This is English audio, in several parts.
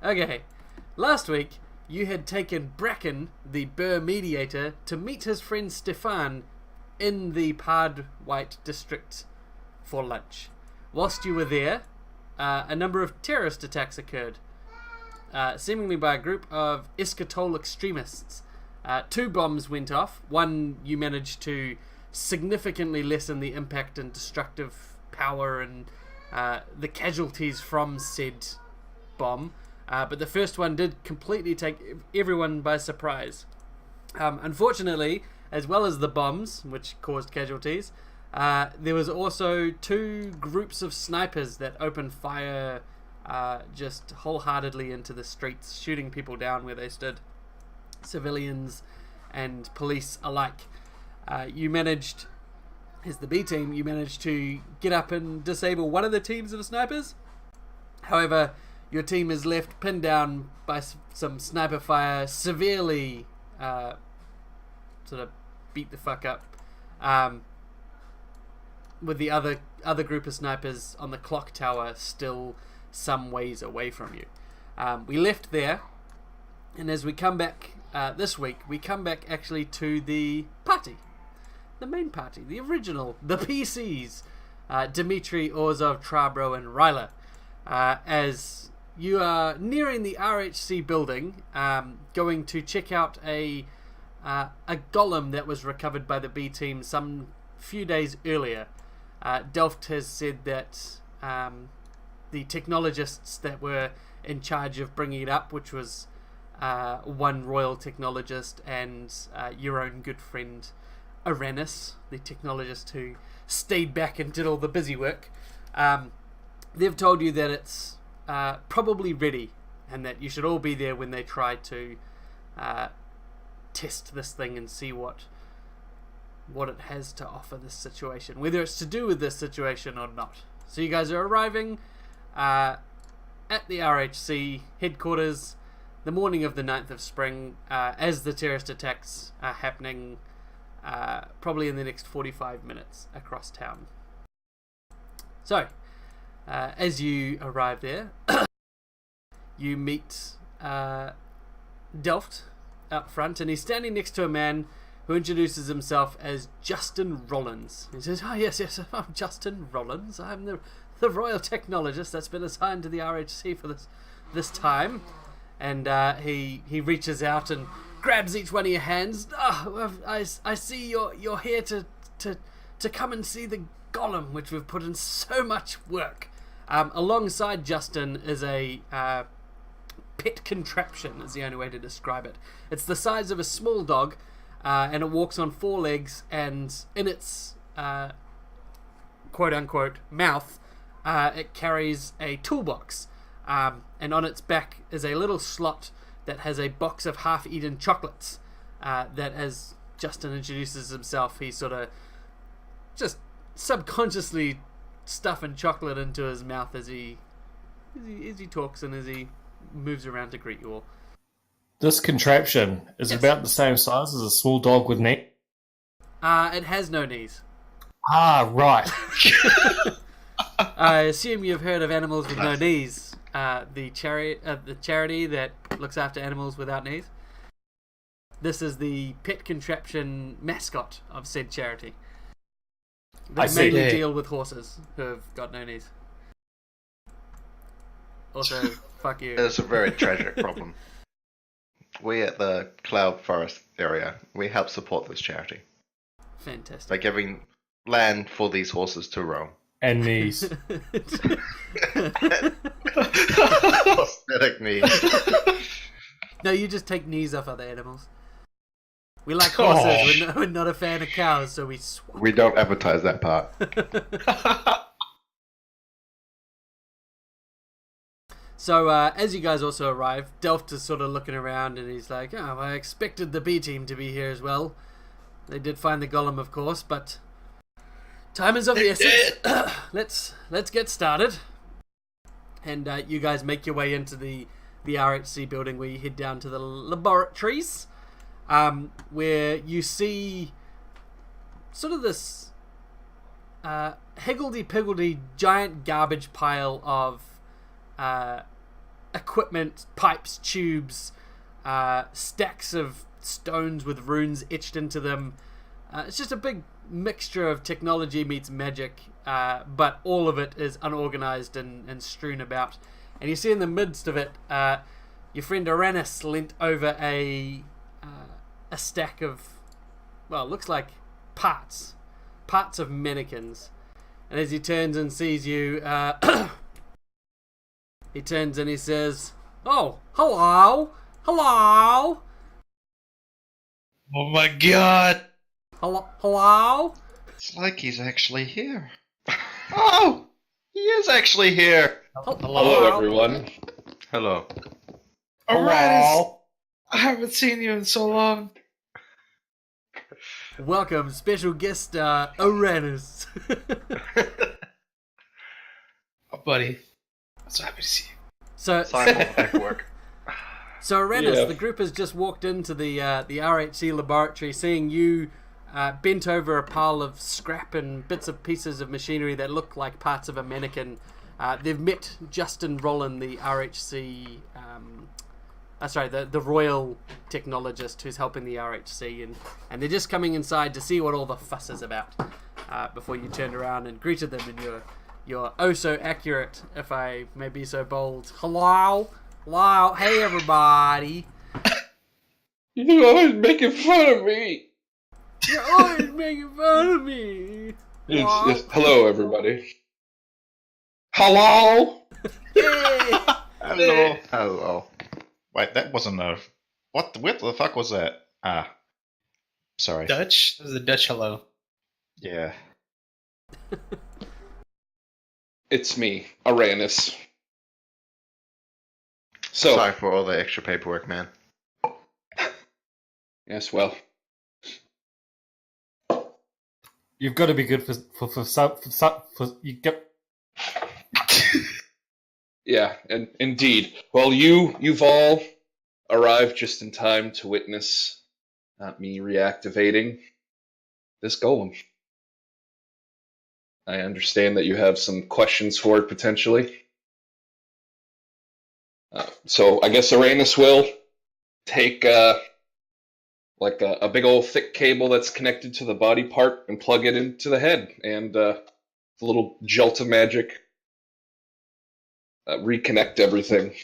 Okay, last week you had taken Bracken, the Burr mediator, to meet his friend Stefan in the Pard White district for lunch. Whilst you were there, a number of terrorist attacks occurred, seemingly by a group of eschatol extremists. 2 bombs went off. One you managed to significantly lessen the impact and destructive power and the casualties from said bomb. But the first one did completely take everyone by surprise. Unfortunately, as well as the bombs, which caused casualties, there was also 2 groups of snipers that opened fire just wholeheartedly into the streets, shooting people down where they stood, civilians and police alike. You managed, as the B team, you managed to get up and disable one of the teams of snipers. However, your team is left pinned down by some sniper fire, severely sort of beat the fuck up, with the other group of snipers on the clock tower still some ways away from you. We left there, and as we come back this week, we come back actually to the party. The main party, the original, the PCs, Dmitry, Orzov, Trabro, and Ryla. As you are nearing the RHC building, going to check out a golem that was recovered by the B team some few days earlier. Delft has said that the technologists that were in charge of bringing it up, which was one royal technologist and your own good friend Uranus, the technologist who stayed back and did all the busy work, they've told you that it's probably ready and that you should all be there when they try to test this thing and see what it has to offer this situation, whether it's to do with this situation or not. So you guys are arriving at the RHC headquarters the morning of the 9th of spring, as the terrorist attacks are happening probably in the next 45 minutes across town. So, as you arrive there, you meet Delft out front, and he's standing next to a man who introduces himself as Justin Rollins. He says, "Oh yes, I'm Justin Rollins. I'm the royal technologist that's been assigned to the RHC for this time." And he reaches out and grabs each one of your hands. "Oh, I see you're here to come and see the golem, which we've put in so much work." Alongside Justin is a pet contraption, is the only way to describe it. It's the size of a small dog, and it walks on 4 legs, and in its quote-unquote mouth, it carries a toolbox, and on its back is a little slot that has a box of half-eaten chocolates, that as Justin introduces himself, he's sort of just subconsciously stuffing chocolate into his mouth as he talks and as he moves around to greet you all. This contraption is about the same size as a small dog with knees. It has no knees. Ah, right. I assume you've heard of Animals with No Knees, the charity that looks after animals without knees. This is the pet contraption mascot of said charity. They mainly deal with horses who have got no knees. Also, fuck you. It's a very tragic problem. We at the Cloud Forest area, we help support this charity Fantastic. by giving land for these horses to roam. And knees. Prosthetic knees. No, you just take knees off other animals. We like horses. We're not a fan of cows, so we swap. We don't advertise that part. So, as you guys also arrive, Delft is sort of looking around and he's like, "Oh, I expected the B team to be here as well. They did find the golem, of course, but time is of the essence. Let's get started." And you guys make your way into the RHC building, where you head down to the laboratories, where you see sort of this higgledy-piggledy giant garbage pile of equipment, pipes, tubes, stacks of stones with runes etched into them. It's just a big mixture of technology meets magic, but all of it is unorganized and strewn about. And you see in the midst of it, your friend Uranus leant over a stack of, well, it looks like parts of mannequins. And as he turns and sees you, he turns and he says, "Oh, hello, hello, Oh my god! hello." It's like he's actually here. Oh, he is actually here. Hello, everyone. Hello. Uranus! I haven't seen you in so long. Welcome, special guest star Uranus. Oh, buddy. I'm so happy to see you. So Paperwork. So Uranus, Yeah. the group has just walked into the RHC laboratory, seeing you bent over a pile of scrap and bits of pieces of machinery that look like parts of a mannequin. They've met Justin Rollin, the RHC, the royal technologist who's helping the RHC, and they're just coming inside to see what all the fuss is about before you turned around and greeted them in your oh so accurate, if I may be so bold, hello. Wow, hey everybody. You're always making fun of me. You're always making fun of me. Wow. Hello, everybody. Hello? Hey. Hello. Hello. Wait, that wasn't a... What the fuck was that? Sorry. Dutch? That was a Dutch hello. Yeah. It's me, Uranus. So, Sorry for all the extra paperwork, man. yes, well, You've got to be good for you get. yeah, and indeed. Well, you've all arrived just in time to witness me reactivating this golem. I understand that you have some questions for it potentially. So I guess Uranus will take a big old thick cable that's connected to the body part and plug it into the head, and a little jolt of magic reconnect everything.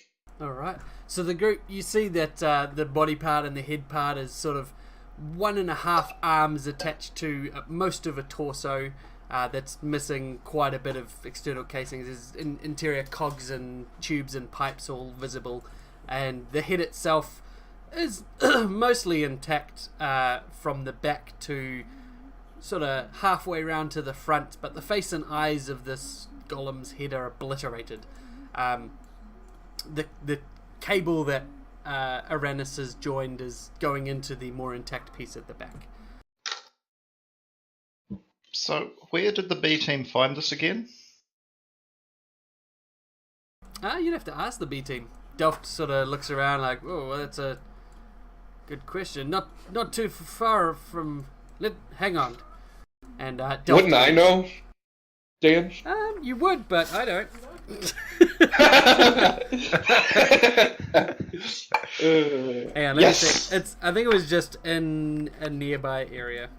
Alright. So the group, you see that the body part and the head part is sort of 1.5 arms attached to most of a torso. That's missing quite a bit of external casings. There's interior cogs and tubes and pipes all visible, and the head itself is mostly intact from the back to sort of halfway round to the front, but the face and eyes of this golem's head are obliterated. The cable that Uranus has joined is going into the more intact piece at the back. So, where did the B team find this again? You'd have to ask the B team. Delft sort of looks around like, oh, well, that's a good question. Not too far from... hang on. And Delft... Wouldn't I know, Dan? You would, but I don't. Hang on, let me see. I think it was just in a nearby area.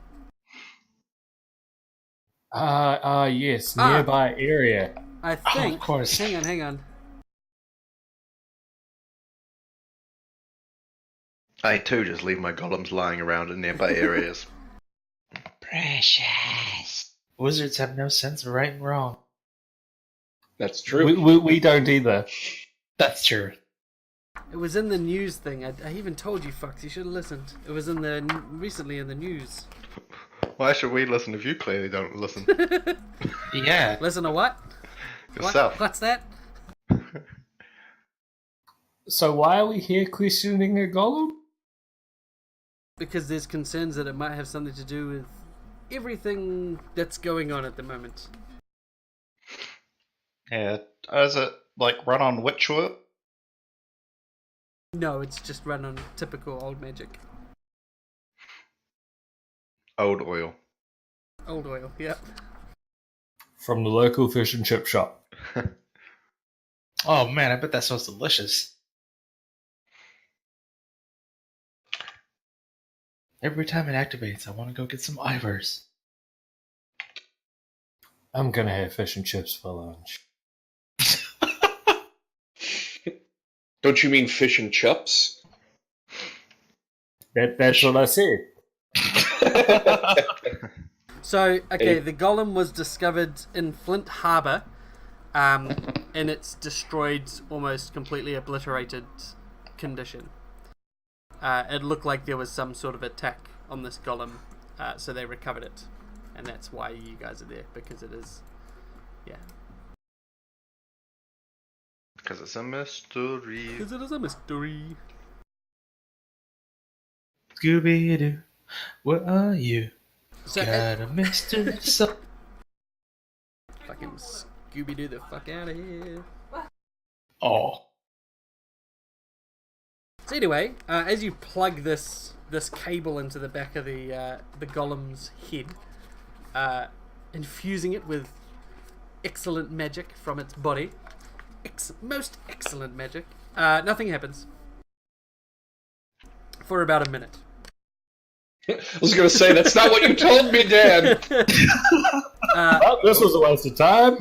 Yes, nearby area. I think... of course. Hang on. I too just leave my golems lying around in nearby areas. Precious. Wizards have no sense of right and wrong. That's true. We don't either. That's true. It was in the news thing. I even told you, fucks. You should have listened. It was recently in the news. Why should we listen if you clearly don't listen? Yeah. Listen to what? Yourself. What's that? So why are we here questioning a golem? Because there's concerns that it might have something to do with everything that's going on at the moment. Yeah. Is it like run on witch oil? No, it's just run on typical old magic. Old oil. Old oil, yep. From the local fish and chip shop. Oh man, I bet that sounds delicious. Every time it activates, I want to go get some Ivers. I'm gonna have fish and chips for lunch. Don't you mean fish and chups? That's what I said. So, okay, Hey. the golem was discovered in Flint Harbor, in its destroyed, almost completely obliterated condition. It looked like there was some sort of attack on this golem, so they recovered it, and that's why you guys are there, because it is, yeah. Because it's a mystery. Because it is a mystery. Scooby-Doo, where are you? So, Got a Mr. So- fucking Scooby-Doo the fuck out of here. Oh. So anyway, as you plug this cable into the back of the golem's head, infusing it with excellent magic from its body, most excellent magic, nothing happens for about a minute. I was going to say, that's not what you told me, Dad. Well, this was a waste of time.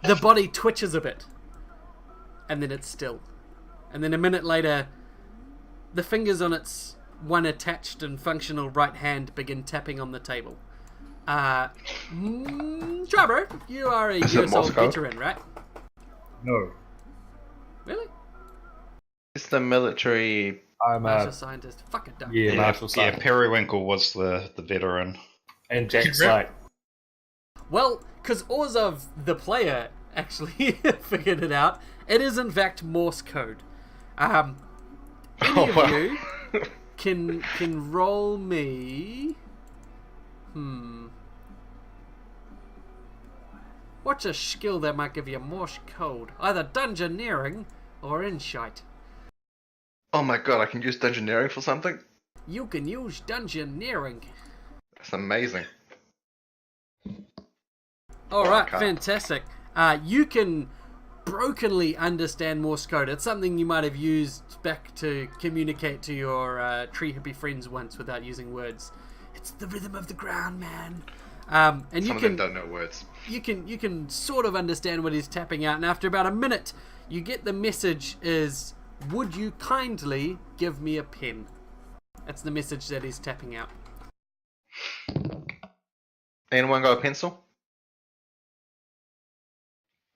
The body twitches a bit, and then it's still. And then a minute later, the fingers on its one attached and functional right hand begin tapping on the table. Trevor, you are a Is it US old Moscow? veteran, right? No, Really? It's the military. I'm Martial scientist. Fuck it, don't. yeah, Marshall Yeah, Site Periwinkle was the veteran. and Jack Site. Well, because Orzov, the player, actually figured it out. It is in fact Morse code. Any of wow. you can roll me. What's a skill that might give you Morse code? Either dungeoneering or insight. Oh my god, I can use dungeoneering for something? You can use dungeoneering. That's amazing. Alright, Okay. fantastic. You can brokenly understand Morse code. It's something you might have used back to communicate to your tree hippie friends once without using words. It's the rhythm of the ground, man. And Some you of them can don't know words. you can sort of understand what he's tapping out, and after about a minute, you get the message is, "Would you kindly give me a pen?" That's the message that he's tapping out. Anyone got a pencil?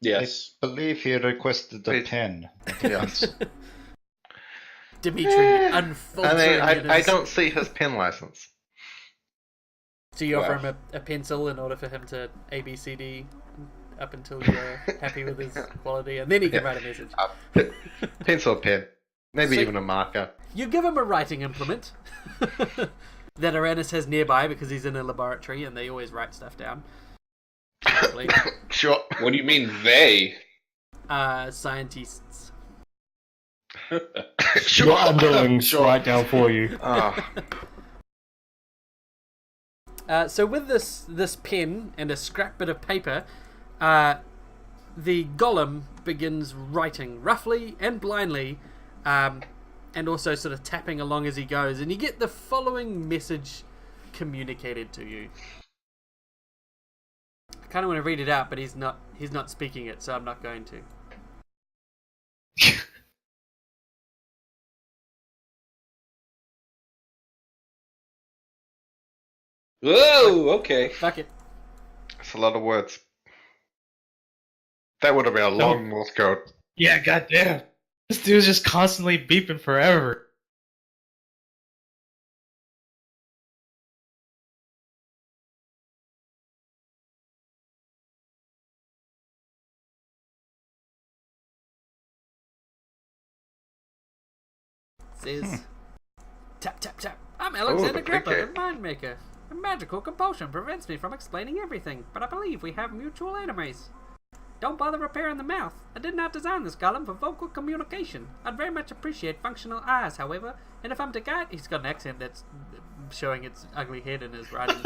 Yes. I believe he requested a Wait. pen. Yes. Dimitri I unfolding. mean, in I his- don't see his pen license. So you offer Well. him a pencil in order for him to ABCD up until you're happy with his quality, and then he can Yeah. write a message. Pencil, pen. Maybe So- even a marker. You give him a writing implement that Aranis has nearby because he's in a laboratory and they always write stuff down. Basically. Sure. What do you mean, they? Scientists. Sure. Your underlings write down for you. Ah, So with this pen and a scrap bit of paper, the golem begins writing roughly and blindly, and also sort of tapping along as he goes, and you get the following message communicated to you. I kind of want to read it out, but he's not speaking it, so I'm not going to. Whoa, okay. Fuck it. it's a lot of words. That would have been a long Morse code. Yeah, goddamn. This dude's just constantly beeping forever. Says, tap, tap, tap. I'm Alexander the click Gripper, it. the Mind Maker. A magical compulsion prevents me from explaining everything, but I believe we have mutual enemies. Don't bother repairing the mouth. I did not design this golem for vocal communication. I'd very much appreciate functional eyes, however, and if I'm to guide... He's got an accent that's showing its ugly head in his writing.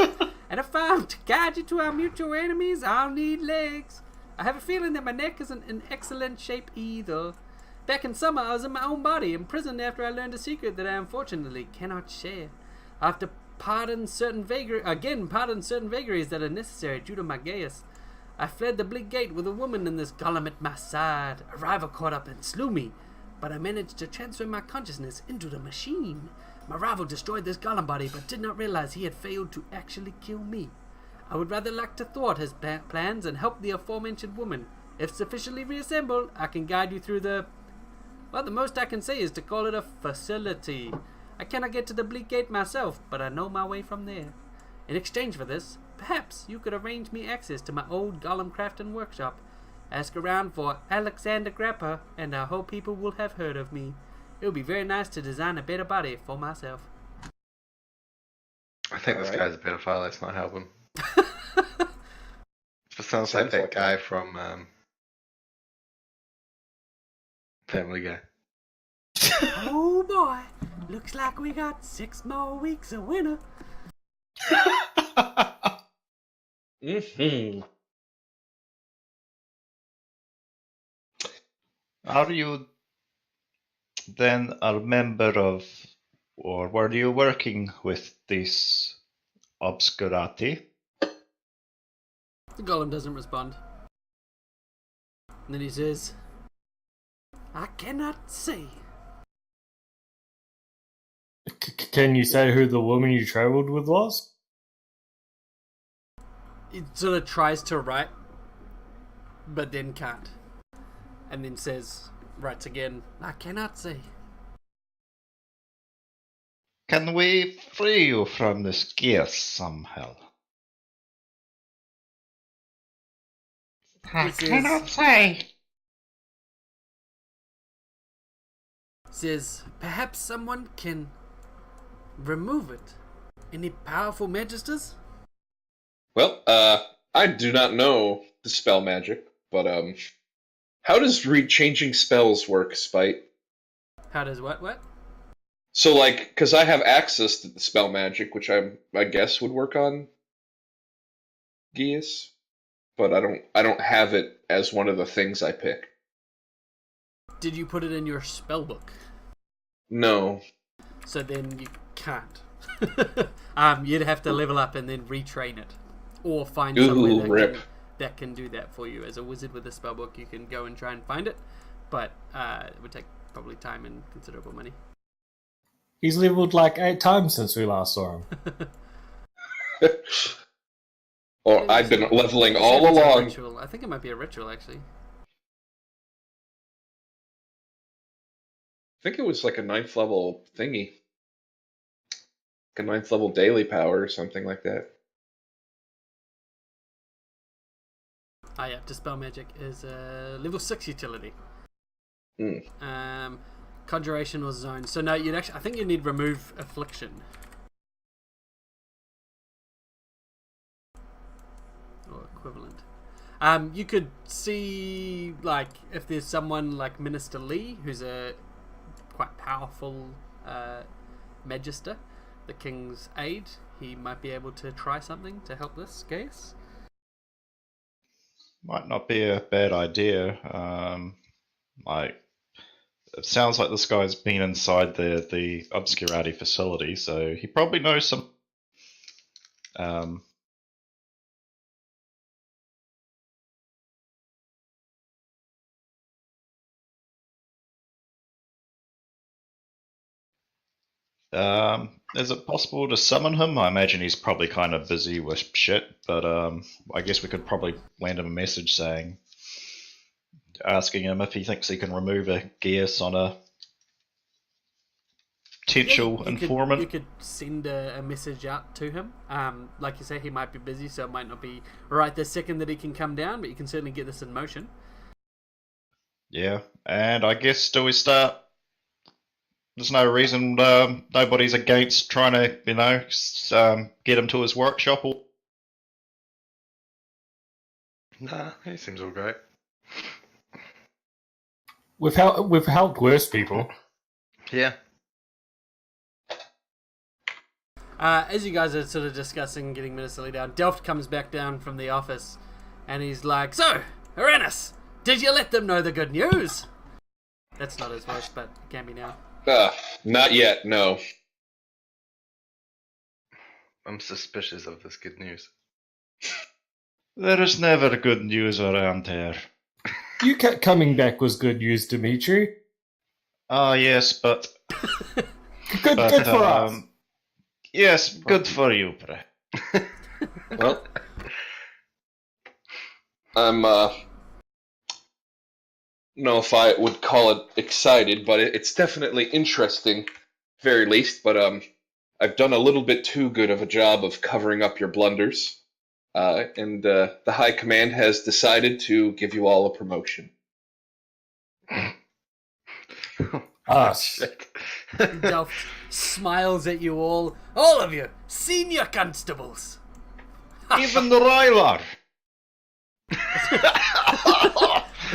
And if I'm to guide you to our mutual enemies, I'll need legs. I have a feeling that my neck isn't in excellent shape either. Back in summer, I was in my own body, imprisoned after I learned a secret that I unfortunately cannot share. I have to pardon certain vagaries that are necessary due to my gaius. I fled the bleak gate with a woman and this golem at my side. A rival caught up and slew me, but I managed to transfer my consciousness into the machine. My rival destroyed this golem body, but did not realize he had failed to actually kill me. I would rather like to thwart his plans and help the aforementioned woman. If sufficiently reassembled, I can guide you through the... Well, the most I can say is to call it a facility. I cannot get to the bleak gate myself, but I know my way from there. In exchange for this, perhaps you could arrange me access to my old golem crafting workshop. Ask around for Alexander Grappa, and I hope people will have heard of me. It would be very nice to design a better body for myself. I think this Alright. guy's a pedophile. Let's not help him. It sounds like Sounds that like guy from Family Guy. Oh boy, looks like we got 6 more weeks of winter. Mm-hmm. Are you then a member of, or were you working with this obscurati? The golem doesn't respond. And then he says, I cannot say. Can you say who the woman you travelled with was? He sort of tries to write, but then can't. And then writes again, I cannot say. Can we free you from this geas somehow? I This is- cannot say. Says, perhaps someone can remove it. Any powerful magisters? Well, I do not know the spell magic, but how does changing spells work, Spite? How does what? So, like, because I have access to the spell magic, which I guess would work on Geas, but I don't have it as one of the things I pick. Did you put it in your spell book? No. So then you can't. You'd have to level up and then retrain it. Or find Ooh, somewhere rip. that can do that for you. As a wizard with a spellbook, you can go and try and find it. But it would take probably time and considerable money. He's leveled like 8 times since we last saw him. Or I've been leveling It's all a along. ritual. I think it might be a ritual, actually. I think it was like a 9th level thingy. Like a 9th level daily power or something like that. Ah, yeah, Dispel Magic is a level 6 utility. Mm. Conjuration or Zone. So no, I think you need Remove Affliction. Or equivalent. You could see, like, if there's someone like Minister Lee, who's a quite powerful magister, the King's aide, he might be able to try something to help this case. Might not be a bad idea. It sounds like this guy's been inside the Obscurati facility, so he probably knows some. Is it possible to summon him? I imagine he's probably kind of busy with shit, but I guess we could probably land him a message asking him if he thinks he can remove a geas on a potential informant. You could send a message out to him. Like you say, he might be busy, so it might not be right this second that he can come down, but you can certainly get this in motion. Yeah, and I guess do we start? There's no reason nobody's against trying to, get him to his workshop. Or... Nah, he seems all great. We've helped worse people. Yeah. As you guys are sort of discussing getting Minister Lee down, Delft comes back down from the office, and he's like, "So, Uranus, did you let them know the good news? That's not his voice, but it can be now. Not yet, no. I'm suspicious of this good news. There is never good news around here. You kept coming back was good news, Dimitri. Ah, yes, but Good for us. yes, good for you, Bre. Well, I'm, know if I would call it excited, but it's definitely interesting, very least. But I've done a little bit too good of a job of covering up your blunders, and the High Command has decided to give you all a promotion. Us. Shit. Delph smiles at you all of you, senior constables. Even the Rylar.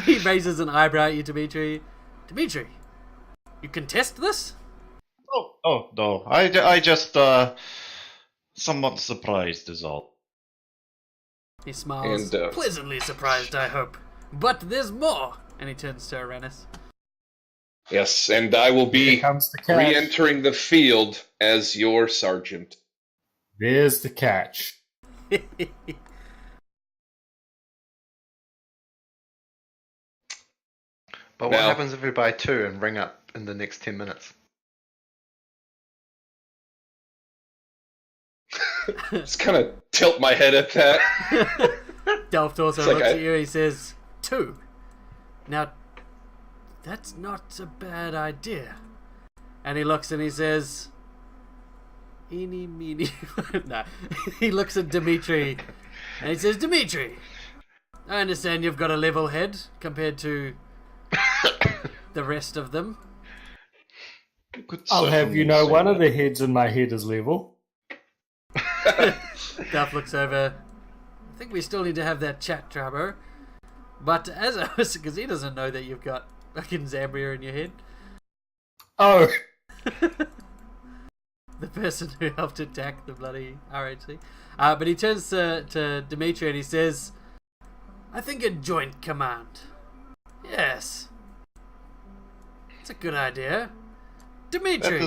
He raises an eyebrow at you, Dimitri. Dimitri, you contest this? Oh, no. I just, somewhat surprised is all. He smiles, And, pleasantly surprised, I hope. But there's more. And he turns to Uranus. Yes, and I will be Here comes the catch. re-entering the field as your sergeant. There's the catch. But what Now- happens if we buy 2 and ring up in the next 10 minutes? Just kind of tilt my head at that. Delph also It's like looks I- at you and he says, 2. Now, that's not a bad idea. And he looks and he says, eeny, meeny. No. He looks at Dimitri and he says, Dimitri, I understand you've got a level head compared to the rest of them. I'll have you know one of the heads in my head is level. Delph looks over. I think we still need to have that chat, Trabo. But as I was, because he doesn't know that you've got fucking Zambria in your head. Oh, The person who helped attack the bloody RHC. But he turns to Dimitri and he says, I think a joint command. Yes. It's a good idea. Dimitri!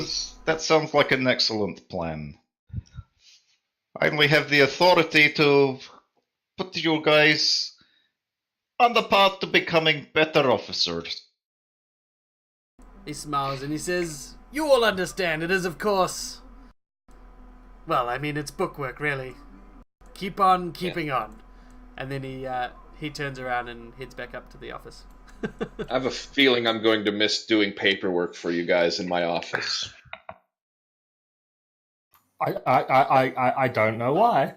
That sounds like an excellent plan. I only have the authority to put you guys on the path to becoming better officers. He smiles and he says, you all understand it is, of course. Well, I mean, it's bookwork, really. Keep on keeping on. And then he turns around and heads back up to the office. I have a feeling I'm going to miss doing paperwork for you guys in my office. I don't know why.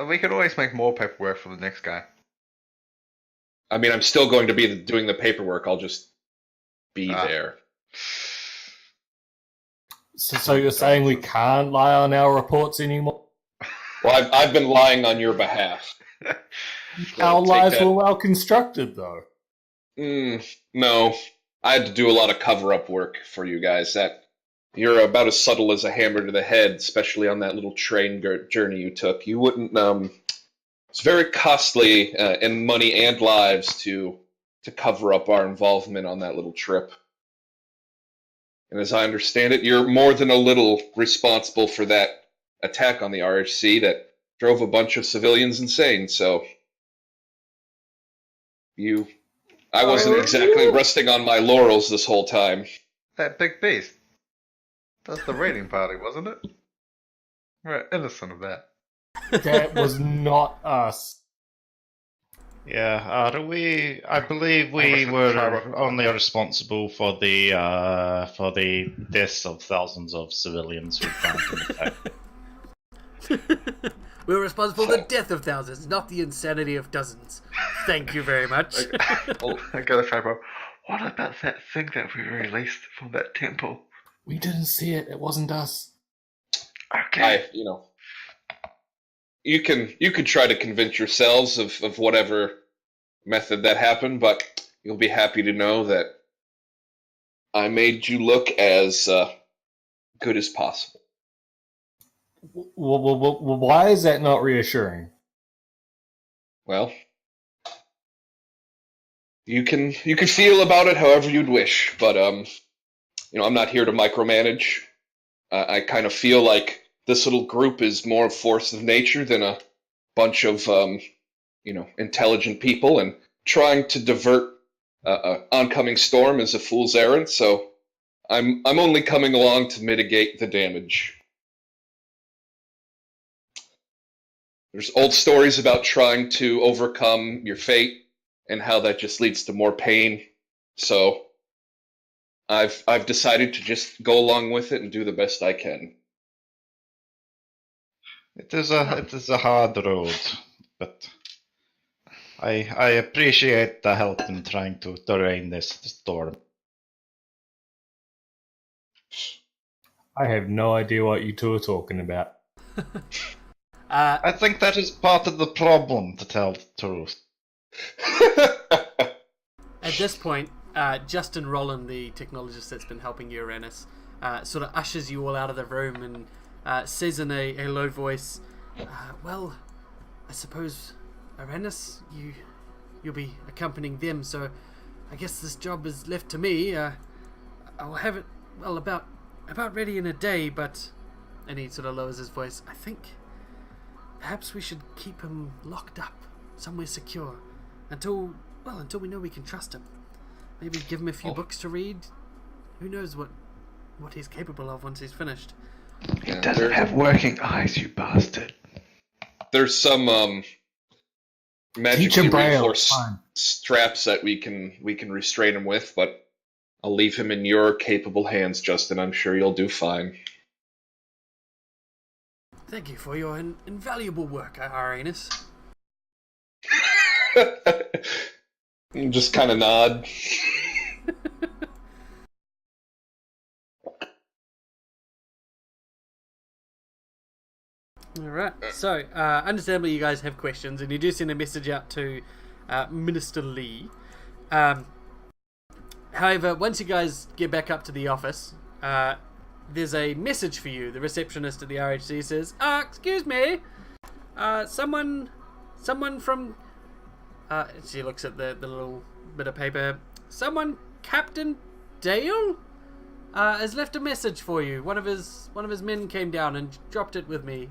We could always make more paperwork for the next guy. I mean, I'm still going to be doing the paperwork. I'll just be there. So you're saying we can't lie on our reports anymore? Well, I've been lying on your behalf. Our Take lies that. were well constructed, though. No, I had to do a lot of cover-up work for you guys. You're about as subtle as a hammer to the head, especially on that little train journey you took. You wouldn't. It's very costly in money and lives to cover up our involvement on that little trip. And as I understand it, you're more than a little responsible for that attack on the RHC that drove a bunch of civilians insane. So I wasn't exactly resting on my laurels this whole time. That big beast. That's the raiding party, wasn't it? We're innocent of that. That was not us. Yeah, I believe we were only responsible for the deaths of thousands of civilians who found in the attack. We're responsible for the death of thousands, not the insanity of dozens. Thank you very much. I gotta try, bro. What about that thing that we released from that temple? We didn't see it. It wasn't us. Okay. You can try to convince yourselves of whatever method that happened, but you'll be happy to know that I made you look as good as possible. Why is that not reassuring? Well, You can feel about it however you'd wish, but I'm not here to micromanage. I kind of feel like this little group is more a force of nature than a bunch of intelligent people, and trying to divert an oncoming storm is a fool's errand. So I'm only coming along to mitigate the damage. There's old stories about trying to overcome your fate and how that just leads to more pain. So I've decided to just go along with it and do the best I can. It is a hard road, but I appreciate the help in trying to terrain this storm. I have no idea what you two are talking about. I think that is part of the problem, to tell the truth. At this point, Justin Roland, the technologist that's been helping you, Uranus, sort of ushers you all out of the room and says in a low voice, well, I suppose, Uranus, you'll be accompanying them, so I guess this job is left to me. I'll have it, well, about ready in a day, but... And he sort of lowers his voice. I think perhaps we should keep him locked up, somewhere secure, until we know we can trust him. Maybe give him a few books to read. Who knows what he's capable of once he's finished. He doesn't have working eyes, you bastard. There's some magically reinforced straps that we can restrain him with, but I'll leave him in your capable hands, Justin. I'm sure you'll do fine. Thank you for your invaluable work, Uranus. Just kind of nod. Alright, so, understandably you guys have questions, and you do send a message out to Minister Lee. However, once you guys get back up to the office, there's a message for you. The receptionist at the RHC says, excuse me, someone from... she looks at the little bit of paper. Someone, Captain Dale, has left a message for you. One of his men came down and dropped it with me.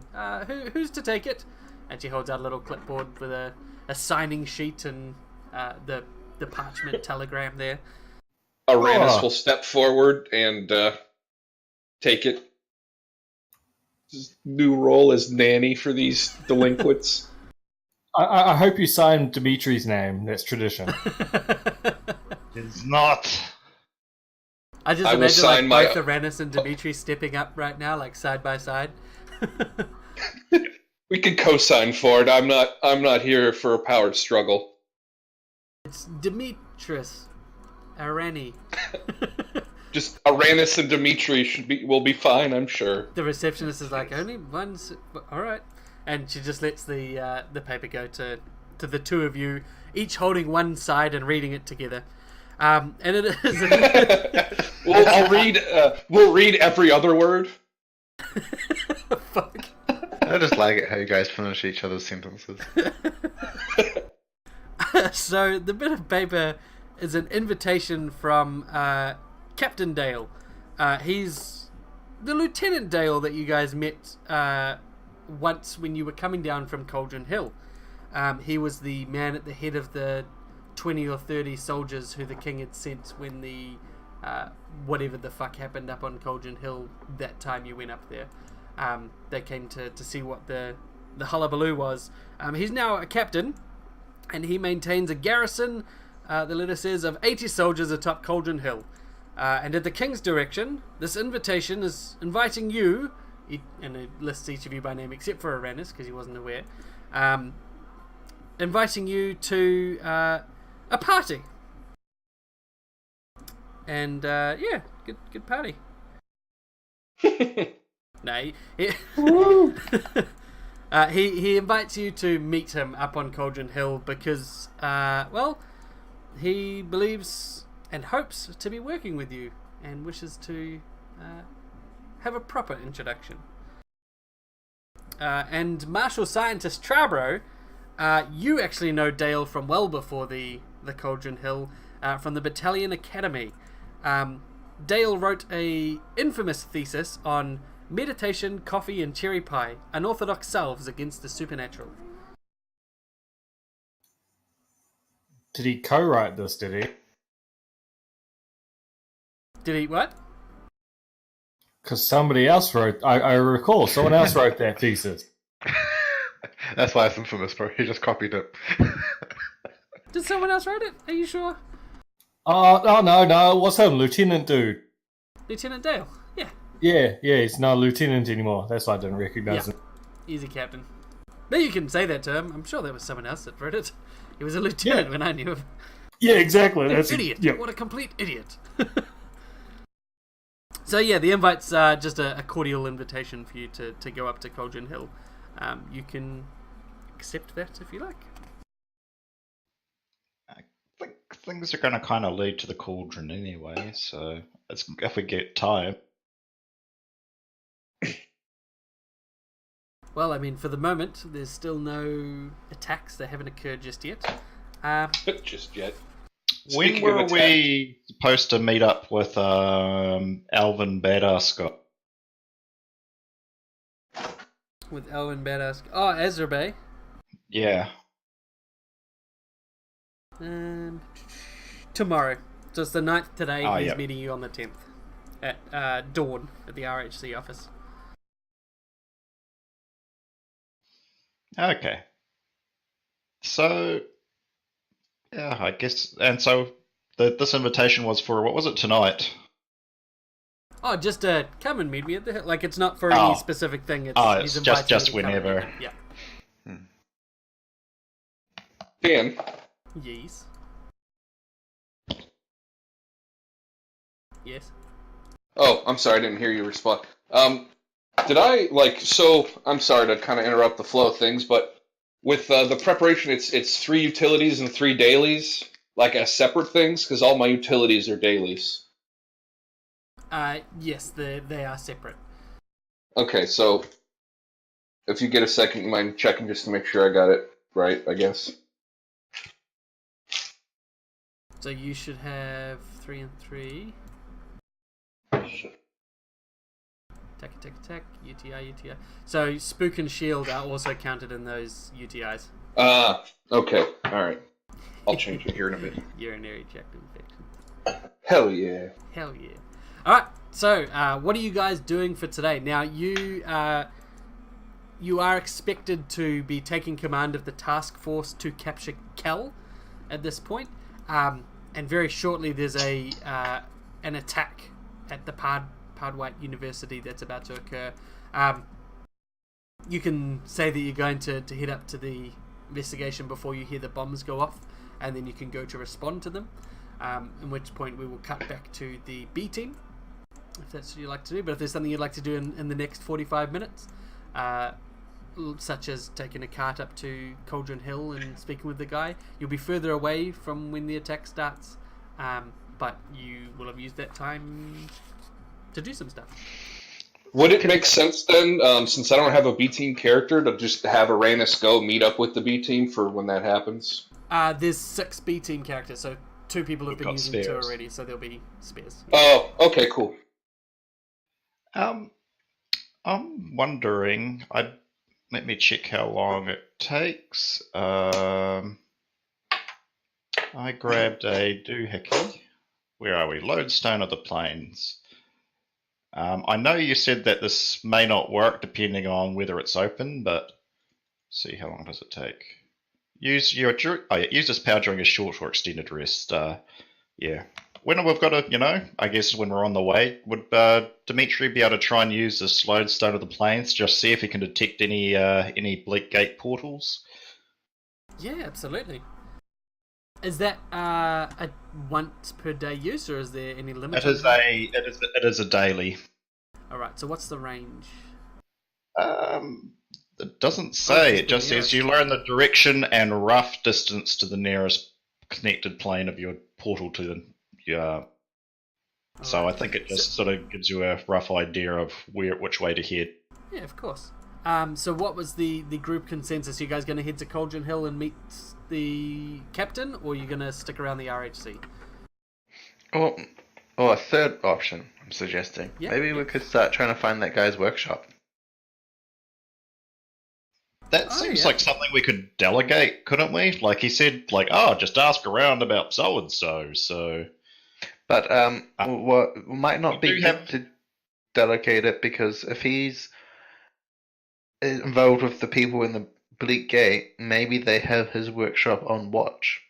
Who's to take it? And she holds out a little clipboard with a signing sheet and the parchment telegram there. Uranus will step forward and take it. His new role as nanny for these delinquents. I hope you signed Dimitri's name. That's tradition. It's not. I just imagine both Uranus and Dimitri stepping up right now, like side by side. We can co-sign for it. I'm not here for a power struggle. It's Dimitris Arani. Just Uranus and Dimitri will be fine, I'm sure. The receptionist is like, only one. All right, and she just lets the paper go to the two of you, each holding one side and reading it together. And it is. We'll read every other word. Fuck. I just like it how you guys finish each other's sentences. So the bit of paper is an invitation from Captain Dale. He's the Lieutenant Dale that you guys met once when you were coming down from Cauldron Hill. He was the man at the head of the 20 or 30 soldiers who the king had sent when the whatever the fuck happened up on Cauldron Hill that time you went up there. They came to see what the hullabaloo was. He's now a captain, and he maintains a garrison, the letter says, of 80 soldiers atop Cauldron Hill. And at the king's direction, this invitation is inviting you, and it lists each of you by name except for Uranus, because he wasn't aware, inviting you to a party. And yeah, good party. No, he invites you to meet him up on Cauldron Hill because, well, he believes and hopes to be working with you and wishes to have a proper introduction. And Martial Scientist Trabro, you actually know Dale from well before the the Cauldron Hill from the Battalion Academy. Dale wrote a infamous thesis on meditation, coffee, and cherry pie, unorthodox selves against the supernatural. Did he co-write this, did he? Did he what? Because somebody else wrote... I recall someone else wrote that thesis. That's why it's infamous, bro. He just copied it. Did someone else write it? Are you sure? Oh, no, it was him, Lieutenant dude. Lieutenant Dale? Yeah. Yeah, he's not a lieutenant anymore. That's why I didn't recognise him. Easy, Captain. But you can say that to him. I'm sure there was someone else that wrote it. He was a lieutenant when I knew him. Yeah, exactly. That's an idiot. What a complete idiot. So yeah, the invite's just a cordial invitation for you to go up to Cauldron Hill. You can accept that if you like. I think things are going to kind of lead to the cauldron anyway, so if we get time. Well, I mean, for the moment, there's still no attacks that haven't occurred just yet. Just yet. When Speaking were of attack- we supposed to meet up with Alvin Badass Scott? With Elwin Badass. Oh, Ezra Bay. Yeah. Tomorrow. So it's the 9th today. Oh, He's yep. meeting you on the 10th. At dawn at the RHC office. Okay. So, yeah, I guess, and so this invitation was for, what was it, tonight? Oh, just come and meet me at the hill. Like, it's not for Oh. any specific thing. It's, It's he's invited just you to come and whenever. meet him. Yeah. Dan, Yes. Yes. oh, I'm sorry, I didn't hear you respond. Did I, I'm sorry to kind of interrupt the flow of things, but with the preparation, it's 3 utilities and 3 dailies, like as separate things, because all my utilities are dailies. Yes, they are separate. Okay, so if you get a second, you mind checking just to make sure I got it right, I guess. So you should have 3 and 3. Attack, UTI. So Spook and Shield are also counted in those UTIs. Okay, alright. I'll change it here in a bit. Urinary tract infection. Hell yeah. Hell yeah. Alright, so what are you guys doing for today? Now, you are expected to be taking command of the task force to capture Kel at this point. And very shortly there's an attack at the Pardwhite University that's about to occur. You can say that you're going to head up to the investigation before you hear the bombs go off, and then you can go to respond to them, in which point we will cut back to the B team, if that's what you'd like to do. But if there's something you'd like to do in the next 45 minutes, such as taking a cart up to Cauldron Hill and speaking with the guy, you'll be further away from when the attack starts, but you will have used that time to do some stuff. Would it make sense then, since I don't have a B team character, to just have Aranus go meet up with the B team for when that happens? There's 6 B team characters, so 2 people have We've been got using 2 spares. already, so there'll be spares. Oh, okay, cool. I'm wondering, let me check how long it takes. I grabbed a doohickey. Where are we? Lodestone of the Plains. I know you said that this may not work depending on whether it's open, but see how long does it take. Use this power during a short or extended rest. Yeah. When we've got I guess when we're on the way, would Dimitri be able to try and use this Lodestone of the Plains, just see if he can detect any Bleak Gate portals? Yeah, absolutely. Is that a once per day use, or is there any limit? It is a daily. Alright, so what's the range? It doesn't say. It just says you learn the direction and rough distance to the nearest connected plane of your portal to the. So I think it just sort of gives you a rough idea of which way to head. Yeah, of course. So what was the group consensus? You guys going to head to Cauldron Hill and meet the captain, or you're gonna stick around the RHC? Or a third option, I'm suggesting. Yeah, Maybe we could start trying to find that guy's workshop. That seems like something we could delegate, couldn't we? Like he said, like, oh, just ask around about so and so. So, but what might not be good to delegate it, because if he's involved with the people in the Bleak Gate, maybe they have his workshop on watch.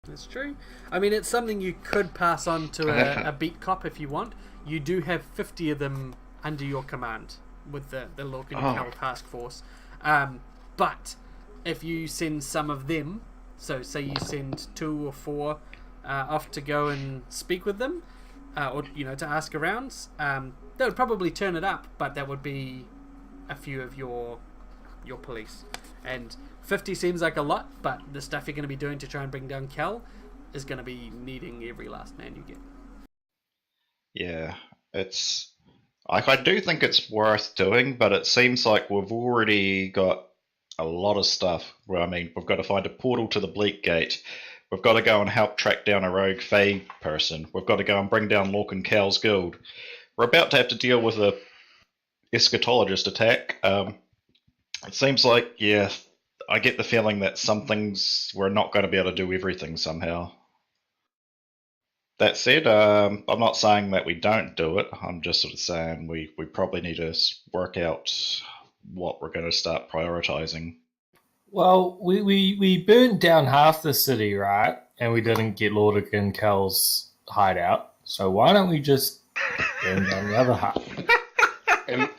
That's true. I mean, it's something you could pass on to a beat cop if you want. You do have 50 of them under your command with the Lorcan Cal task force. But if you send some of them, so say you send 2 or 4 off to go and speak with them, or to ask around, that would probably turn it up, but that would be a few of your police. And 50 seems like a lot, but the stuff you're going to be doing to try and bring down Cal is going to be needing every last man you get. Yeah, it's... I do think it's worth doing, but it seems like we've already got a lot of stuff. Well, I mean, we've got to find a portal to the Bleak Gate. We've got to go and help track down a rogue Fae person. We've got to go and bring down Lorcan Cal's guild. We're about to have to deal with a eschatologist attack. It seems like, yeah, I get the feeling that some things we're not going to be able to do everything somehow. That said, I'm not saying that we don't do it. I'm just sort of saying we probably need to work out what we're going to start prioritizing. Well, we burned down half the city, right? And we didn't get Lorcan Cal's hideout. So why don't we just burn down the other half?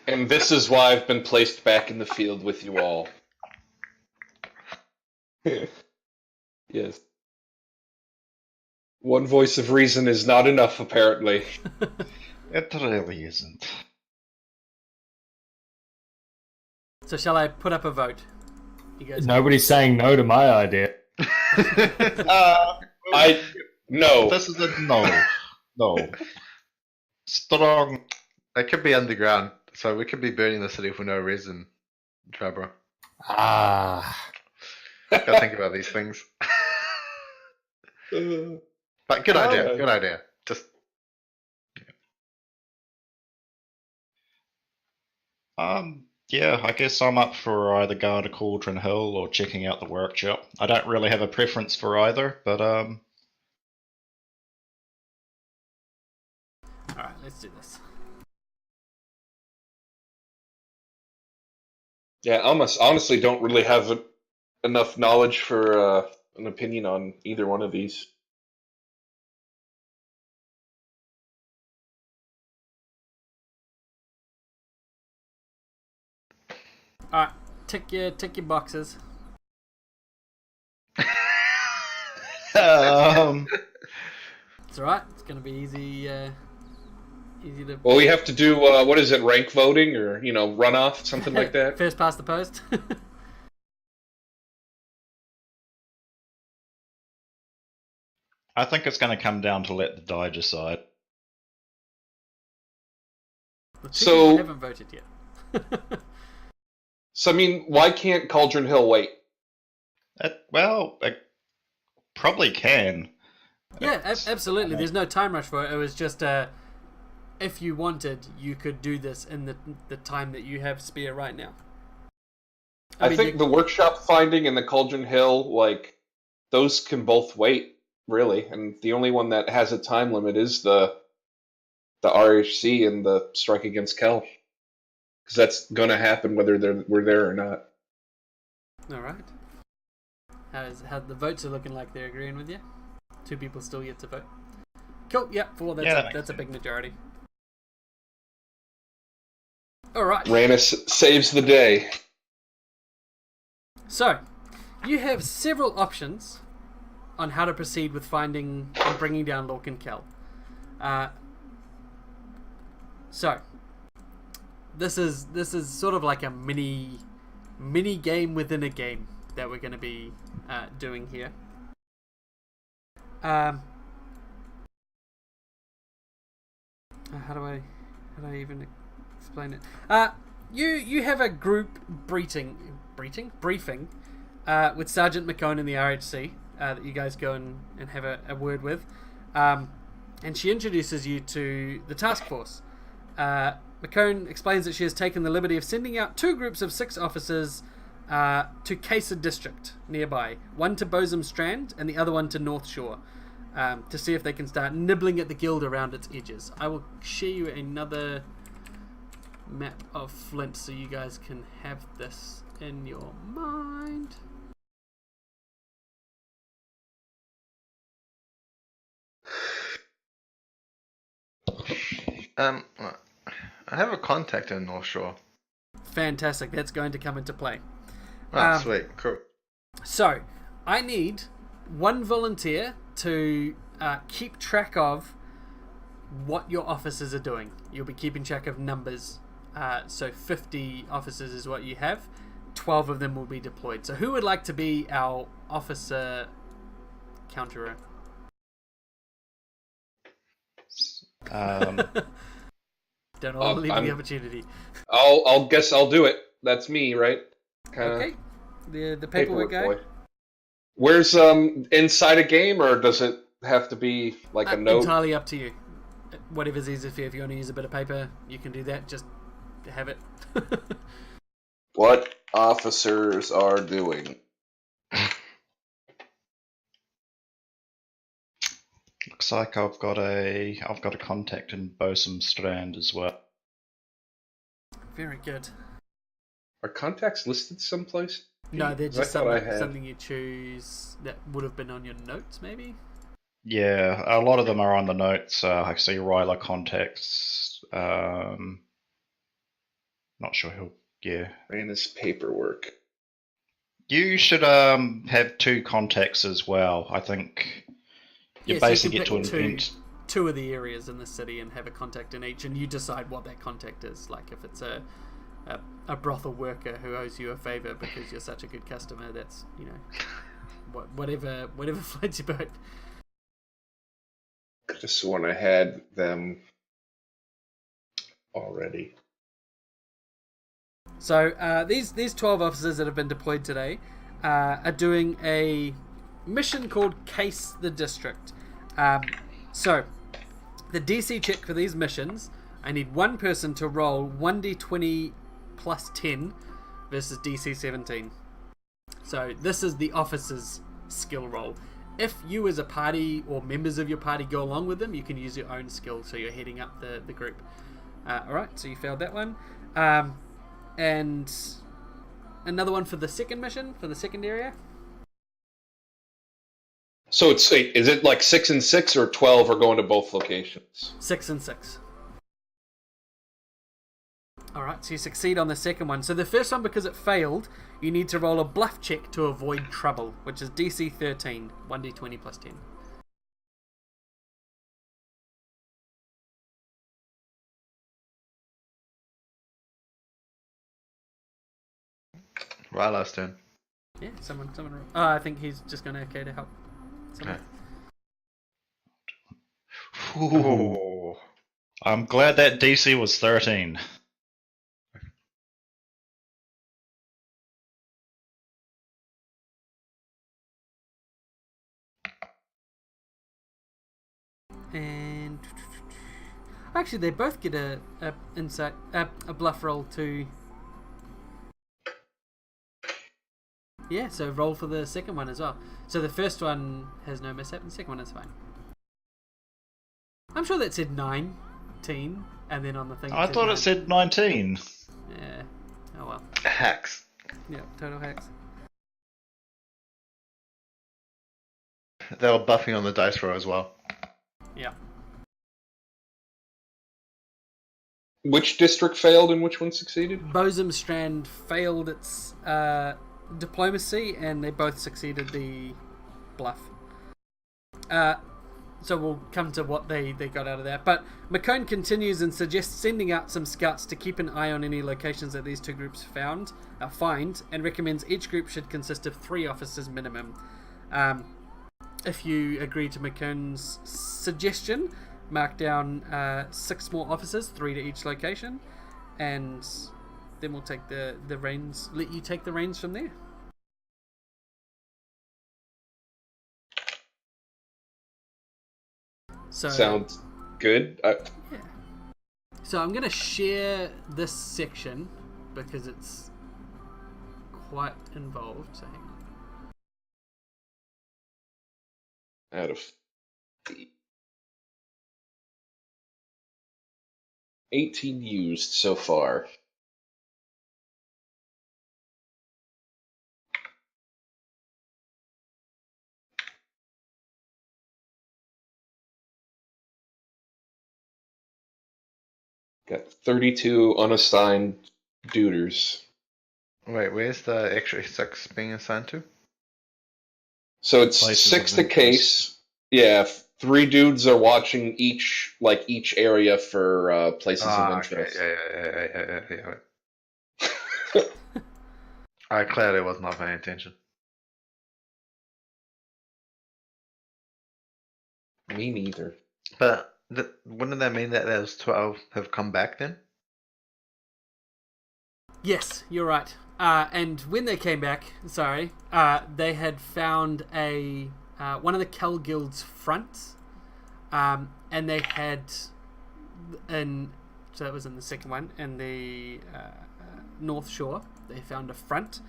And this is why I've been placed back in the field with you all. Yes. One voice of reason is not enough, apparently. It really isn't. So shall I put up a vote? You guys Nobody's saying no to my idea. No. This is a no. No. Strong. It could be underground, so we could be burning the city for no reason, Trevor. Gotta think about these things. But good idea, good idea. Just Yeah, I guess I'm up for either going to Cauldron Hill or checking out the workshop. I don't really have a preference for either, but Alright, let's do this. Yeah, I honestly don't really have enough knowledge for an opinion on either one of these. Alright, tick your boxes. It's alright, it's gonna be easy to... Well, we have to do, what is it, rank voting or, runoff, something like that? First past the post. I think it's going to come down to let the die decide. So- I haven't voted yet. So, I mean, why can't Cauldron Hill wait? It probably can. Yeah, absolutely. There's no time rush for it. It was just if you wanted, you could do this in the time that you have spare right now. I mean, think the workshop finding and the Cauldron Hill, those can both wait, really. And the only one that has a time limit is the RHC and the strike against Kel. Because that's going to happen whether we're there or not. All right. How the votes are looking like they're agreeing with you? 2 people still yet to vote. Cool. Yep. 4. That's a big majority. All right. Ranus saves the day. So, you have several options on how to proceed with finding and bringing down Lorcan Kel. So, this is sort of like a mini game within a game that we're going to be doing here. How do I even explain it? You have a group briefing briefing with Sergeant McCone in the RHC that you guys go and have a word with. And she introduces you to the task force. McCone explains that she has taken the liberty of sending out 2 groups of 6 officers to Casa District nearby, one to Bosom Strand and the other one to North Shore, to see if they can start nibbling at the guild around its edges. I will share you another map of Flint so you guys can have this in your mind. I have a contact in North Shore. Fantastic, that's going to come into play. Sweet, cool. So, I need one volunteer to keep track of what your officers are doing. You'll be keeping track of numbers. So 50 officers is what you have. 12 of them will be deployed. So who would like to be our officer counterer? Don't all leave the opportunity. I'll guess I'll do it. That's me, right? Kinda Okay. The paperwork guy. boy. Where's inside a game, or does it have to be like a note? Entirely up to you. Whatever's easy for you. If you want to use a bit of paper, you can do that. Just have it. What officers are doing? Looks like I've got a contact in Bosom Strand as well. Very good. Are contacts listed someplace? No, they're just I thought I had. something you choose that would have been on your notes, maybe? Yeah, a lot of them are on the notes. I see Ryla contacts. Not sure who. Yeah, Ran his paperwork. you should have 2 contacts as well. I think you Yeah, so basically you get can to pick invent. two of the areas in the city and have a contact in each, and you decide what that contact is. Like if it's a brothel worker who owes you a favor because you're such a good customer, that's, you know, whatever floats your boat. Just when I had them already. So these 12 officers that have been deployed today are doing a mission called Case the District. So the DC check for these missions, I need one person to roll 1d20 plus 10 versus DC 17. So this is the officer's skill roll. If you as a party or members of your party go along with them, you can use your own skill, so you're heading up the group. Alright, so you failed that one. And another one for the second mission, for the second area. So is it like 6 and 6 or 12 are going to both locations? 6 and 6. Alright, so you succeed on the second one. So the first one, because it failed, you need to roll a bluff check to avoid trouble, which is DC 13, 1d20 plus 10. Ryla's turn. Yeah, someone. Oh, I think he's just going to okay to help. Someone. Okay. Ooh. I'm glad that DC was 13. And actually, they both get a insight, a bluff roll too. Yeah, so roll for the second one as well. So the first one has no mishap, and the second one is fine. I'm sure that said 19, and then on the thing. I thought it said 19. Yeah. Oh well. Hacks. Yeah, total hacks. They were buffing on the dice roll as well. Yeah. Which district failed and which one succeeded? Bosom Strand failed its diplomacy, and they both succeeded the bluff. So we'll come to what they got out of that. But McCone continues and suggests sending out some scouts to keep an eye on any locations that these two groups find, and recommends each group should consist of 3 officers minimum. If you agree to McCone's suggestion, mark down 6 more officers, 3 to each location, and then we'll take the reins. Let you take the reins from there. So Sounds good. yeah. So I'm gonna share this section because it's quite involved. So hang on. Out of the 18 used so far. Got 32 unassigned duders. Wait, where's the extra 6 being assigned to? So it's Places 6 of to interest. case. Yeah, 3 dudes are watching each area for places of interest. Okay. I clearly was not paying attention. Me neither. But wouldn't that mean that those 12 have come back then? Yes, you're right. And when they came back, they had found one of the Kel Guild's fronts, and they had so that was in the second one, in the North Shore. They found a front,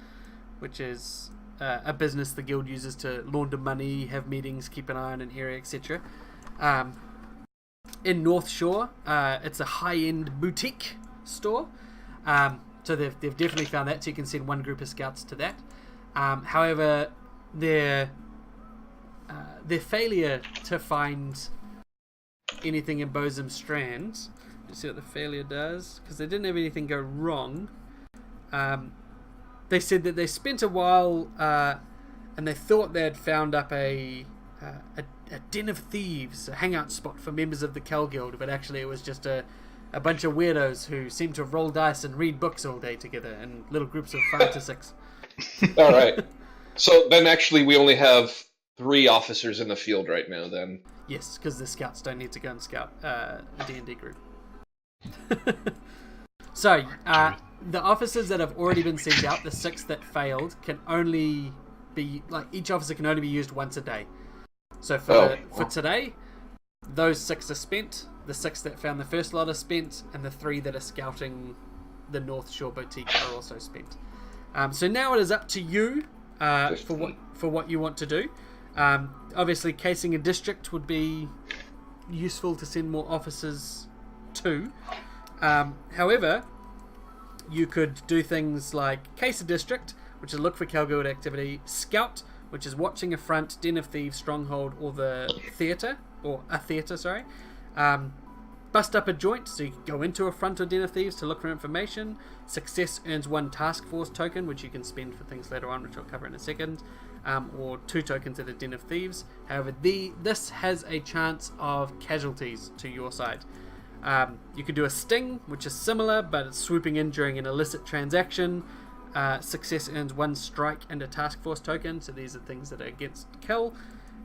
which is a business the guild uses to launder money, have meetings, keep an eye on an area, etc. In North Shore, it's a high-end boutique store. So they've definitely found that. So you can send one group of scouts to that. However, their failure to find anything in Bosom Strand. Let's see what the failure does, because they didn't have anything go wrong. They said that they spent a while and they thought they had found up a den of thieves, a hangout spot for members of the Kel Guild, but actually it was just a bunch of weirdos who seem to roll dice and read books all day together in little groups of 5 to 6. All right. So then actually we only have 3 officers in the field right now then. Yes, because the scouts don't need to go and scout a D&D group. So, the officers that have already been sent out, the 6 that failed, can only be, each officer can only be used once a day. So for today, those 6 are spent. The 6 that found the first lot are spent, and the 3 that are scouting the North Shore Boutique are also spent. So now it is up to you for what you want to do. Obviously, casing a district would be useful to send more officers to. However, you could do things like case a district, which is look for Kel Guild activity, scout, which is watching a front, den of thieves, stronghold, or a theatre, sorry. Bust up a joint, so you can go into a front or den of thieves to look for information. Success earns 1 task force token, which you can spend for things later on, which I'll cover in a second, or 2 tokens at a den of thieves. However, this has a chance of casualties to your side. You could do a sting, which is similar, but it's swooping in during an illicit transaction. Success earns 1 strike and a task force token, so these are things that are against kill.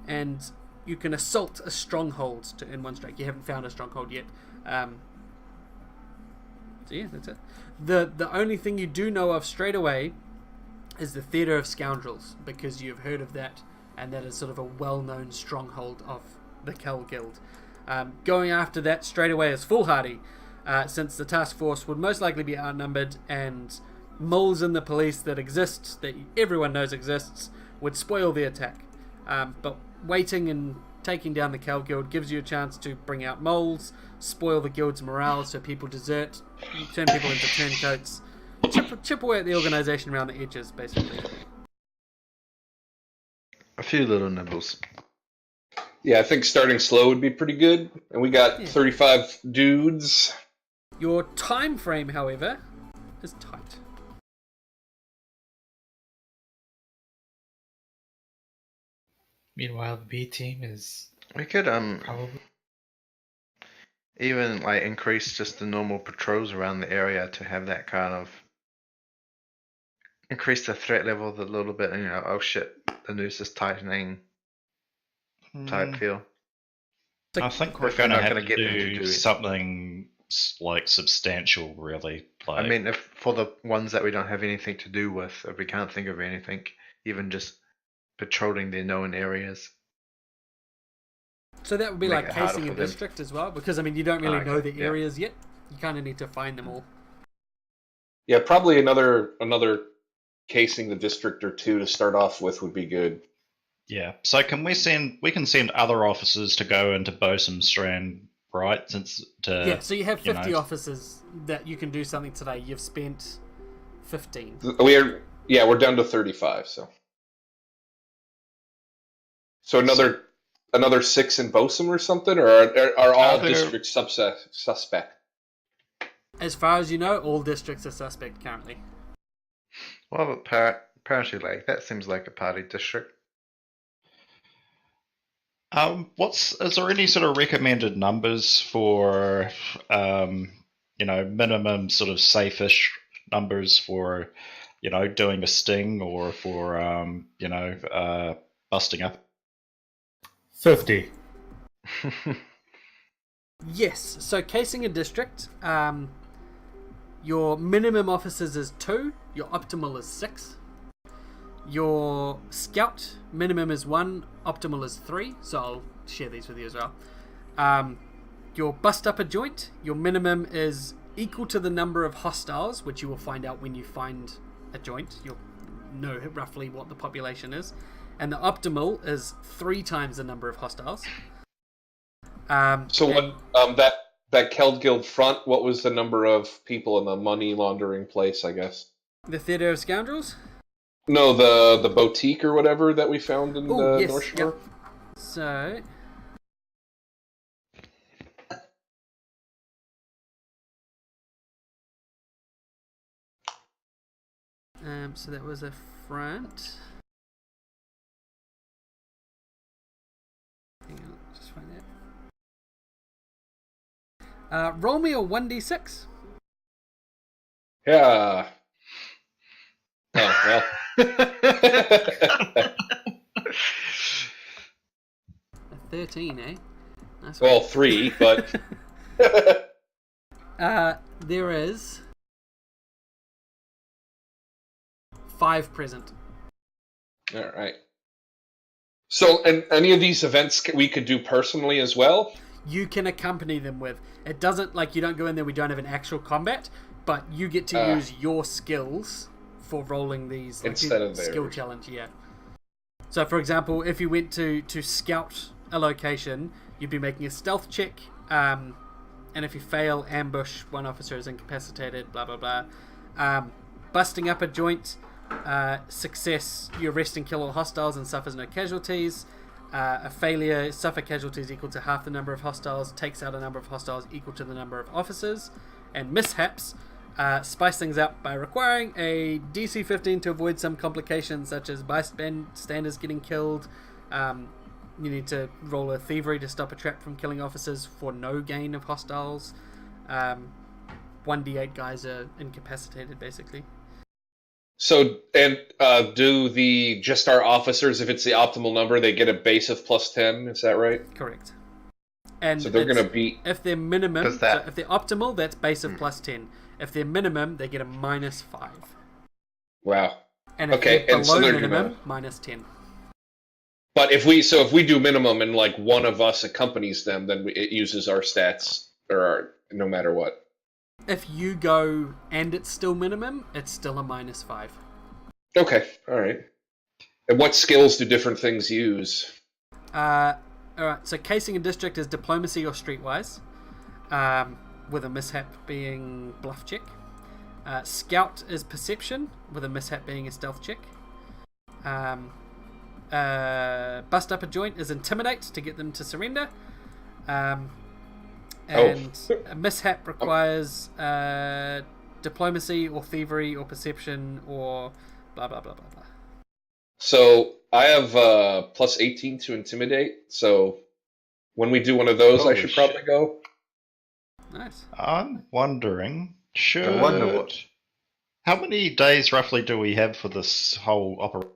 And you can assault a stronghold to earn 1 strike. You haven't found a stronghold yet. So yeah, that's it. The only thing you do know of straight away is the Theatre of Scoundrels, because you've heard of that, and that is sort of a well-known stronghold of the Kel Guild. Going after that straight away is foolhardy, since the task force would most likely be outnumbered, and moles in the police that everyone knows exists would spoil the attack. But waiting and taking down the Kel Guild gives you a chance to bring out moles, spoil the guild's morale so people desert, turn people into turncoats, chip away at the organisation around the edges, basically. A few little nibbles. Yeah, I think starting slow would be pretty good. And we got 35 dudes. Your time frame, however, is tight. Meanwhile, the B team is We could probably. even increase just the normal patrols around the area to have that kind of increase the threat level a little bit. And, oh shit, the noose is tightening type feel. I think we're If they're going to not have gonna to get them to do do it. something like substantial, really. Like, I mean, if for the ones that we don't have anything to do with, if we can't think of anything, even just patrolling their known areas. So that would be Make like it harder casing a for them. district as well, because I mean you don't really know Okay, the yeah. areas yet. You kind of need to find them all. Yeah, probably another casing the district or two to start off with would be good. yeah. So we can send other officers to go into Bosom Strand, right? Yeah, so you have 50 know, officers that you can do something today. You've spent 15. We're down to 35. So another 6 in Bosom or something, or are all districts suspect? As far as you know, all districts are suspect currently. Well, but apparently, like that seems like a party district. is there any sort of recommended numbers for, minimum sort of safe-ish numbers for, doing a sting or for, busting up? 50. Yes, so casing a district, your minimum officers is 2, your optimal is 6. Your scout minimum is 1, optimal is 3, so I'll share these with you as well. Your bust up a joint, your minimum is equal to the number of hostiles, which you will find out when you find a joint. You'll know roughly what the population is. And the optimal is 3 times the number of hostiles. That Keld Guild front, what was the number of people in the money laundering place, I guess? The Theatre of Scoundrels? No, the boutique or whatever that we found in the North Shore. Yep. So so that was a front. Hang on, just find that. Roll me a 1d6. Yeah. Oh, well. A 13, eh? Nice Well, 3, but... there is 5 present. All right. So, and any of these events we could do personally as well? You can accompany them with. It doesn't, like, you don't go in there, we don't have an actual combat, but you get to use your skills for rolling these, like, instead of skill theirs. challenge, yeah. So, for example, if you went to scout a location, you'd be making a stealth check, and if you fail, ambush, one officer is incapacitated, blah, blah, blah. Busting up a joint, success, you arrest and kill all hostiles and suffers no casualties. A failure, suffer casualties equal to half the number of hostiles, takes out a number of hostiles equal to the number of officers. And mishaps, spice things up by requiring a DC 15 to avoid some complications such as bystanders getting killed. You need to roll a thievery to stop a trap from killing officers for no gain of hostiles. 1d8 guys are incapacitated, basically. So, and do just our officers, if it's the optimal number, they get a base of +10, is that right? Correct. And so they're going to be... If they're minimum, so if they're optimal, that's base of +10. If they're minimum, they get a -5. Wow. And if they're below minimum, -10. But if we do minimum and like one of us accompanies them, then it uses our stats, no matter what. If you go and it's still minimum, it's still a -5. Okay, all right. And what skills do different things use? Alright, so casing a district is diplomacy or streetwise, with a mishap being bluff check. Scout is perception, with a mishap being a stealth check. Bust up a joint is intimidate to get them to surrender. And a mishap requires diplomacy or thievery or perception or blah blah blah blah blah. So I have +18 to intimidate. So when we do one of those, I should probably go. Nice. I'm wondering, I wonder what. How many days roughly do we have for this whole operation?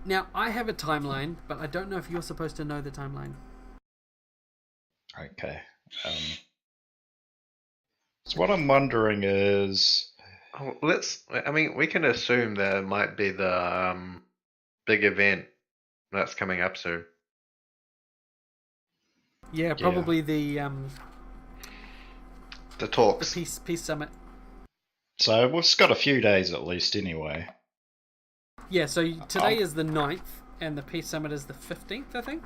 Now I have a timeline, but I don't know if you're supposed to know the timeline. Okay. So what I'm wondering is, Oh, we can assume there might be the big event that's coming up soon. Yeah, probably the Talks. peace summit. so we've got a few days at least anyway. Yeah, so today is the 9th, and the peace summit is the 15th, I think.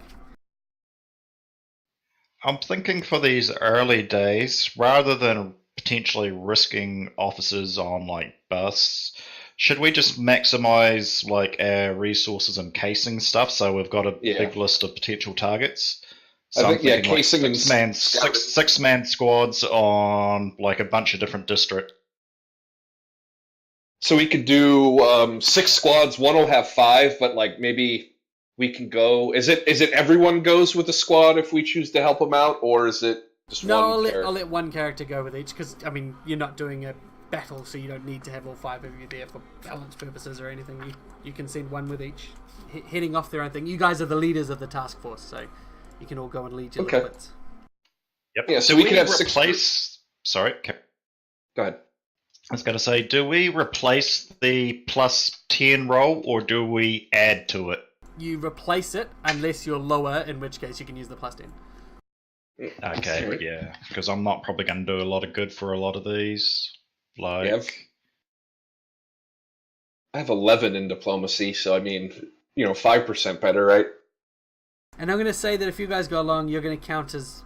I'm thinking for these early days, rather than potentially risking officers on like bus, should we just maximize like our resources and casing stuff so we've got a big list of potential targets? So I think, I'm thinking casing like and six-man squads on like a bunch of different districts. So we could do 6 squads. One will have 5, but like maybe we can go. Is it everyone goes with a squad if we choose to help them out, or is it just No, one? I'll let one character go with each because I mean you're not doing a battle, so you don't need to have all 5 of you there for balance purposes or anything. You can send one with each, heading off their own thing. You guys are the leaders of the task force, so you can all go and lead your little bits. Yep. Yeah, so we can have replace. Sorry. Go ahead. I was going to say, do we replace the plus 10 roll or do we add to it? You replace it unless you're lower, in which case you can use the plus 10. Okay, yeah, because I'm not probably going to do a lot of good for a lot of these. Like, I have 11 in diplomacy, so I mean, 5% better, right? And I'm going to say that if you guys go along, you're going to count as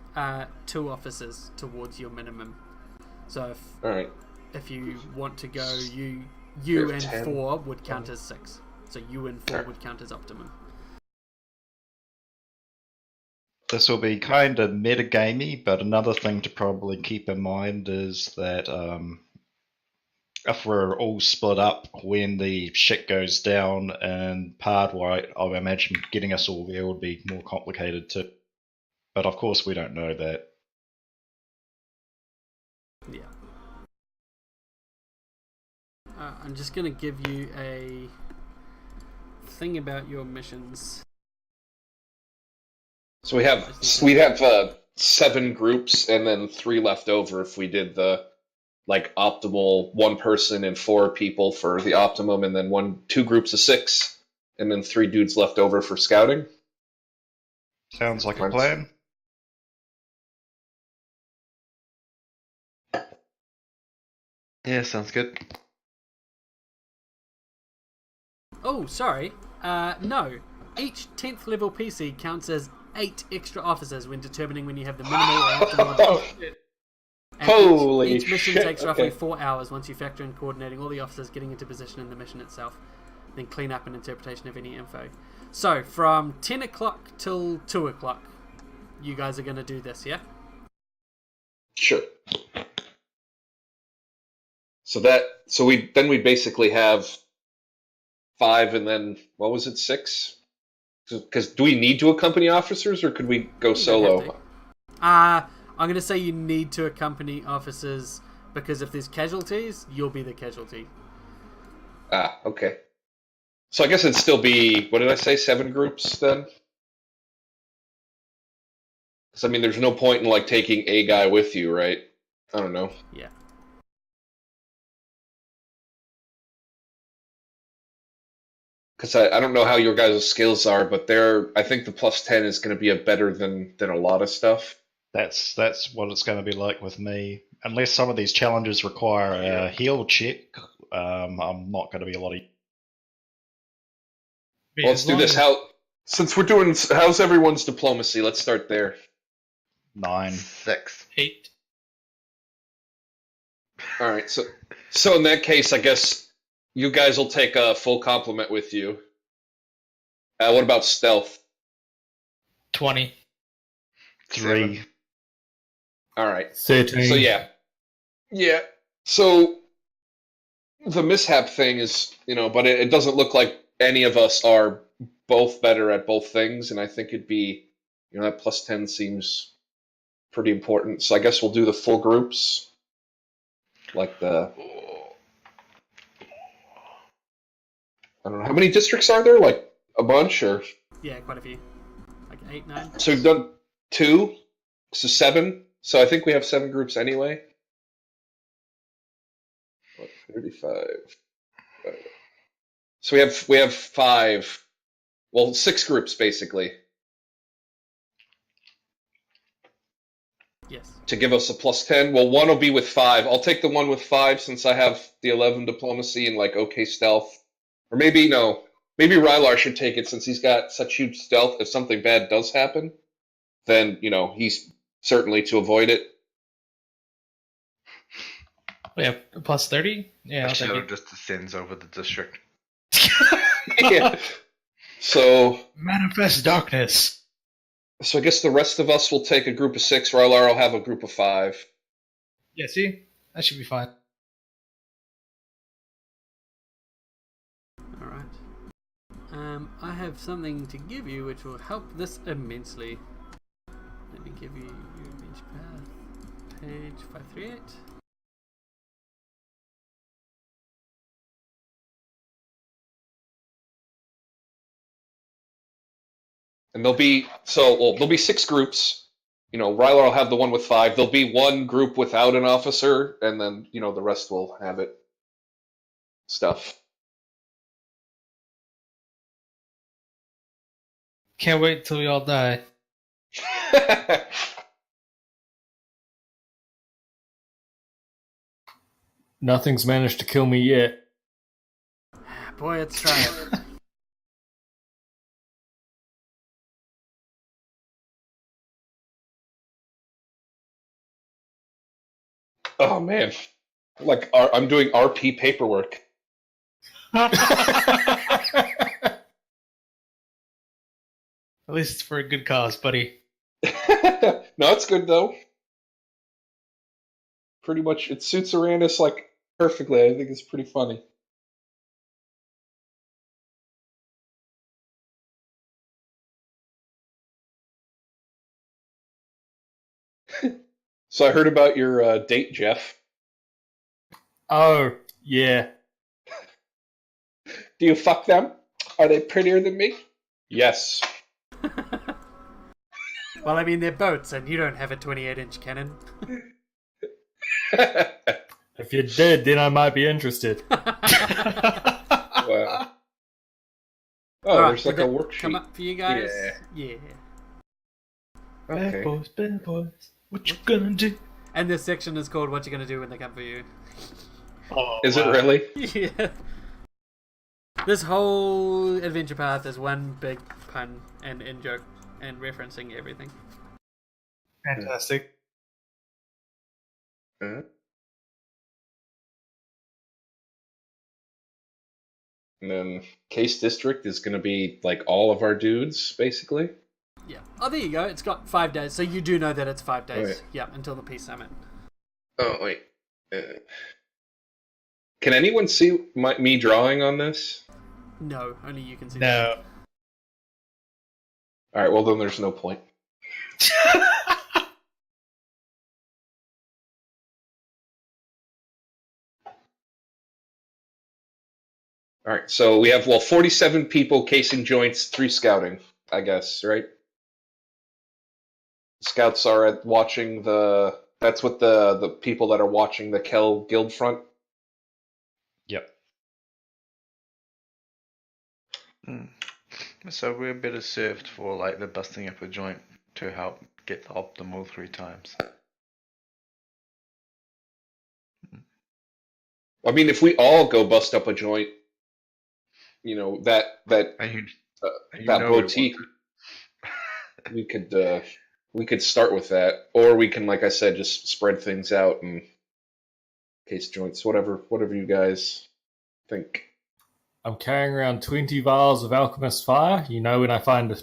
2 officers towards your minimum. So if you want to go, you and 10. 4 would count as 6. So you and 4 would count as optimum. this will be kind of metagamey, but another thing to probably keep in mind is that if we're all split up when the shit goes down and Pardwhite, I imagine getting us all there would be more complicated too. But of course we don't know that. Yeah. I'm just going to give you a thing about your missions. So we'd have 7 groups and then 3 left over if we did the optimal 1 person and 4 people for the optimum, and then 2 groups of 6, and then 3 dudes left over for scouting. Sounds like a plan. Yeah, sounds good. Oh, sorry. No. Each 10th level PC counts as 8 extra officers when determining when you have the minimal or optimal. Oh, shit. Holy each mission shit. takes roughly 4 hours once you factor in coordinating all the officers getting into position in the mission itself, then clean up and interpretation of any info. So, from 10 o'clock till 2 o'clock, you guys are going to do this, yeah? Sure. So we basically have 5 and then, what was it, 6? Because do we need to accompany officers or could we go solo? I'm going to say you need to accompany officers because if there's casualties, you'll be the casualty. Okay. So I guess it'd still be, what did I say, 7 groups then? Because I mean, there's no point in taking a guy with you, right? I don't know. Yeah. Because I don't know how your guys' skills are, but I think the plus 10 is going to be better than a lot of stuff. That's what it's going to be like with me. Unless some of these challenges require a heal check, I'm not going to be a lot of... Well, let's do this. How's everyone's diplomacy? Let's start there. 9. 6. 8. All right, so in that case, I guess you guys will take a full complement with you. What about stealth? 20. 3. All right. 13. So yeah. So the mishap thing is, but it doesn't look like any of us are both better at both things, and I think it'd be, that plus 10 seems pretty important. So I guess we'll do the full groups, I don't know, how many districts are there? A bunch, or? Yeah, quite a few. 8, 9. So we've done 2, so 7. So I think we have 7 groups anyway. 35. So we have 5. Well, 6 groups basically Yes. to give us a +10. Well, one will be with 5. I'll take the one with 5 since I have the 11 diplomacy and like okay stealth. Or maybe no. Maybe Rylar should take it since he's got such huge stealth. If something bad does happen, then he's certainly to avoid it. We have +30? Yeah, A I'll take shadow it. just descends over the district. Yeah. So Manifest darkness. I guess the rest of us will take a group of 6. Rylar will have a group of 5. Yeah, see? That should be fine. Alright. I have something to give you which will help this immensely. Let me give you your adventure path. Page 538. And there'll be 6 groups. Rylar will have the one with 5. There'll be one group without an officer, and then the rest will have it. Stuff. Can't wait till we all die. Nothing's managed to kill me yet. Boy, it's trying. Oh man, I'm doing RP paperwork. At least it's for a good cause, buddy. No, it's good though. Pretty much, it suits Uranus perfectly. I think it's pretty funny. So I heard about your date, Jeff. Oh, yeah. Do you fuck them? Are they prettier than me? Yes. Well, I mean, they're boats, and you don't have a 28-inch cannon. If you're dead, then I might be interested. Wow. Oh, Alright, there's like did a that worksheet. come up for you guys? Yeah. Okay. Bad boys, what you gonna do? And this section is called "What You Gonna Do When They Come for You." Oh, Is it wow. really? Yeah. This whole adventure path is one big pun and in-joke and referencing everything. Fantastic. And then Case District is going to be like all of our dudes, basically. Yeah. Oh, there you go. It's got 5 days, so you do know that it's 5 days. Right. Yeah, until the Peace Summit. Oh wait. Can anyone see me drawing on this? No, only you can see. No. All right. Well, then there's no point. All right. So we have 47 people casing joints, 3 scouting. I guess, right? Scouts are watching the. That's what the people that are watching the Kel Guild front. Yep. So we're better served for like the busting up a joint to help get the optimal 3 times. I mean, if we all go bust up a joint, that And you that know we boutique, want we could start with that, or we can, like I said, just spread things out and case joints, whatever you guys think. I'm carrying around 20 vials of alchemist fire. You know when I find a...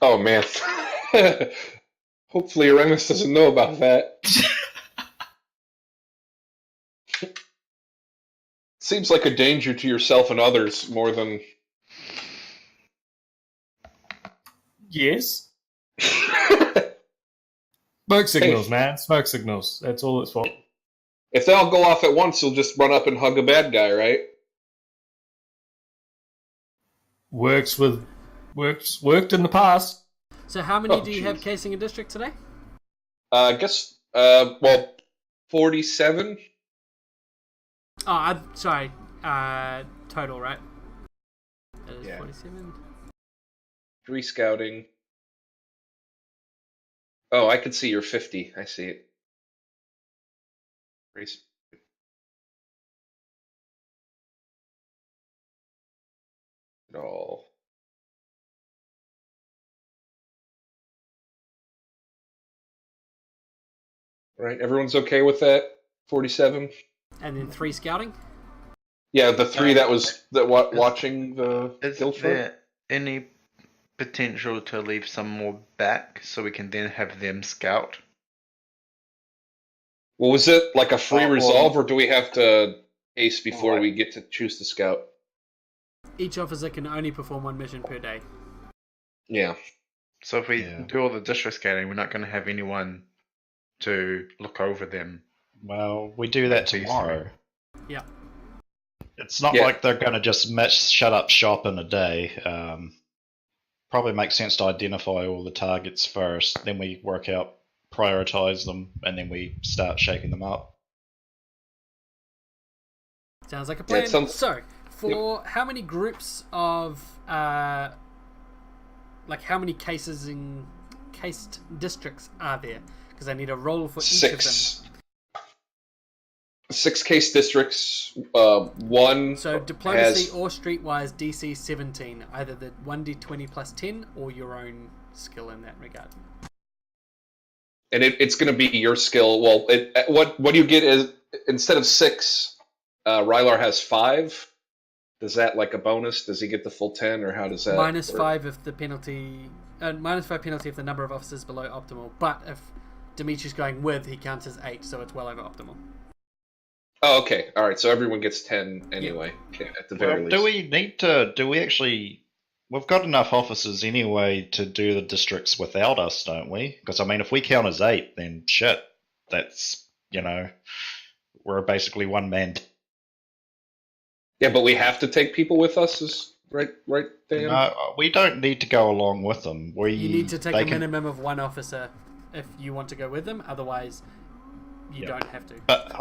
Oh man. Hopefully Uranus doesn't know about that. Seems like a danger to yourself and others more than... Yes? Smoke signals, man. Smoke signals. That's all it's for. If they all go off at once, you'll just run up and hug a bad guy, right? Worked in the past. So how many Oh, do you have jeez. casing a district today? I guess, 47? Sorry. Total, right? That is Yeah. 47. 3 scouting. Oh, I can see your 50. I see it. Race. All. Right, everyone's okay with that? 47? And then 3 scouting? Yeah, the 3 that was watching the Is guild front? there any potential to leave some more back so we can then have them scout? Well, was it like a free Or- resolve, or do we have to ace before What? we get to choose the scout? Each officer can only perform 1 mission per day. Yeah. So if we Yeah. do all the district scouting, we're not going to have anyone to look over them. Well, we do that Like tomorrow. Yeah. It's not Yeah. like they're going to just shut up shop in a day. Probably makes sense to identify all the targets first, then we work out, prioritize them, and then we start shaking them up. Sounds like a Yeah, plan. it sounds- So, for how many groups of, like how many cases in cased districts are there? Because I need a roll for each of them. 6. 6 case districts. 1 So diplomacy has... or streetwise DC 17, either the 1d20 plus 10 or your own skill in that regard. And it's going to be your skill. Well, what do you get is, instead of 6, Rylar has 5. Does that like a bonus? Does he get the full 10, or how does that Minus work? 5 if the penalty, minus 5 penalty if the number of officers below optimal. But if Dimitri's going with, he counts as 8, so it's well over optimal. Oh, okay. All right. So everyone gets 10 anyway, at the very least. Do we need to? Do we actually? We've got enough officers anyway to do the districts without us, don't we? Because I mean, if we count as 8, then shit, that's we're basically one man. Yeah, but we have to take people with us, is right, Dan? No, we don't need to go along with them. You need to take they a can- minimum of 1 officer if you want to go with them, otherwise you Yeah. don't have to. But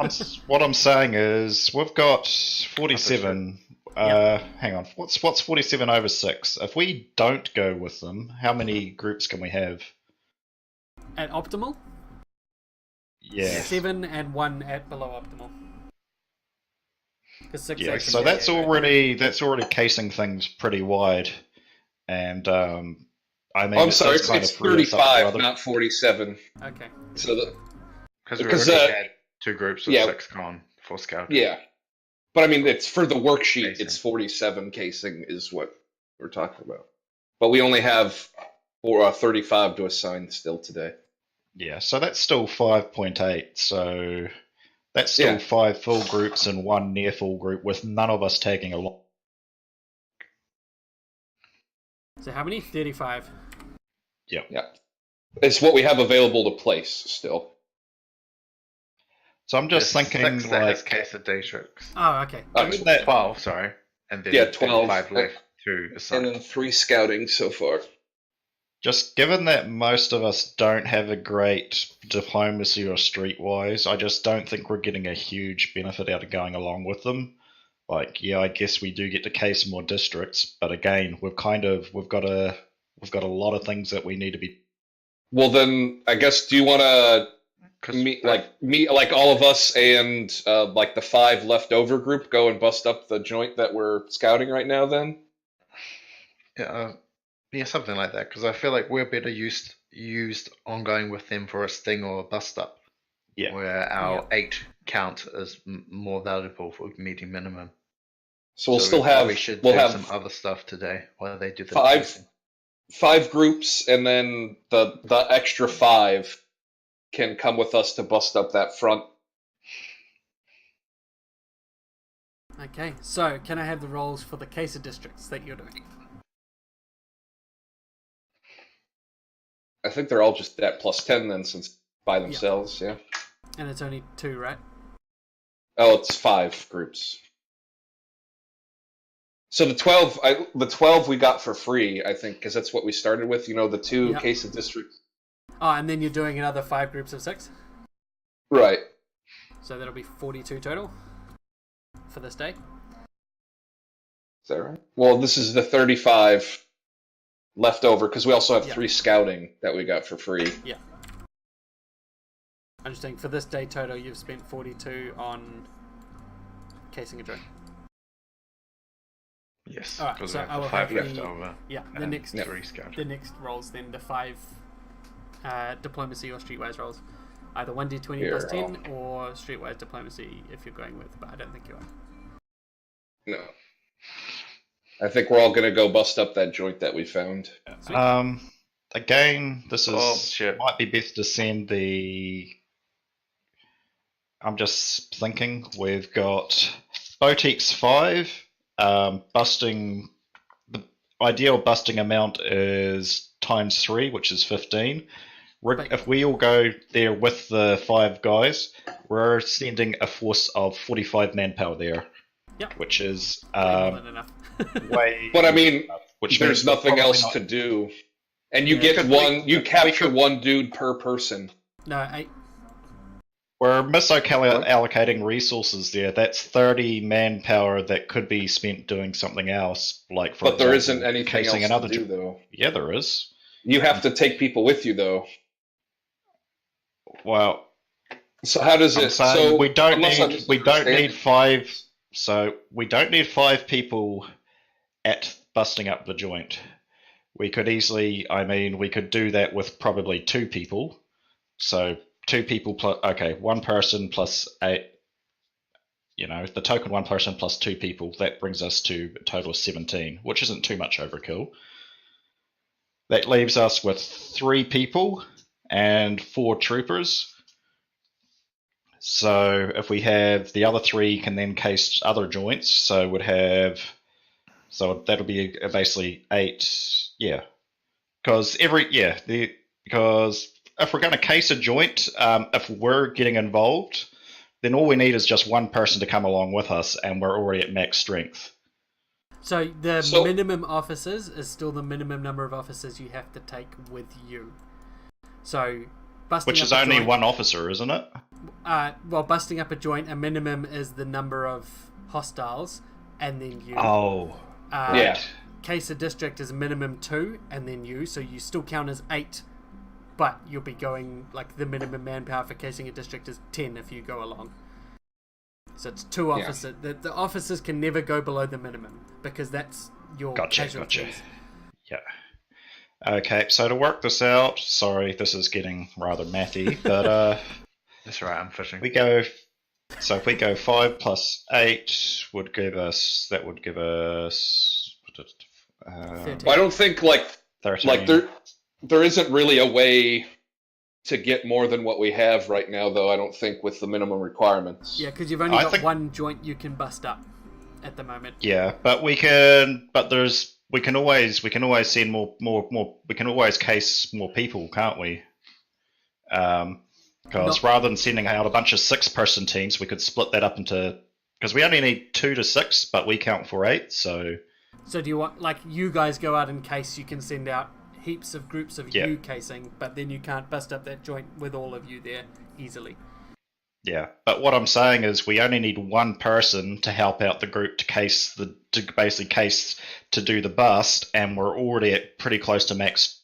what I'm saying is, we've got 47. Hang on, what's 47 over 6? If we don't go with them, how many groups can we have? At optimal, Yeah. 7 and 1 at below optimal. 'Cause 6 Yeah, can so be that's accurate. already casing things pretty wide, and I mean, I'm it sorry, does kind it's of free us up for 35, other- not 47. Okay. So Because we Because, already had 2 groups of yeah. 6 gone for scouting. yeah. But I mean, it's for the worksheet, Casing. it's 47 casing is what we're talking about. But we only have 35 to assign still today. Yeah, so that's still 5.8. So that's still Yeah. 5 full groups and 1 near full group, with none of us taking a lot. So how many? 35. Yeah. It's what we have available to place still. So I'm just There's thinking, 6 that has like, case of districts. Oh, okay. given that 12, sorry. And then Yeah, 12. 5 left to assign. And then 3 scouting so far. Just given that most of us don't have a great diplomacy or streetwise, I just don't think we're getting a huge benefit out of going along with them. Like, yeah, I guess we do get to case more districts, but again, we've got a lot of things that we need to be. Well, then, I guess, do you want to 'Cause meet like all of us and like the 5 leftover group go and bust up the joint that we're scouting right now? Then yeah, something like that. Because I feel like we're better used on going with them for a sting or a bust up. Yeah. Where our 8 count is more valuable for meeting minimum. so we'll So still we have probably should we'll do have some other stuff today while they do the 5 casing. 5 groups, and then the extra 5 can come with us to bust up that front. Okay, so can I have the rolls for the case of districts that you're doing? I think they're all just at +10 then, since by themselves. Yeah. And it's only 2, right? Oh, it's 5 groups. So the 12 we got for free, I think, because that's what we started with. The 2 Yep. case of districts. Oh, and then you're doing another 5 groups of 6? Right. So that'll be 42 total? for this day. Is that right? Well, this is the 35 left over because we also have Yeah. 3 scouting that we got for free. Yeah. I'm just saying, for this day total, you've spent 42 on casing a joint. Yes, Alright, because so we I have will the 5 have left the- over. Yeah, and 3 scout. the next rolls then the 5 diplomacy or streetwise rolls. Either 1d20 Here, plus 10 or streetwise diplomacy if you're going with, but I don't think you are. No. I think we're all going to go bust up that joint that we found. Again, this Oh, is shit. might be best to send the. I'm just thinking we've got Botex 5. Busting the ideal busting amount is times 3, which is 15. If we all go there with the 5 guys, we're sending a force of 45 manpower there. Yep. Which is More than enough. way. But I mean, which there's means we're nothing probably else not- to do. And you Yeah. get you capture 1 dude per person. No, 8. We're misallocating resources there. That's 30 manpower that could be spent doing something else, like for But there example, isn't anything casing else another to do, though. Yeah, there is. You have to take people with you, though. Well, So how does I'm it? saying So we don't unless I'm need misunderstanding- 5. So we don't need 5 people at busting up the joint. We could easily, we could do that with probably 2 people. So 2 people plus, 1 person plus 8. The token 1 person plus 2 people. That brings us to a total of 17, which isn't too much overkill. That leaves us with 3 people and 4 troopers. So if we have the other 3 can then case other joints, so that'll be basically 8. Yeah, because because if we're going to case a joint, if we're getting involved, then all we need is just 1 person to come along with us, and we're already at max strength. So the minimum officers is still the minimum number of officers you have to take with you. So busting Which up is a only joint, 1 officer, isn't it? busting up a joint, a minimum is the number of hostiles, and then you. Oh, Yeah. Case a district is minimum 2, and then you. So you still count as 8, but you'll be going like the minimum manpower for casing a district is 10 if you go along. So it's 2 officers. The officers can never go below the minimum because that's your casualties. Yeah. Okay, so to work this out, sorry, this is getting rather mathy, but That's right, I'm fishing. So if we go 5 plus 8 would give us 13. Well, I don't think 13. there isn't really a way to get more than what we have right now, though. I don't think with the minimum requirements. Yeah, because you've only got 1 joint you can bust up at the moment. Yeah, but we can always send more we can always case more people, can't we? Because rather than sending out a bunch of 6-person teams, we could split that up into, because we only need 2 to 6, but we count for 8, so do you want, like, you guys go out in case, you can send out heaps of groups of you casing, but then you can't bust up that joint with all of you there easily. Yeah, but what I'm saying is we only need 1 person to help out the group to do the bust, and we're already at pretty close to max.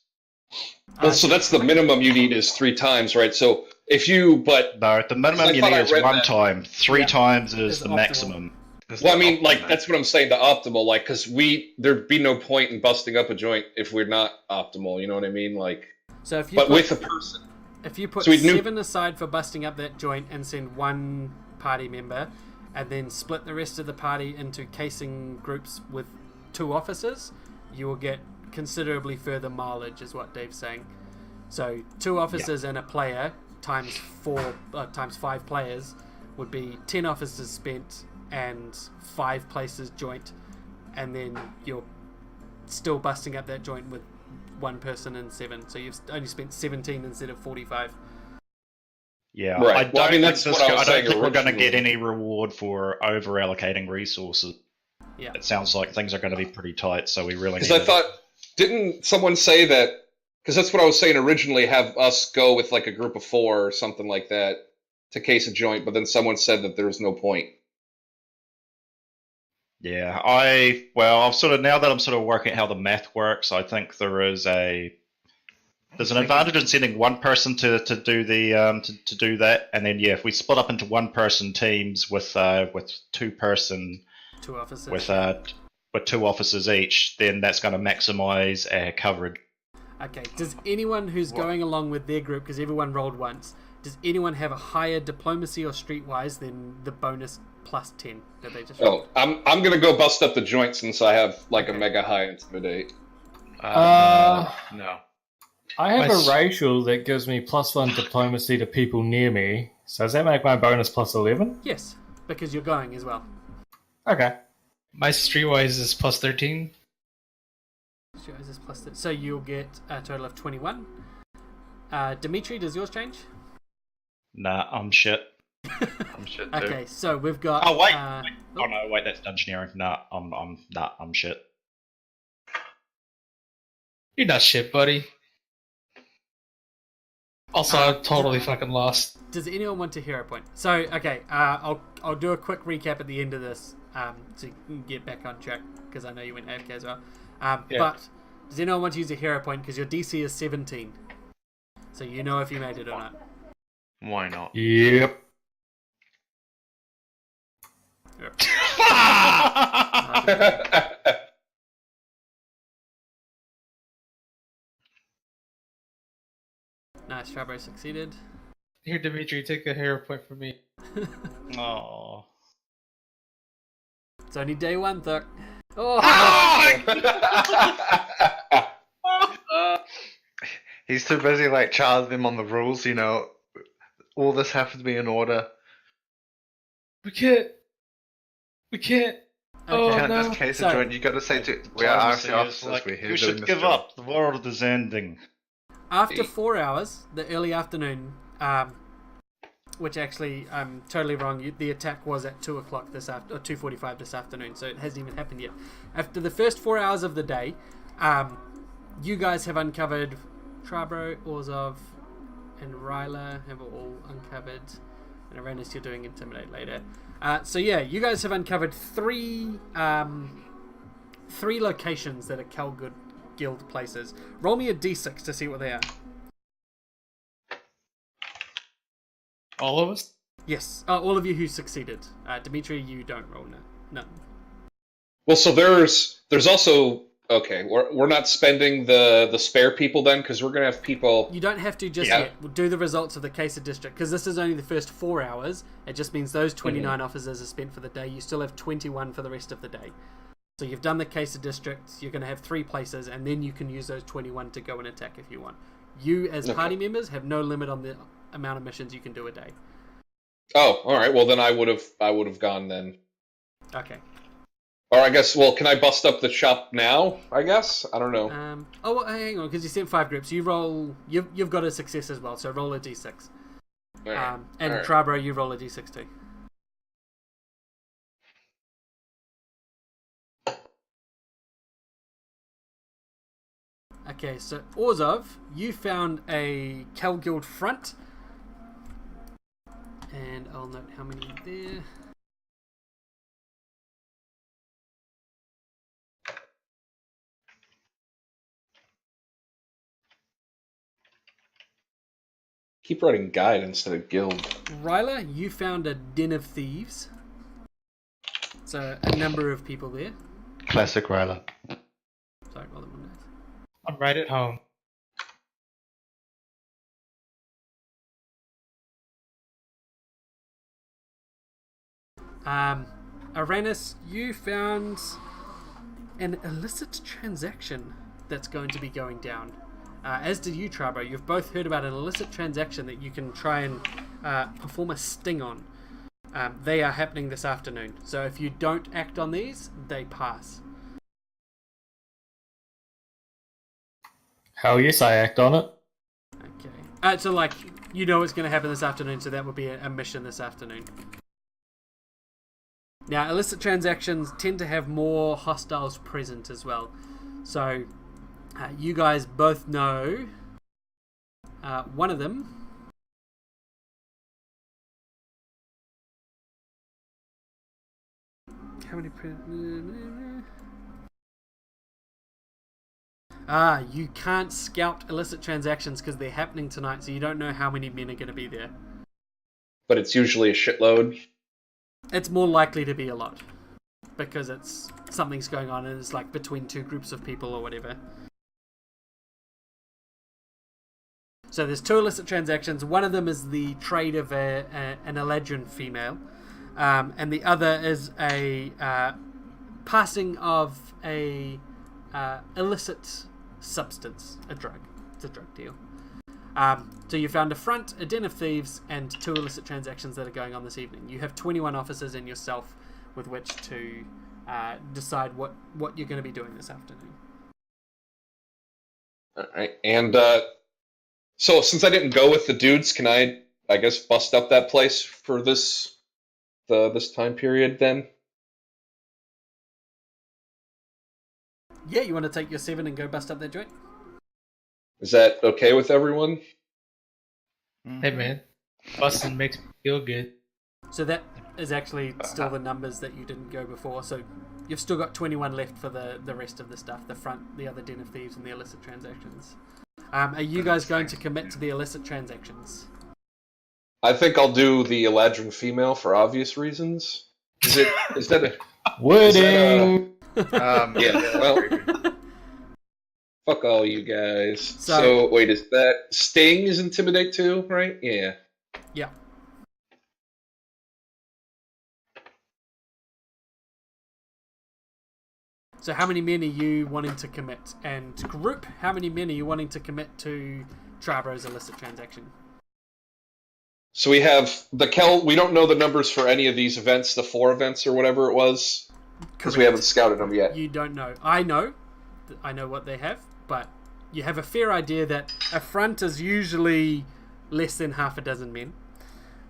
So that's the minimum you need is 3 times, right? So if you, No, the minimum you need is 1 time. 3 times is the optimal. maximum. Well, I mean, that's what I'm saying, the optimal, because there'd be no point in busting up a joint if we're not optimal, you know what I mean? So if you with a person. If you put So 7 aside for busting up that joint and send 1 party member, and then split the rest of the party into casing groups with 2 officers, you will get considerably further mileage, is what Dave's saying. So 2 officers and a player times 5 players would be 10 officers spent and 5 places joint, and then you're still busting up that joint with 1 person and 7, so you've only spent 17 instead of 45. Yeah, right. I don't that's what I was saying think we're going to originally. get any reward for over allocating resources. Yeah. It sounds like things are going to be pretty tight, so we really need. Because I thought, didn't someone say that? Because that's what I was saying originally. Have us go with like a group of 4 or something like that to case a joint, but then someone said that there was no point. Yeah, I've sort of now that I'm sort of working out how the math works, I think there's an advantage in sending one person to do the to do that, and then if we split up into one-person teams with two-person 2 officers. with 2 officers each, then that's going to maximize our coverage. Okay, does anyone who's going along with their group, because everyone rolled once, does anyone have a higher diplomacy or streetwise than the bonus plus 10 that they just rolled? I'm gonna go bust up the joint since I have like a mega high intimidate. No. I have a racial that gives me +1 diplomacy to people near me. So does that make my bonus +11? Yes, because you're going as well. Okay. My streetwise is +13. Streetwise is plus so you'll get a total of 21. Dimitri, does yours change? Nah, I'm shit. I'm shit too. Okay, so we've got. Oh wait, wait, that's dungeoneering. Nah, I'm shit. You're not shit, buddy. Also, I'm totally fucking lost. Does anyone want a hero point? So, okay, I'll do a quick recap at the end of this, so you can get back on track, because I know you went AFK as well. But does anyone want to use a hero point? Because your DC is 17, so you know if you made it or not. Why not? Yep. Nice, Strawberry succeeded. Here, Dimitri, take a hero point from me. Oh. It's only day 1, Thuck. Oh! He's too busy like charging them on the rules, you know. All this has to be in order. We can't. Oh, Okay. You can't no. just case So- a joint. You got to say to we are RC Diplomacy is officers. like, We're here you doing should this give job. up. The world is ending. After 4 hours, the early afternoon, which actually I'm totally wrong. The attack was at 2 o'clock or 2:45 this afternoon, so it hasn't even happened yet. After the first 4 hours of the day, you guys have uncovered Trabro, Orzov, and Ryla have all uncovered. And Arenas, you're doing Intimidate later. So yeah, you guys have uncovered three locations that are Calgood Guild places. Roll me a d6 to see what they are. All of us? Yes, all of you who succeeded. Dimitri, you don't roll none. Well, so there's also okay. We're not spending the spare people then, because we're gonna have people. You don't have to just yet. We'll do the results of the case of district, because this is only the first 4 hours. It just means those 29 officers are spent for the day. You still have 21 for the rest of the day. So you've done the case of districts. You're going to have 3 places, and then you can use those 21 to go and attack if you want. You, as party members, have no limit on the amount of missions you can do a day. Oh, all right. Well, then I would have gone then. Okay. Or I guess. Well, can I bust up the shop now? I guess I don't know. Well, hang on, because you sent 5 groups. You roll. You've got a success as well, so roll a d6. All right. And all right. Trabro, you roll a d6 too. Okay, so Orzov, you found a Cal Guild front, and I'll note how many are there. Keep writing guide instead of guild. Ryla, you found a den of thieves. So a number of people there. Classic Ryla. Sorry, roll them on dice. I'm right at home. Arenas, you found an illicit transaction that's going to be going down. As did you, Trabo. You've both heard about an illicit transaction that you can try and perform a sting on. They are happening this afternoon. So if you don't act on these, they pass. Hell yes, I act on it. Okay. So, like, you know it's going to happen this afternoon, so that would be a mission this afternoon. Now, illicit transactions tend to have more hostiles present as well. So, you guys both know one of them How many? You can't scout illicit transactions because they're happening tonight, so you don't know how many men are going to be there. But it's usually a shitload. It's more likely to be a lot because it's something's going on and it's like between two groups of people or whatever. So there's 2 illicit transactions. One of them is the trade of an Eladrin female, and the other is a passing of a illicit substance, a drug. It's a drug deal. So you found a front, a den of thieves, and 2 illicit transactions that are going on this evening. You have 21 officers and yourself with which to decide what you're going to be doing this afternoon. All right, and so since I didn't go with the dudes, can I guess, bust up that place for this time period then? Yeah, you want to take your 7 and go bust up that joint? Is that okay with everyone? Hey man, busting makes me feel good. So that is actually still the numbers that you didn't go before. So you've still got 21 left for the rest of the stuff, the front, the other den of thieves, and the illicit transactions. Are you guys going to commit to the illicit transactions? I think I'll do the Eladrin female for obvious reasons. Is that a Wording! yeah, well, fuck all you guys. So wait, is that Sting is Intimidate too, right? Yeah. Yeah. So how many men are you wanting to commit? And group, how many men are you wanting to commit to Trabro's illicit transaction? So we have the Kel. We don't know the numbers for any of these events, the 4 events or whatever it was, because we haven't scouted them yet. You don't know. I know what they have, but you have a fair idea that a front is usually less than half a dozen men.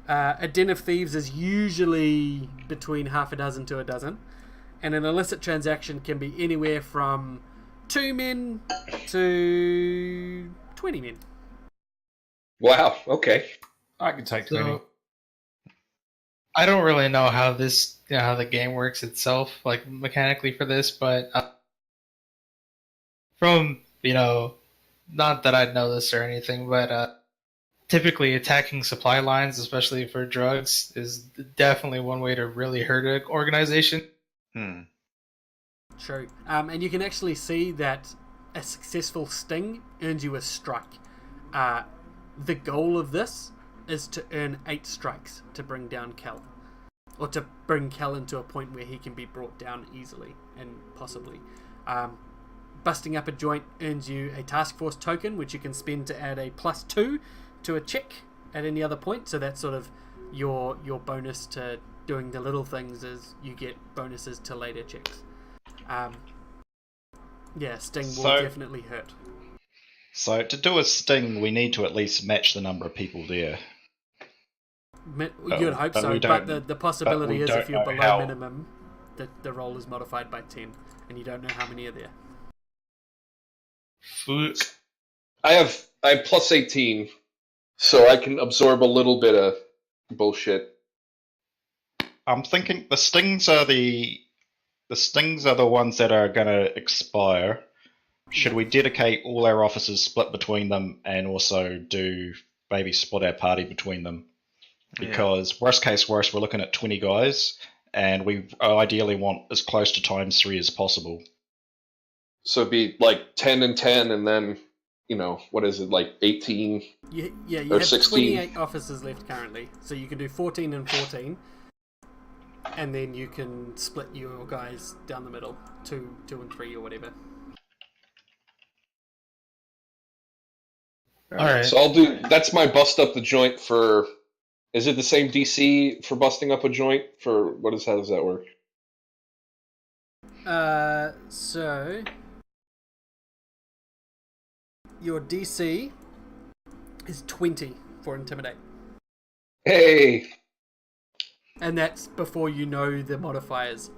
A den of thieves is usually between half a dozen to a dozen. And an illicit transaction can be anywhere from 2 men to 20 men. Wow, okay. I can take 20. So, I don't really know how how the game works itself, like mechanically for this, but from not that I know this or anything, but typically attacking supply lines, especially for drugs, is definitely one way to really hurt an organization. True. And you can actually see that a successful sting earns you a strike. The goal of this is to earn 8 strikes to bring down Kel. Or to bring Kel into a point where he can be brought down easily and possibly. Busting up a joint earns you a task force token, which you can spend to add a +2 to a check at any other point. So that's sort of your bonus to doing the little things, is you get bonuses to later checks. Sting will definitely hurt. So to do a sting, we need to at least match the number of people there. You'd hope so, but the possibility is if you're below minimum, the roll is modified by 10, and you don't know how many are there. I have +18, so I can absorb a little bit of bullshit. I'm thinking the stings are the ones that are going to expire. Should we dedicate all our officers, split between them, and also maybe split our party between them? Because worst case worst, we're looking at 20 guys, and we ideally want as close to ×3 as possible. So it'd be like 10 and 10, and then, what is it, like 18 you or have 16? 28 officers left currently, so you can do 14 and 14, and then you can split your guys down the middle, 2 and 3 or whatever. Alright. So that's my bust up the joint for, is it the same DC for busting up a joint for, how does that work? So your DC is 20 for Intimidate. Hey! And that's before you know the modifiers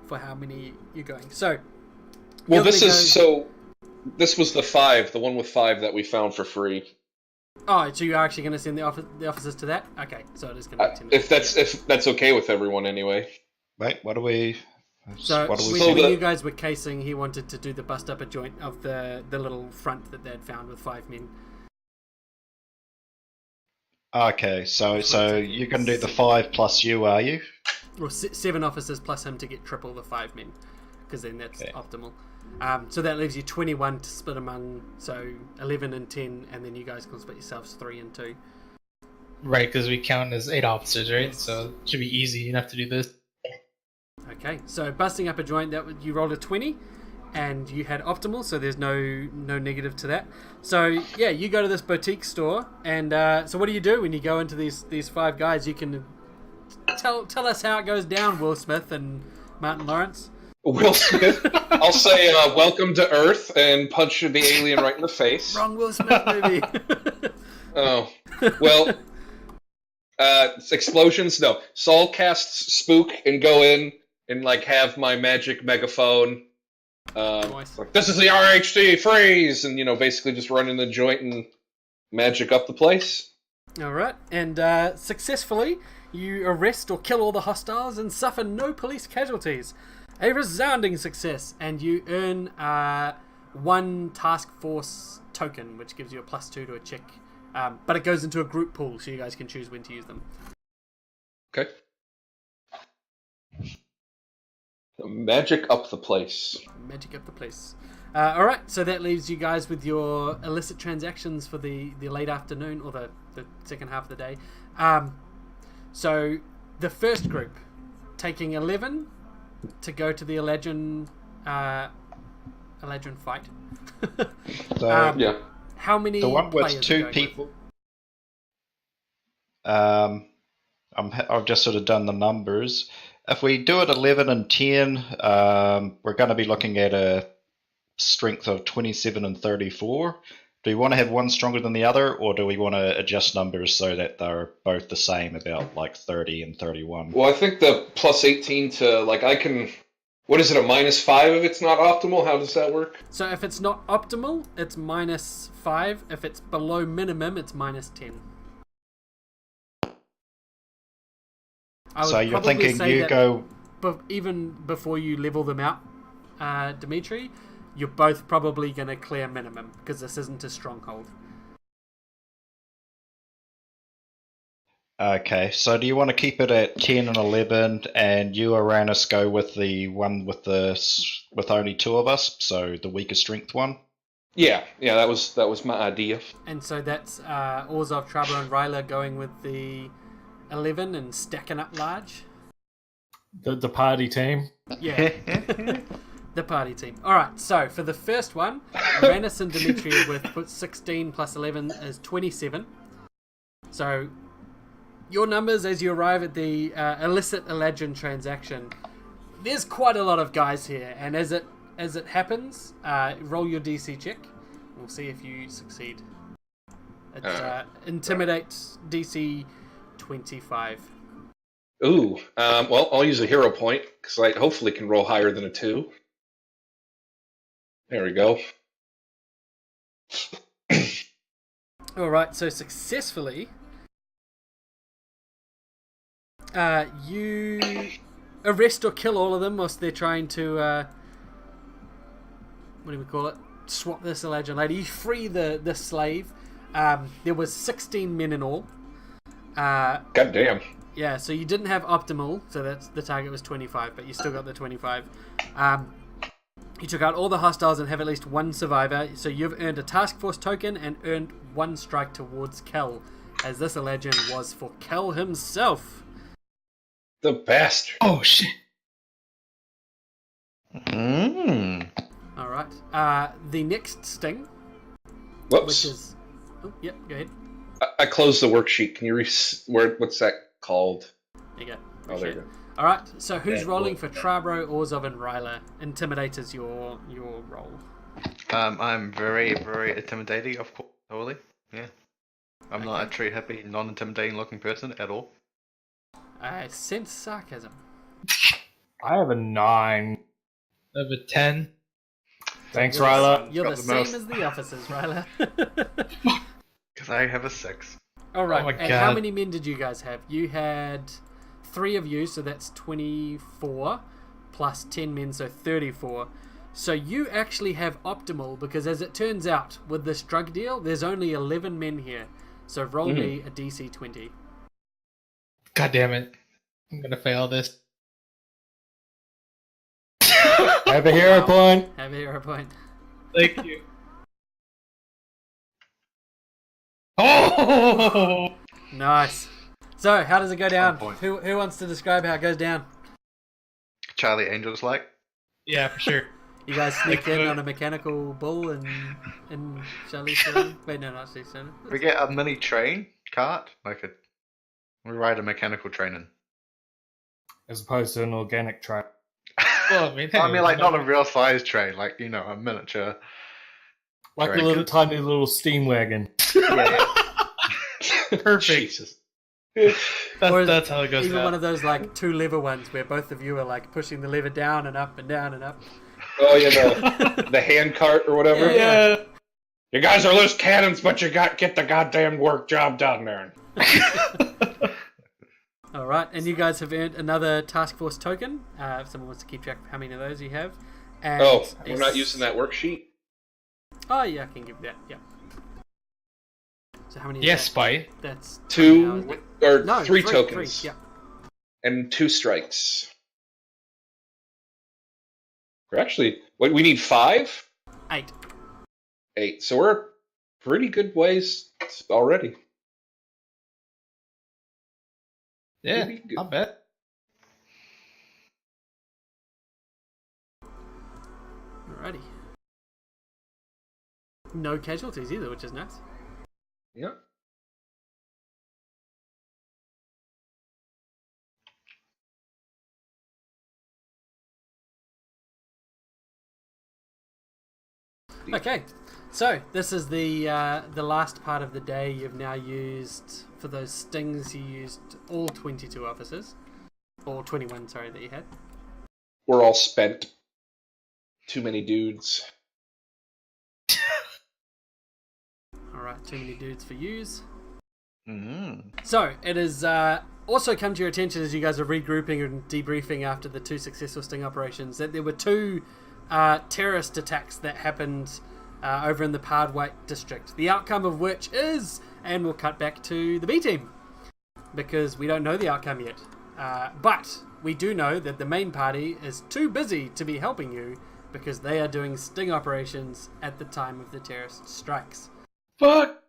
for how many you're going. So, well, this was the 5, the one with 5 that we found for free. Oh, so you're actually going to send the officers to that? Okay, so it is going to be 10. If that's okay with everyone, anyway. Wait, what are we? So What do we when see? you guys were casing, he wanted to do the bust up a joint of the little front that they'd found with 5 men. Okay, so you're going to do the 5 plus you, are you? Or 7 officers plus him to get triple the 5 men, because then that's Okay. optimal. So that leaves you 21 to split among, so 11 and 10, and then you guys can split yourselves 3 and 2. Right, because we count as 8 officers, right? So it should be easy enough to do this. Okay, so busting up a joint, you rolled a 20, and you had optimal, so there's no negative to that. So yeah, you go to this boutique store, and so what do you do when you go into these 5 guys? You can tell us how it goes down, Will Smith and Martin Lawrence. Will Smith. I'll say welcome to Earth and punch the alien right in the face. Wrong Will Smith movie. Oh, well, explosions? No. Saul casts Spook and go in and, like, have my magic megaphone. Nice. Like, this is the RHD, freeze! And, basically just run in the joint and magic up the place. Alright, and successfully, you arrest or kill all the hostiles and suffer no police casualties. A resounding success, and you earn 1 task force token, which gives you a +2 to a check. But it goes into a group pool, so you guys can choose when to use them. Okay. Magic up the place. Magic up the place. Alright, so that leaves you guys with your illicit transactions for the late afternoon, or the second half of the day. So, the first group, taking 11 to go to the Eladrin fight. So Yeah. How many the one with players are 2 going people. I've just sort of done the numbers. If we do it 11 and 10, we're going to be looking at a strength of 27 and 34. Do we want to have one stronger than the other, or do we want to adjust numbers so that they're both the same, about like 30 and 31? Well, I think the +18 to, like, I can... What is it, a -5 if it's not optimal? How does that work? So if it's not optimal, it's -5. If it's below minimum, it's -10. So you're thinking you go... But even before you level them out, Dimitri, you're both probably going to clear minimum, because this isn't a stronghold. Okay, so do you want to keep it at 10 and 11, and you, Uranus, go with the one with only 2 of us, so the weaker strength one? Yeah, that was my idea. And so that's Orzov, Trabber, and Ryla going with the 11 and stacking up large. The party team. Yeah. The party team. Alright, so for the first one, Uranus and Dimitri with 16 plus 11 is 27. So your numbers as you arrive at the illicit Eladrin transaction, there's quite a lot of guys here, and as it happens, roll your DC check. We'll see if you succeed. It's Intimidate DC 25. Ooh, well, I'll use a hero point, because I hopefully can roll higher than a 2. There we go. Alright, so successfully, you arrest or kill all of them whilst they're trying to, what do we call it? Swap this Eladrin lady. You free the slave. There was 16 men in all. God damn. Yeah, so you didn't have optimal, so that's the target was 25, but you still got the 25. You took out all the hostiles and have at least 1 survivor, so you've earned a task force token and earned 1 strike towards Kel, as this Eladrin was for Kel himself. The bastard. Oh, shit. Alright, the next sting, Whoops. which is... Oh, yep, go ahead. I closed the worksheet. Can you what's that called? There you go. Oh, there you go. Alright, so who's Yeah, rolling for Trabro, Orzov, and Ryla? Intimidate is your role. I'm very, very intimidating, of course, totally. Yeah. I'm not a tree happy, non-intimidating looking person at all. I sense sarcasm. I have a 9. I have a 10. Thanks, You're Ryla. You're the Got the same most. as the officers, Ryla. Because I have a 6. Alright, Oh my and how God. many men did you guys have? You had 3 of you, so that's 24, plus 10 men, so 34. So you actually have optimal, because as it turns out, with this drug deal, there's only 11 men here. So roll me a DC 20. God damn it. I'm gonna fail this. Have a hero point. Have a hero point. Thank you. Oh! Nice. So, how does it go down? point. Who wants to describe how it goes down? Charlie Angel's like. Yeah, for sure. You guys sneak in on a mechanical bull in Charlie's Show? Wait, no, not Charlie's Show. We get a mini train cart, we ride a mechanical train in. As opposed to an organic track. Well, I mean, like not a real size train, like a miniature. Like Train. a little tiny little steam wagon. Yeah. Perfect. Jesus. Or is That's how it goes Even down. one of those like two lever ones where both of you are like pushing the lever down and up and down and up. Oh yeah, the hand cart or whatever. Yeah. You guys are loose cannons, but you get the goddamn work job done there. All right, and you guys have earned another task force token. If someone wants to keep track of how many of those you have. And We're not using that worksheet? Oh yeah, I can give that. Yeah. So how many? Yes, is that? Spy. That's 2 or no, 3 tokens. 3, yeah. And 2 strikes. We're actually, we need 5? 8. 8. So we're pretty good ways already. Yeah, Pretty good. not bad. Alrighty. No casualties either, which is nice. Yeah. Okay, so this is the last part of the day. You've now used, for those stings, you used all 22 officers. Or 21, sorry, that you had. We're all spent. Too many dudes. Alright, too many dudes for use. Mm-hmm. So, it has also come to your attention as you guys are regrouping and debriefing after the 2 successful sting operations that there were 2 terrorist attacks that happened over in the Pardwhite district. The outcome of which is, and we'll cut back to the B team, because we don't know the outcome yet. But we do know that the main party is too busy to be helping you because they are doing sting operations at the time of the terrorist strikes. Fuck!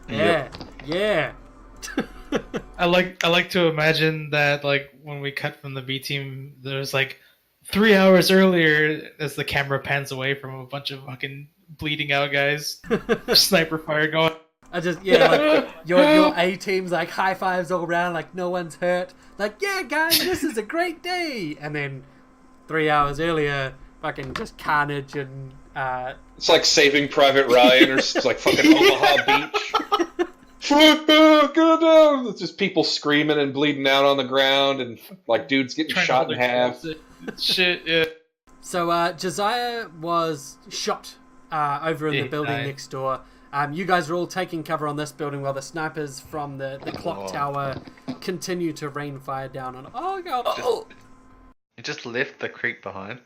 Yeah, yeah. I like to imagine that, like, when we cut from the B team, there's like 3 hours earlier as the camera pans away from a bunch of fucking bleeding out guys. Sniper fire going. I just, like, your A team's like high fives all around, like no one's hurt. Like, yeah, guys, this is a great day. And then 3 hours earlier, fucking just carnage and. It's like Saving Private Ryan or it's like fucking Omaha Beach. Fuck, go down! It's just people screaming and bleeding out on the ground and like dudes getting Trying to shot hold in their half. clothes. Shit, yeah. So Josiah was shot over in the He building died. next door. You guys are all taking cover on this building while the snipers from the clock tower continue to rain fire down on. Oh god! Oh. You just left the creep behind.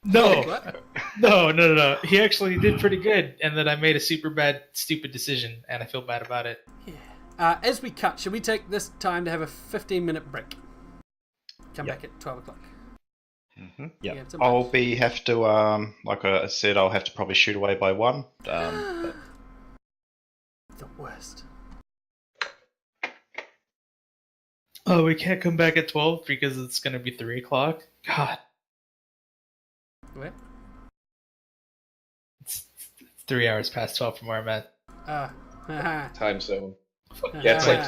No, What? no. He actually did pretty good, and then I made a super bad, stupid decision, and I feel bad about it. Yeah. As we cut, should we take this time to have a 15-minute break? Come back at 12 o'clock. Mm-hmm. Yeah, Yeah, it's a I'll bunch. have to like I said, I'll have to probably shoot away by 1. The worst. Oh, we can't come back at 12 because it's gonna be 3 o'clock. God, Where? it's 3 hours past 12 from where I'm at. Time zone. Yeah, it's like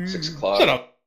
6 o'clock. Shut up.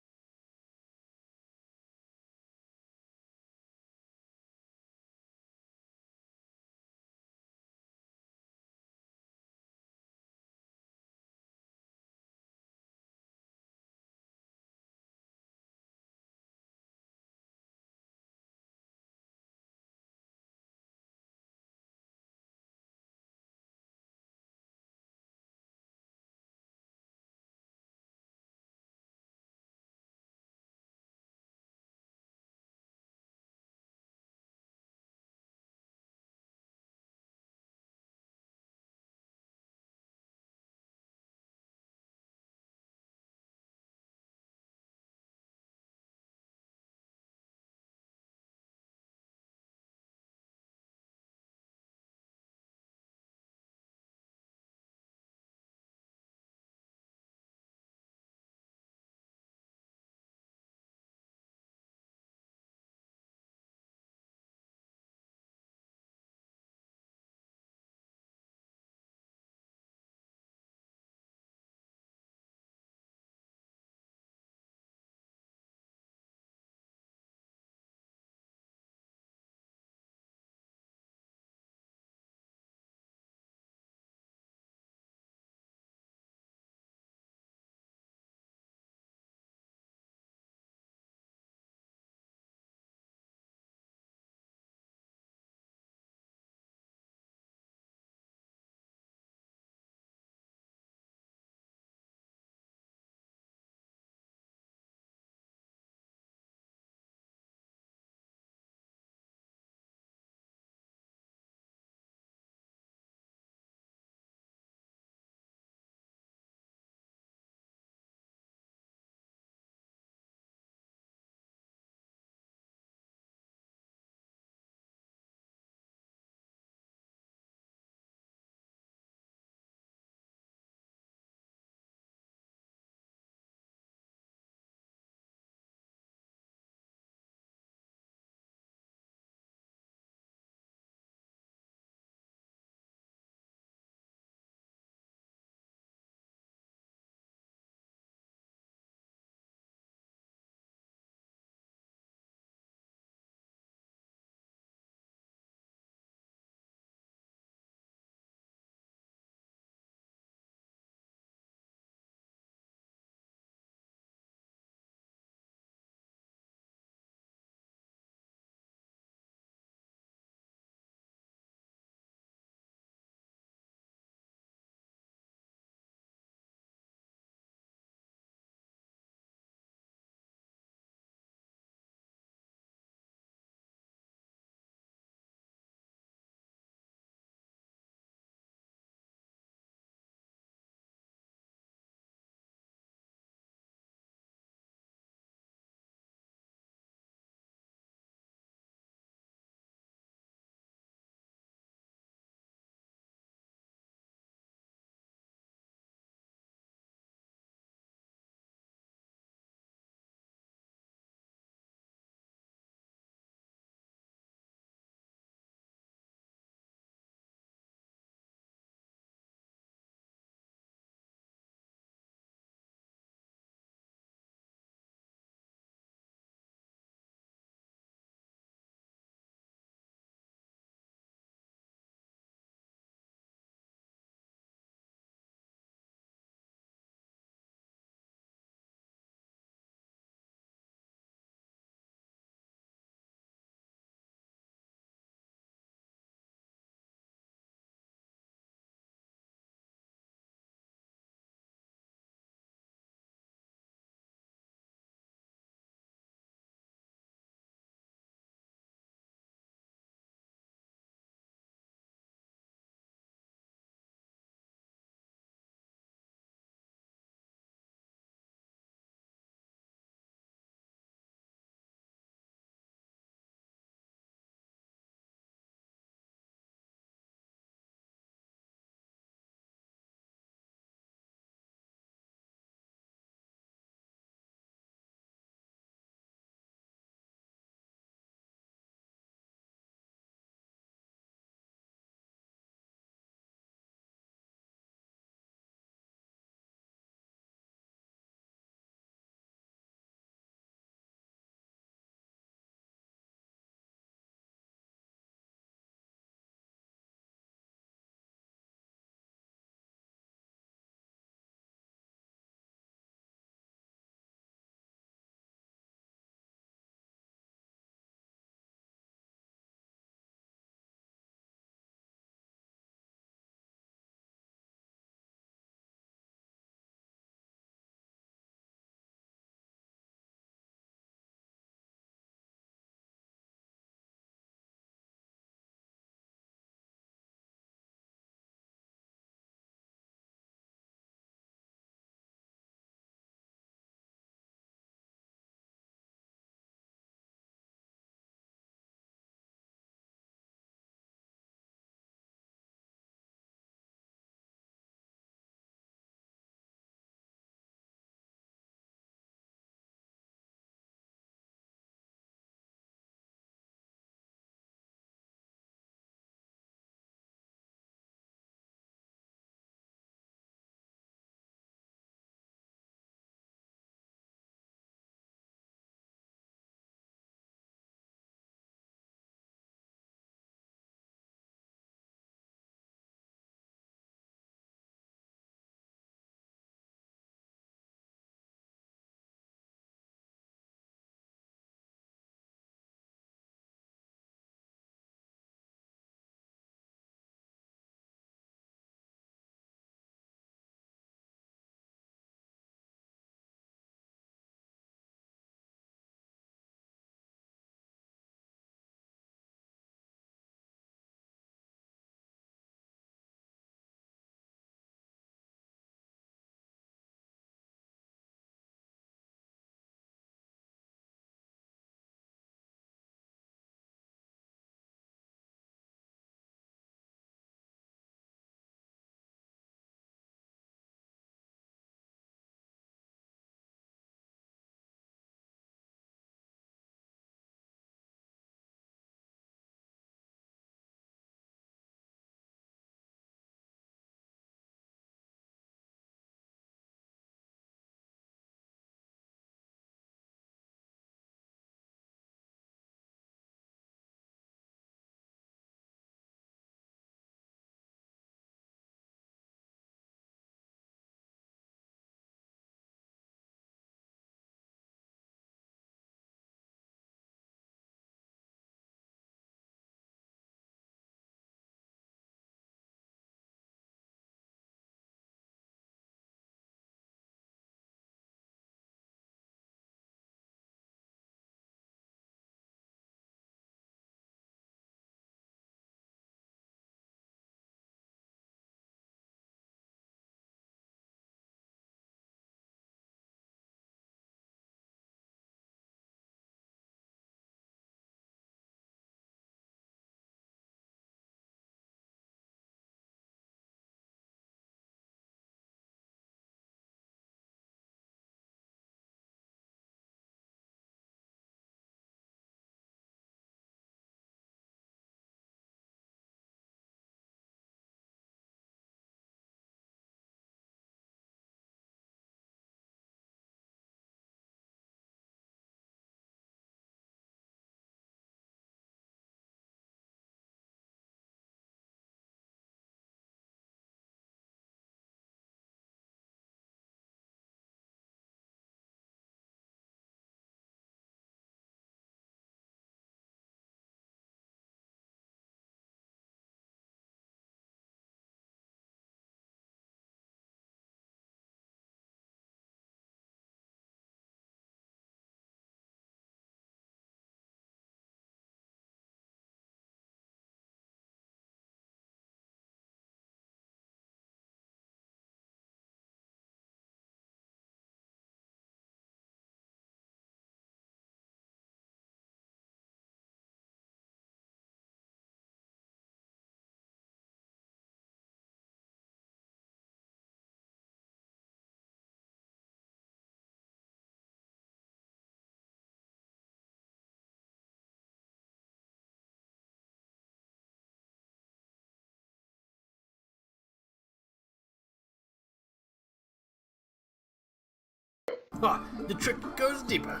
Oh, the trick goes deeper.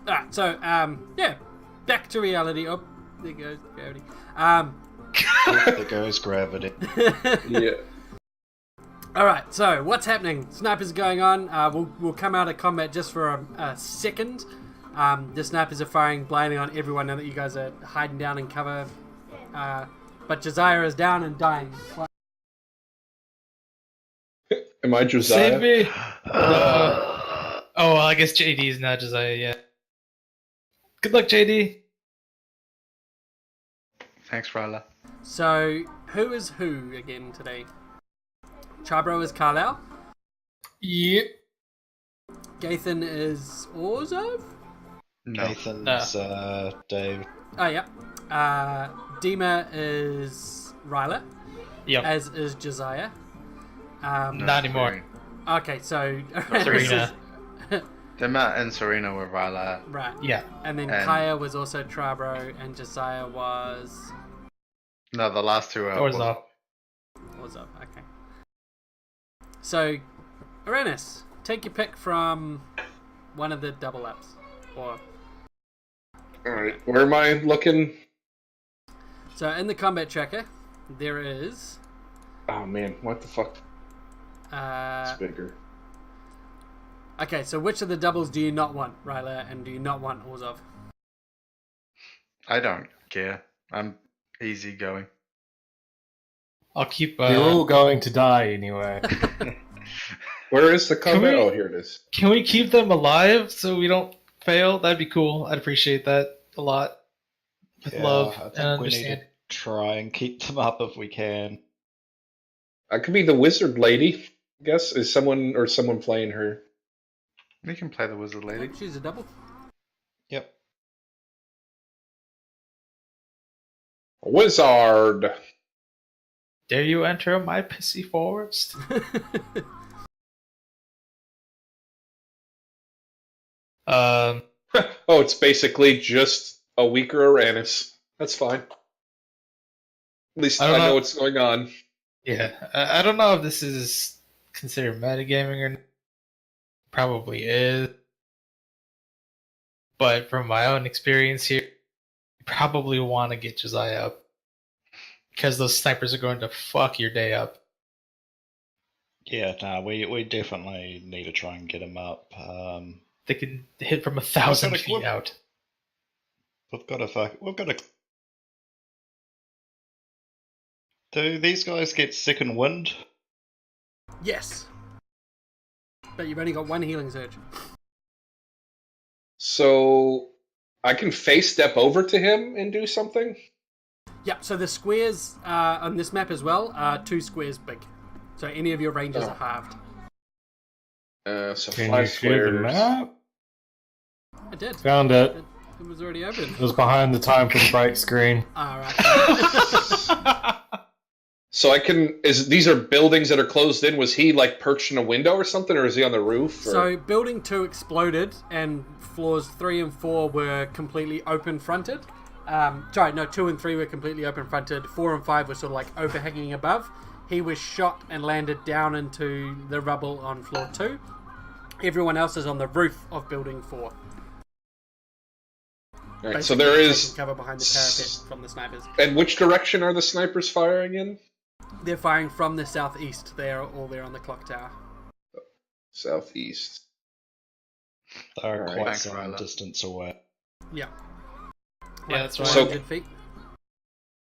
Alright, so, yeah. Back to reality. Oh, there goes gravity. There goes gravity. Yeah. Alright, so what's happening? Snipers going on. We'll come out of combat just for a second. The snipers are firing blindly on everyone now that you guys are hiding down in cover. But Josiah is down and dying. Am I Josiah? Save me! Oh, well, I guess JD is not Josiah yet. Good luck, JD. Thanks, Ryla. So, who is who again today? Charbro is Carlisle. Yep. Gathan is Orzov. No. Nathan's Dave. Oh, yeah. Dima is Ryla, Yep. as is Josiah. No, Not anymore. Okay, so... Serena. Dima and Serena were Ryla. Right. Yeah. And then And- Kaya was also Charbro, and Josiah was... No, the last two are Orzov. Orzov, okay. So, Uranus, take your pick from one of the double ups. Or... Alright, where am I looking? So, in the combat tracker, there is... Oh man, what the fuck? Uh, It's bigger. okay, so which of the doubles do you not want, Ryla, and do you not want Orzov? I don't care. I'm easy going. I'll keep. You're all going to die anyway. Where is the combat? we- Oh, here it is. Can we keep them alive so we don't fail? That'd be cool. I'd appreciate that a lot. With love I and think we need understand. to try and keep them up if we can. I could be the wizard lady. I guess is someone playing her. You can play the wizard lady. Choose a double. Yep. Wizard. Dare you enter my pissy forest? Oh, it's basically just a weaker Uranus. That's fine. At least I I don't know know. what's going on. Yeah, I don't know if this is considered metagaming or not. Probably is. But from my own experience here, you probably want to get Josiah up. Because those snipers are going to fuck your day up. Yeah, no, we definitely need to try and get him up. They can hit from 1,000 We've got a feet clip. out. We've got to. Do these guys get second wind? Yes. But you've only got one healing surge. So I can face step over to him and do something. Yeah, so the squares on this map as well are 2 squares big. So any of your ranges Oh. are halved. So Can you 5 share the squares. map? I did. Found it. It was already open. It was behind the time for the break screen. Alright. So I can. These are buildings that are closed in? Was he like perched in a window or something, or is he on the roof? Or? So building 2 exploded and floors 3 and 4 were completely open fronted. 2 and 3 were completely open fronted. 4 and 5 were sort of like overhanging above. He was shot and landed down into the rubble on floor 2. Everyone else is on the roof of building 4. Alright, so Basically there taking is. cover behind the parapet from the snipers. And which direction are the snipers firing in? They're firing from the southeast. They're all there on the clock tower. Southeast. They're Alright. quite Thanks, some Ryla. distance away. Yeah. Yeah, that's right. 400 feet.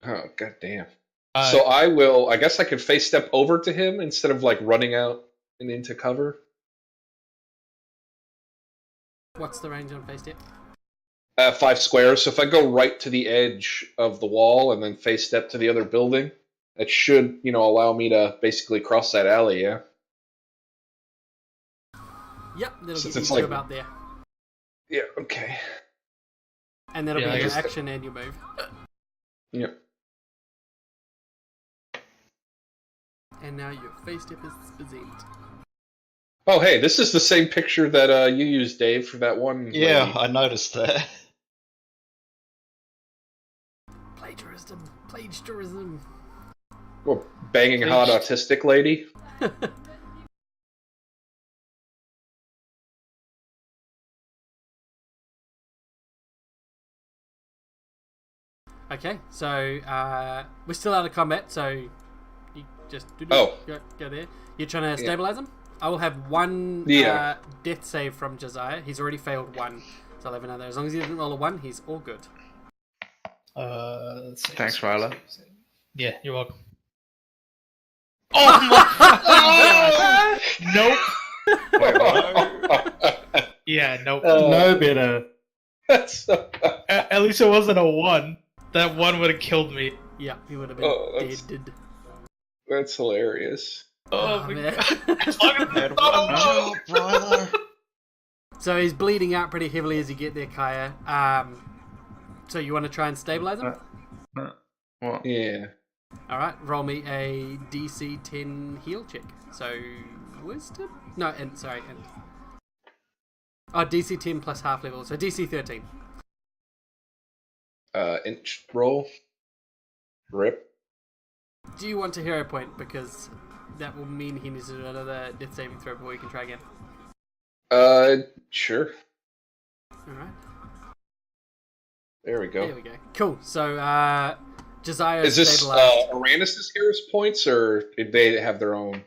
Oh goddamn. Uh, So I will. I guess I can face step over to him instead of like running out and into cover. What's the range on face step? 5 squares. So if I go right to the edge of the wall and then face step to the other building, that should, allow me to basically cross that alley. Yeah. Yep, that'll Since get you it's to like- about there. Yeah. Okay. And that'll Yeah, I be your guess- action and your move. Yep. And now your face step is present. Oh, hey, this is the same picture that you used, Dave, for that one. Yeah, lady. I noticed that. Plagiarism. Well, banging hot autistic lady. Okay, so we're still out of combat, so you just Oh. go there. You're trying to stabilize him? I will have one death save from Josiah. He's already failed one, so I'll have another. As long as he didn't roll a 1, he's all good. Let's see. Thanks, Ryla. Yeah, you're welcome. Oh my Nope. Wait, what? Yeah, nope. No better. That's so At least it wasn't a 1. That 1 would have killed me. Yeah, he would have been dead. that's hilarious. Oh, my man. God. brother. So he's bleeding out pretty heavily as you get there, Kaya. So you want to try and stabilize him? What? Yeah. Alright, roll me a DC 10 heal check. So, wisdom? No, int, sorry, int. Oh, DC 10 plus half level, so DC 13. Inch roll. Rip. Do you want to hero point? Because that will mean he needs to do another death saving throw before he can try again. Sure. Alright. There we go. There we go. Cool, so, Josiah Is this stabilized. Aranis' hero's points, or did they have their own?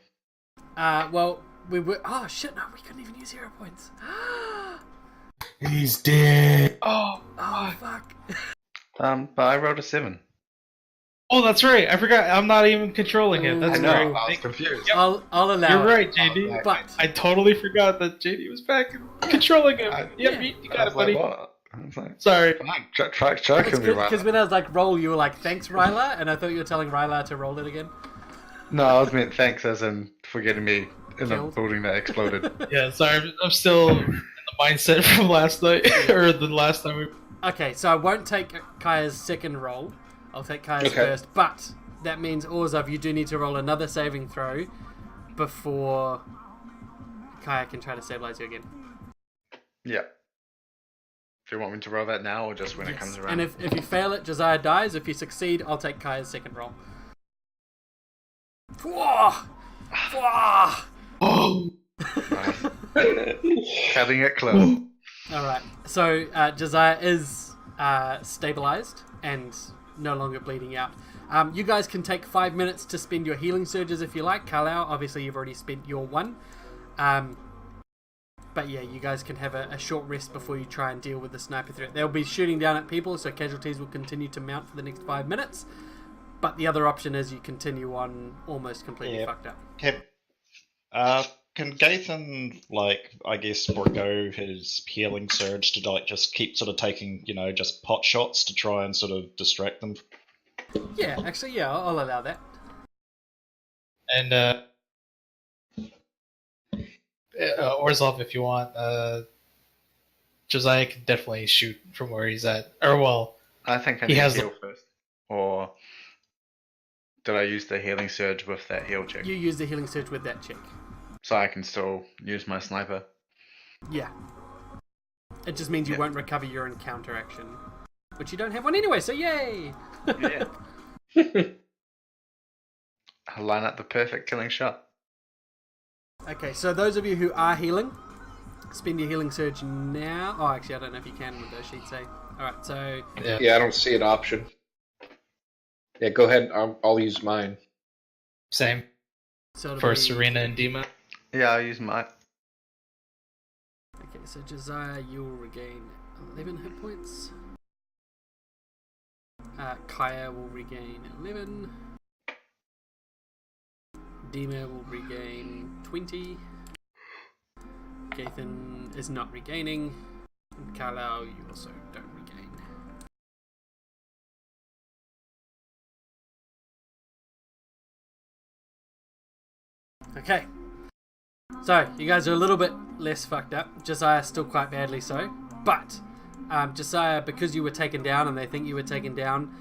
Well, we were... Oh, shit, no, we couldn't even use hero points. He's dead. Oh, Fuck. But I rolled a 7. oh, that's right. I forgot. I'm not even controlling it. That's I know, right. I was confused. I'll allow You're it. right, JD. But... I totally forgot that JD was back and controlling him. yeah. You I got it, was like, buddy. what? I was like, Sorry. fine, try killing me, Because Ryla. when I was like, roll, you were like, thanks, Ryla, and I thought you were telling Ryla to roll it again. No, I was meant thanks as in for getting me in the Killed. building that exploded. Yeah, sorry. I'm still in the mindset from last night, or the last time we... Okay, so I won't take Kaya's second roll. I'll take Kaya's first, but that means, Orzov, you do need to roll another saving throw before Kaya can try to stabilize you again. Yeah. Do you want me to roll that now or just when it Yes. comes around? And if you fail it, Josiah dies. If you succeed, I'll take Kaya's second roll. Fwah! Fwah! Oh! Nice. Cutting it close. Alright, so Josiah is stabilized and no longer bleeding out. You guys can take 5 minutes to spend your healing surges if you like. Carlisle, obviously you've already spent your one. But yeah, you guys can have a short rest before you try and deal with the sniper threat. They'll be shooting down at people, so casualties will continue to mount for the next 5 minutes. But the other option is you continue on almost completely fucked up. Can Gaithan, like, I guess, forego his healing surge to, like, just keep sort of taking, just pot shots to try and sort of distract them? Yeah, actually, yeah, I'll allow that. And, Orzov, if you want, Josiah can definitely shoot from where he's at. Or, well, I think I He need has to heal first. Or did I use the healing surge with that heal check? You use the healing surge with that check. So I can still use my sniper. Yeah. It just means you Yeah. won't recover your encounter action. Which you don't have one anyway, so yay! Yeah. I'll line up the perfect killing shot. Okay, so those of you who are healing, spend your healing surge now. Oh, actually, I don't know if you can with those sheets, eh? Alright, so... Yeah, I don't see an option. Yeah, go ahead. I'll use mine. same so it'll for be- Serena and Dima. Yeah, I'll use my... Okay, so Josiah, you'll regain 11 hit points. Kaya will regain 11. Dima will regain 20. Gathan is not regaining. And Carlisle, you also don't regain. Okay. So, you guys are a little bit less fucked up. Josiah still quite badly so. But, Josiah, because you were taken down and they think you were taken down,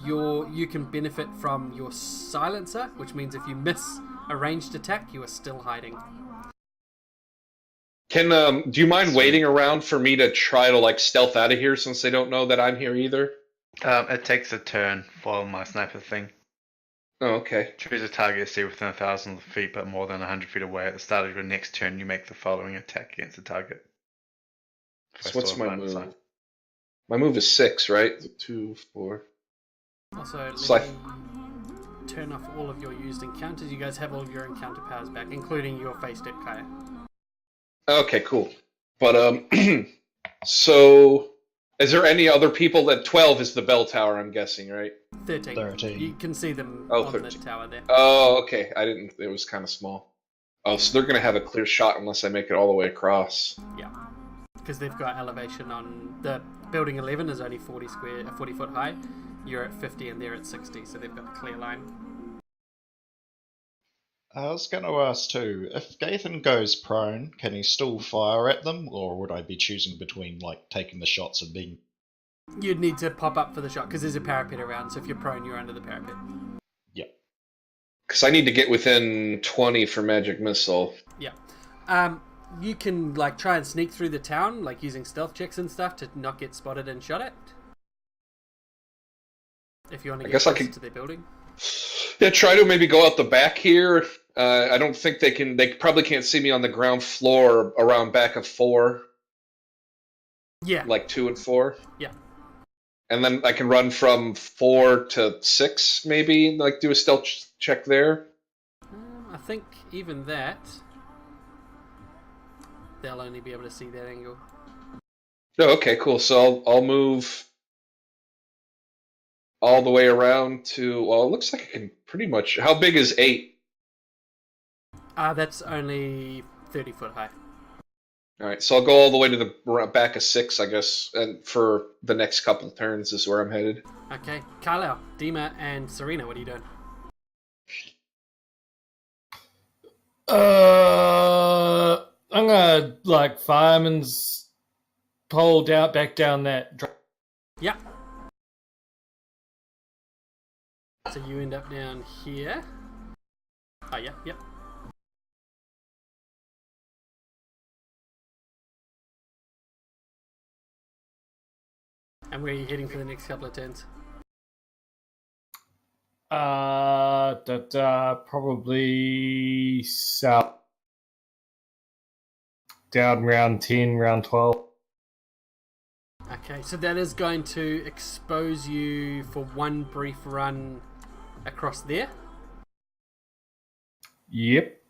you can benefit from your silencer, which means if you miss a ranged attack, you are still hiding. Do you mind waiting around for me to try to like stealth out of here since they don't know that I'm here either? It takes a turn for my sniper thing. Oh, okay. Choose a target, see within 1,000 feet but more than 100 feet away. At the start of your next turn, you make the following attack against the target. So what's my Line of move? sight. My move is 6, right? 2, 4. Also, let It's like- me turn off all of your used encounters. You guys have all of your encounter powers back, including your face step, Kaya. Okay, cool. But so is there any other people? That 12 is the bell tower, I'm guessing, right? 13. 13. You can see them Oh, on 13. the tower there. Oh, okay. I didn't. It was kind of small. Oh, so they're gonna have a clear shot unless I make it all the way across. Yeah. Because they've got elevation on... The building 11 is only 40 foot high. You're at 50 and they're at 60, so they've got a clear line. I was going to ask too, if Gathan goes prone, can he still fire at them, or would I be choosing between like taking the shots and being... You'd need to pop up for the shot, because there's a parapet around, so if you're prone, you're under the parapet. Yep. Because I need to get within 20 for magic missile. Yeah. You can like try and sneak through the town, like using stealth checks and stuff to not get spotted and shot at. If you want to get guess I close could- to their building. Yeah, try to maybe go out the back here. I don't think they can. They probably can't see me on the ground floor around back of 4, Yeah. like 2 and 4. Yeah. And then I can run from 4 to 6, maybe, like do a stealth check there. I think even that, they'll only be able to see that angle. Oh, okay, cool. So I'll move all the way around to. Well, it looks like I can pretty much. How big is 8? That's only 30 foot high. All right, so I'll go all the way to the back of 6, I guess, and for the next couple of turns is where I'm headed. Okay, Carlisle, Dima, and Serena, what are you doing? I'm gonna like fireman's pole down back down that. Yeah. So you end up down here. Oh, yeah, yep. And where are you heading for the next couple of turns? Probably south. Down round 10, round 12. Okay, so that is going to expose you for one brief run across there. Yep.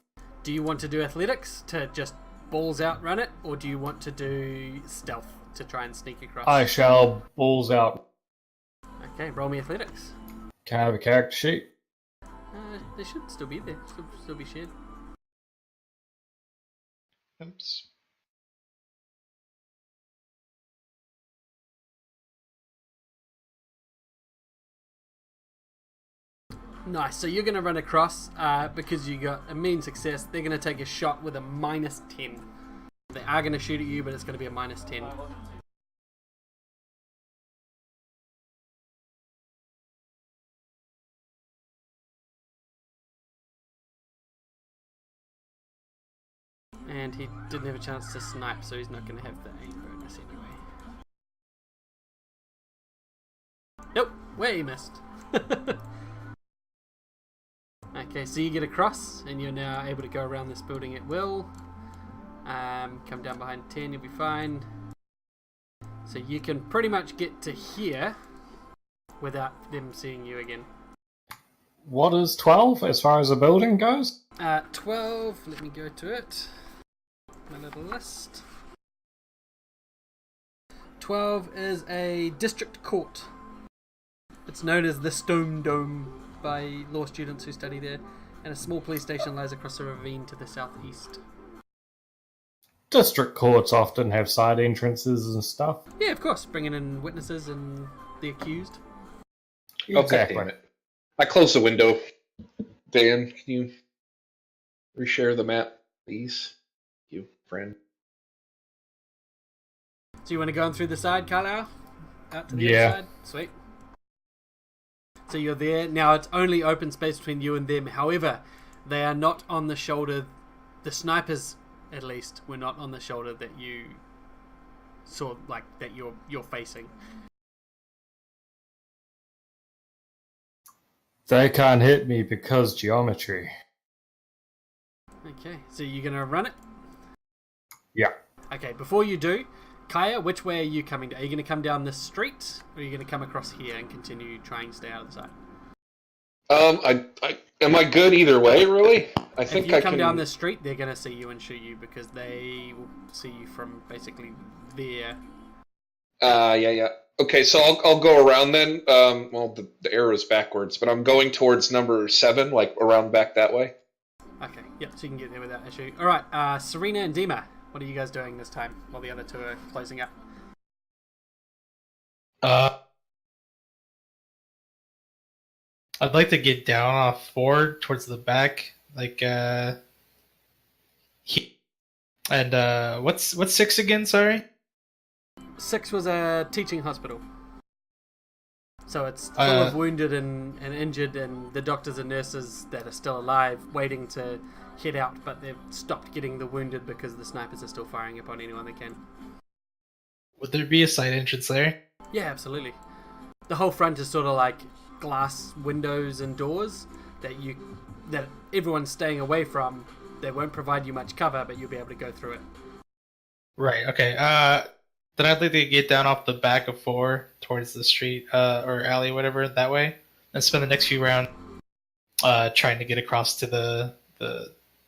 Do you want to do athletics to just balls out run it, or do you want to do stealth to try and sneak across? I shall balls out. Okay, roll me athletics. Can I have a character sheet? They should still be there. Should still be shared. Oops. Nice. So you're going to run across because you got a mean success. They're going to take a shot with a -10. They are going to shoot at you, but it's going to be a -10. And he didn't have a chance to snipe, so he's not going to have the aim bonus anyway. Nope, way he missed. Okay, so you get across, and you're now able to go around this building at will. Come down behind 10, you'll be fine. So you can pretty much get to here without them seeing you again. What is 12 as far as the building goes? 12, let me go to it. My little list. 12 is a district court. It's known as the Stone Dome by law students who study there, and a small police station lies across a ravine to the southeast. District courts often have side entrances and stuff. Yeah, of course, bringing in witnesses and the accused. Exactly. Oh, damn it. I closed the window. Dan, can you reshare the map, please? You, friend. So you want to go on through the side, Carlisle? Out to the Yeah. other side? Sweet. So you're there. Now it's only open space between you and them. However, they are not on the shoulder. The snipers, at least, were not on the shoulder that you saw, like, that you're facing. They can't hit me because geometry. Okay, so you're going to run it? Yeah. Okay, before you do, Kaya, which way are you coming down? Are you going to come down this street, or are you going to come across here and continue trying to stay out of the sight? Am I good either way, really? I If think you I come can. down this street, they're going to see you and shoot you because they will see you from basically there. Yeah. Okay, so I'll go around then. Well, the arrow's backwards, but I'm going towards number 7, like around back that way. Okay, yep, so you can get there without issue. Alright, Serena and Dima, what are you guys doing this time while the other two are closing up? I'd like to get down off 4 towards the back, like and what's 6 again? Sorry. 6 was a teaching hospital. So it's full of wounded and injured, and the doctors and nurses that are still alive waiting to head out, but they've stopped getting the wounded because the snipers are still firing upon anyone they can. Would there be a side entrance there? Yeah, absolutely. The whole front is sort of like glass windows and doors that everyone's staying away from. They won't provide you much cover, but you'll be able to go through it. Right. Okay. Then I'd like to get down off the back of 4 towards the street or alley, whatever, that way, and spend the next few rounds trying to get across to the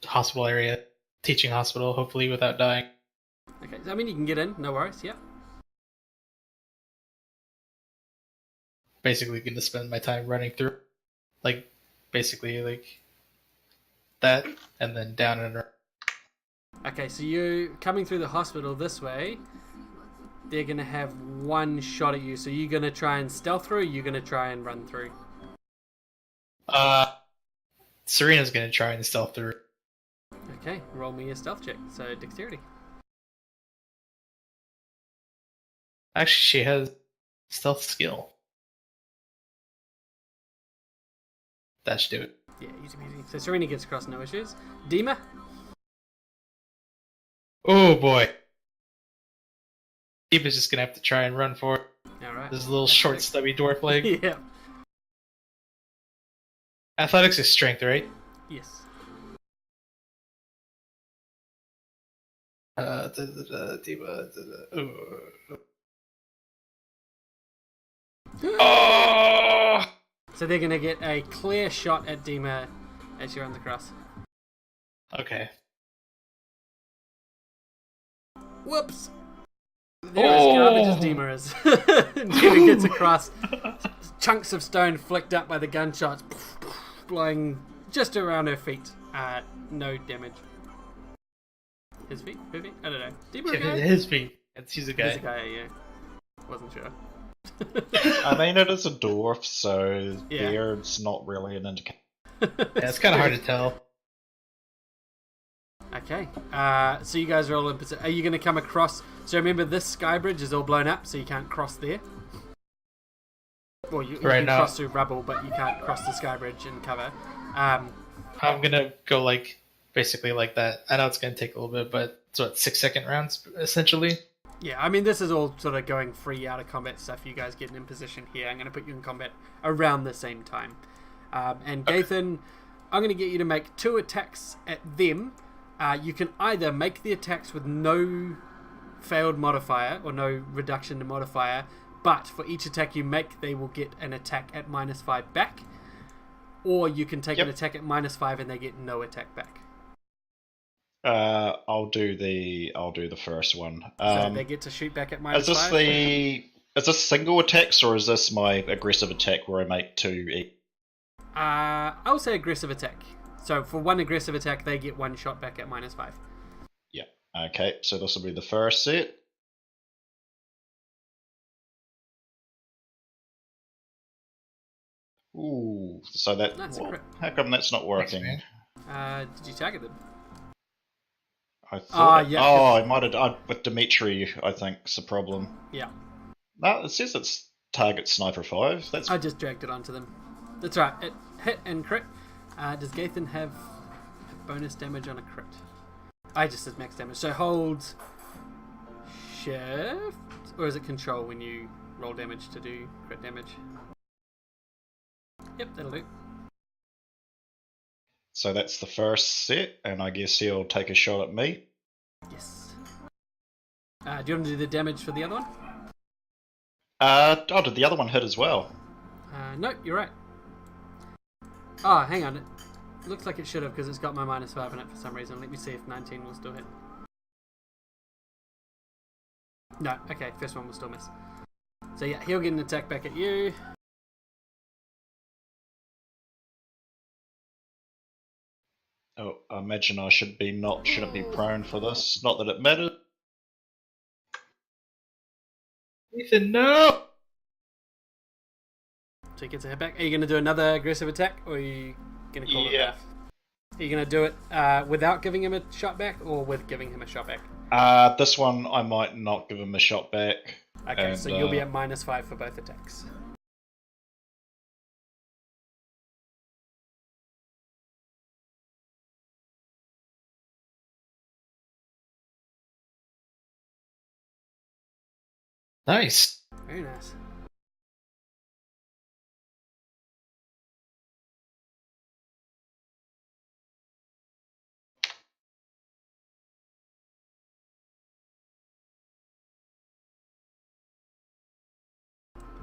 hospital area, teaching hospital, hopefully without dying. Okay, I mean you can get in, no worries. Yeah. Basically, going to spend my time running through, like that, and then down and around. Okay, so you coming through the hospital this way. They're going to have one shot at you. So you're going to try and stealth through, or you're going to try and run through? Serena's going to try and stealth through. Okay, roll me a stealth check. So dexterity. Actually, she has stealth skill. That should do it. Yeah, easy peasy. So Serena gets across, no issues. Dima? Oh boy. Dima's just going to have to try and run for it. Alright. This little short, stubby dwarf leg. Yeah. Athletics is strength, right? Yes. Dima. Oh! So they're going to get a clear shot at Dima as she runs across. Okay. Whoops! There is garbage as Dima is. Dima gets across. Chunks of stone flicked up by the gunshots, blowing just around her feet. No damage. His feet? Her feet? I don't know. Dima a guy? His feet. He's a guy. He's a guy, yeah. Wasn't sure. I mean, it is a dwarf, so Yeah. beard's not really an indicator. Yeah, it's kind of hard to tell. Okay, so you guys are all in position. Are you going to come across? So remember, this sky bridge is all blown up, so you can't cross there. Well, you can cross through rubble, but you can't cross the sky bridge and cover. I'm gonna go basically like that. I know it's gonna take a little bit, but it's 6-second rounds essentially. Yeah, I mean, this is all sort of going free out of combat stuff. You guys getting in position here. I'm going to put you in combat around the same time. And Gathan, I'm going to get you to make 2 attacks at them. You can either make the attacks with no failed modifier or no reduction to modifier, but for each attack you make, they will get an attack at -5 back. Or you can take an attack at -5 and they get no attack back. I'll do the first one. So they get to shoot back at -5. Is this single attacks, or is this my aggressive attack where I make 2 each? I'll say aggressive attack. So for one aggressive attack, they get 1 shot back at -5. Yeah. Okay, so this will be the first set. Ooh, so That's a well, crit. how come that's not working? Did you target them? I thought. yeah. I might have. With Dimitri, I think's the problem. Yeah. No, it says it's target sniper 5. That's I just dragged it onto them. That's right. It hit and crit. Does Gathan have bonus damage on a crit? I just said max damage. So hold shift, or is it control when you roll damage to do crit damage? Yep, that'll do. so that's the first set, and I guess he'll take a shot at me. Yes. Do you want to do the damage for the other one? Did the other one hit as well? No, you're right. Oh, hang on. It looks like it should have because it's got my -5 in it for some reason. Let me see if 19 will still hit. No, okay, first one will still miss. So yeah, he'll get an attack back at you. Oh, I imagine I shouldn't be prone for this. Not that it matters. Ethan, no! So he gets a hit back. Are you going to do another aggressive attack, or are you going to call it Yeah. off? Are you going to do it without giving him a shot back, or with giving him a shot back? This one I might not give him a shot back. Okay, And, so you'll be at -5 for both attacks. Nice. Very nice.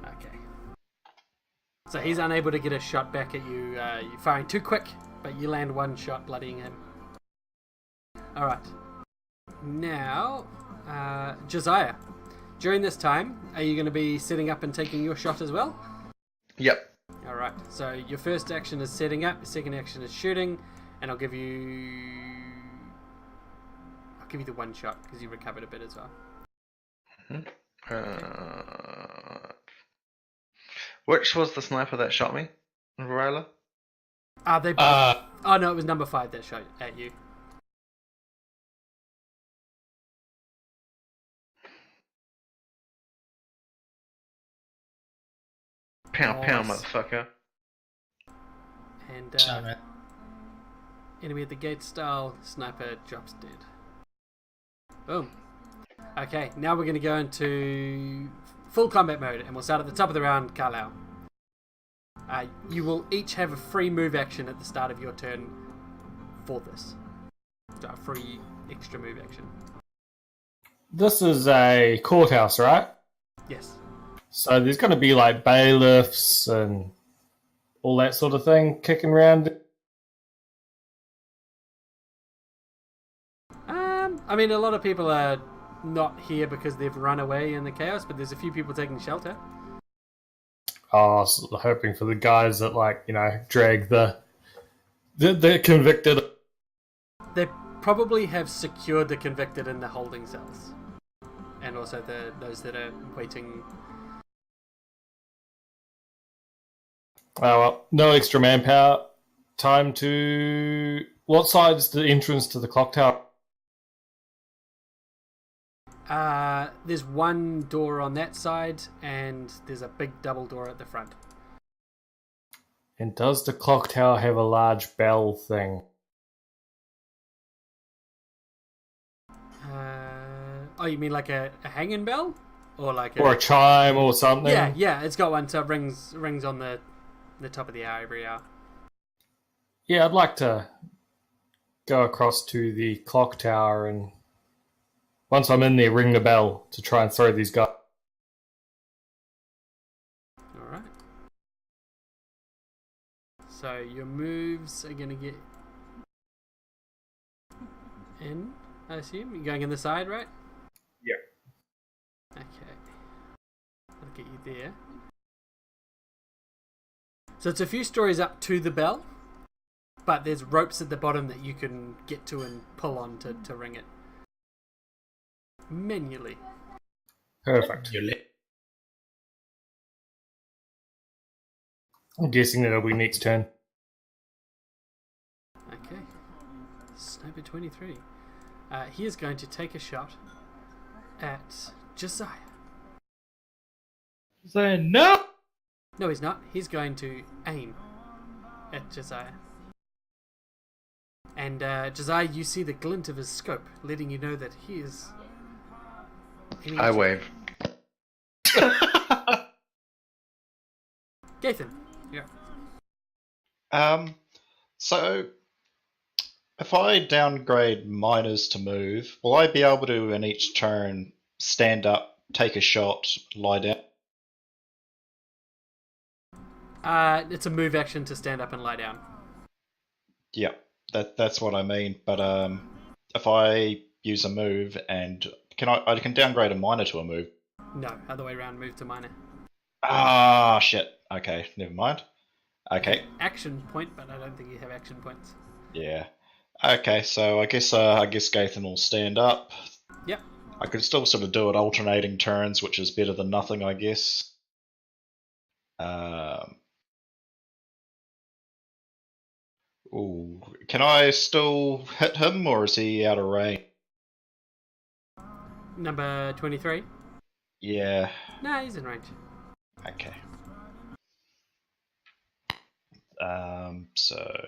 Okay. So he's unable to get a shot back at you. You're firing too quick, but you land one shot, bloodying him. Alright. Now, Josiah. During this time, are you going to be setting up and taking your shot as well? Yep. Alright, so your first action is setting up, your second action is shooting, and I'll give you the one shot because you recovered a bit as well. Which was the sniper that shot me? Varela? They both... oh no, it was number 5 that shot at you. Pow, pow, Nice. motherfucker. And Shot, man. enemy at the gate style, sniper drops dead. Boom. Okay, now we're going to go into full combat mode, and we'll start at the top of the round, Carlisle. You will each have a free move action at the start of your turn for this. So a free extra move action. This is a courthouse, right? Yes. So there's going to be like bailiffs and all that sort of thing kicking around. I mean, a lot of people are not here because they've run away in the chaos, but there's a few people taking shelter. Oh, so hoping for the guys that drag the convicted. They probably have secured the convicted in the holding cells, and also those that are waiting. Oh, well, no extra manpower. Time to... What side's the entrance to the clock tower? There's one door on that side, and there's a big double door at the front. And does the clock tower have a large bell thing? Oh, you mean like a hanging bell? Or like Or a chime or something? Yeah, it's got one, so it rings on the top of the hour every hour. Yeah, I'd like to go across to the clock tower and once I'm in there, ring the bell to try and throw these guys. Alright. So your moves are going to get in, I assume? You're going in the side, right? Yeah. Okay. I'll get you there. So it's a few stories up to the bell, but there's ropes at the bottom that you can get to and pull on to ring it. Manually. Perfect. I'm guessing that'll be next turn. Okay. Sniper 23. He is going to take a shot at Josiah. Saying no! No, he's not. He's going to aim at Josiah. And Josiah, you see the glint of his scope, letting you know that he is... I wave. Gathan, yeah. So if I downgrade miners to move, will I be able to in each turn stand up, take a shot, lie down? It's a move action to stand up and lie down. Yeah, that's what I mean. But if I use a move and I can downgrade a minor to a move. No, other way around. Move to minor. Ah, shit. Okay, never mind. Okay. Action point, but I don't think you have action points. Yeah. Okay, so I guess Gaithan will stand up. Yep. I could still sort of do it alternating turns, which is better than nothing, I guess. Ooh, can I still hit him, or is he out of range? Number 23? Yeah. No, he's in range. Okay. So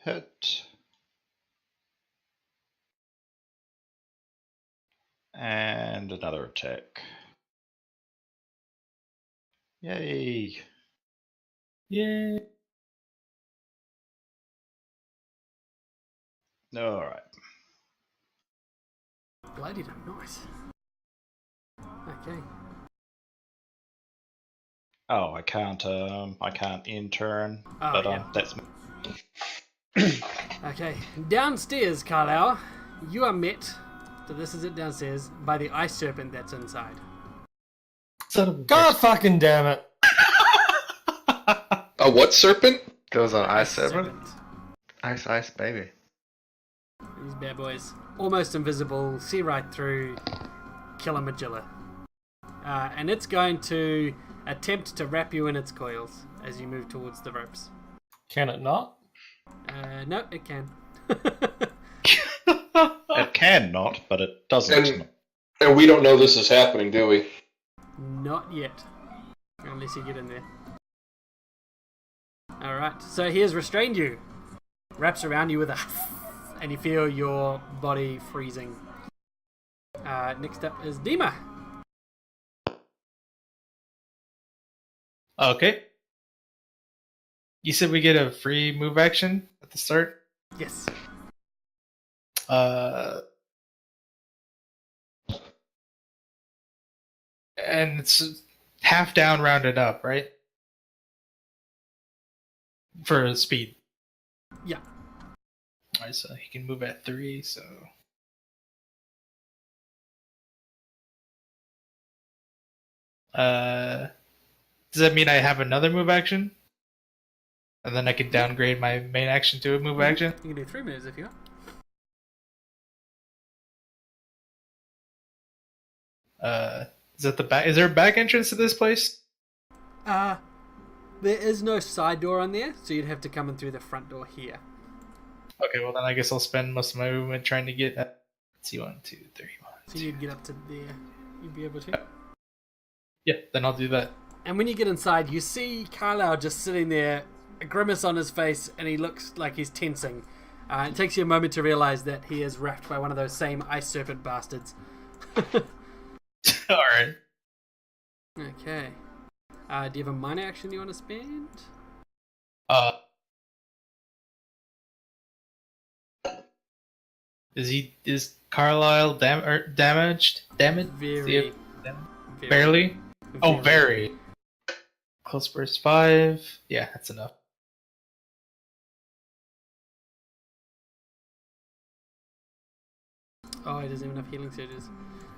hit and another attack. Yay! Yeah. All right. Bloody damn nice. Okay. Oh, I can't end turn, Oh, but yeah. that's Okay. Downstairs, Carlisle, you are met, so this is it downstairs, by the ice serpent that's inside. Son of a God fucking damn it. A what serpent? Goes on Ice Serpent. Ice, baby. These bad boys. Almost invisible, see right through, kill a Magilla. And it's going to attempt to wrap you in its coils as you move towards the ropes. Can it not? No, it can. it can not, but it doesn't. And we don't know this is happening, do we? Not yet. Unless you get in there. Alright, so he has restrained you. Wraps around you with a and you feel your body freezing. Next up is Dima. Okay. You said we get a free move action at the start? Yes. And it's half down, rounded up, right? For speed. Yeah. Alright, so he can move at 3, so... does that mean I have another move action? And then I can downgrade my main action to a move action? You can do 3 moves if you want. Is that the back? Is there a back entrance to this place? There is no side door on there, so you'd have to come in through the front door here. Okay, well then I guess I'll spend most of my movement trying to get... let's see, 1, 2, 3, 1, So you'd get up to there. You'd be able to. Yeah, then I'll do that. And when you get inside, you see Carlisle just sitting there, a grimace on his face, and he looks like he's tensing. It takes you a moment to realize that he is wrapped by one of those same ice serpent bastards. Alright. Okay. Do you have a minor action you want to spend? Is Carlisle damaged? Damaged? Very. Barely? Oh, very. Close burst 5. Yeah, that's enough. Oh, he doesn't even have healing surges.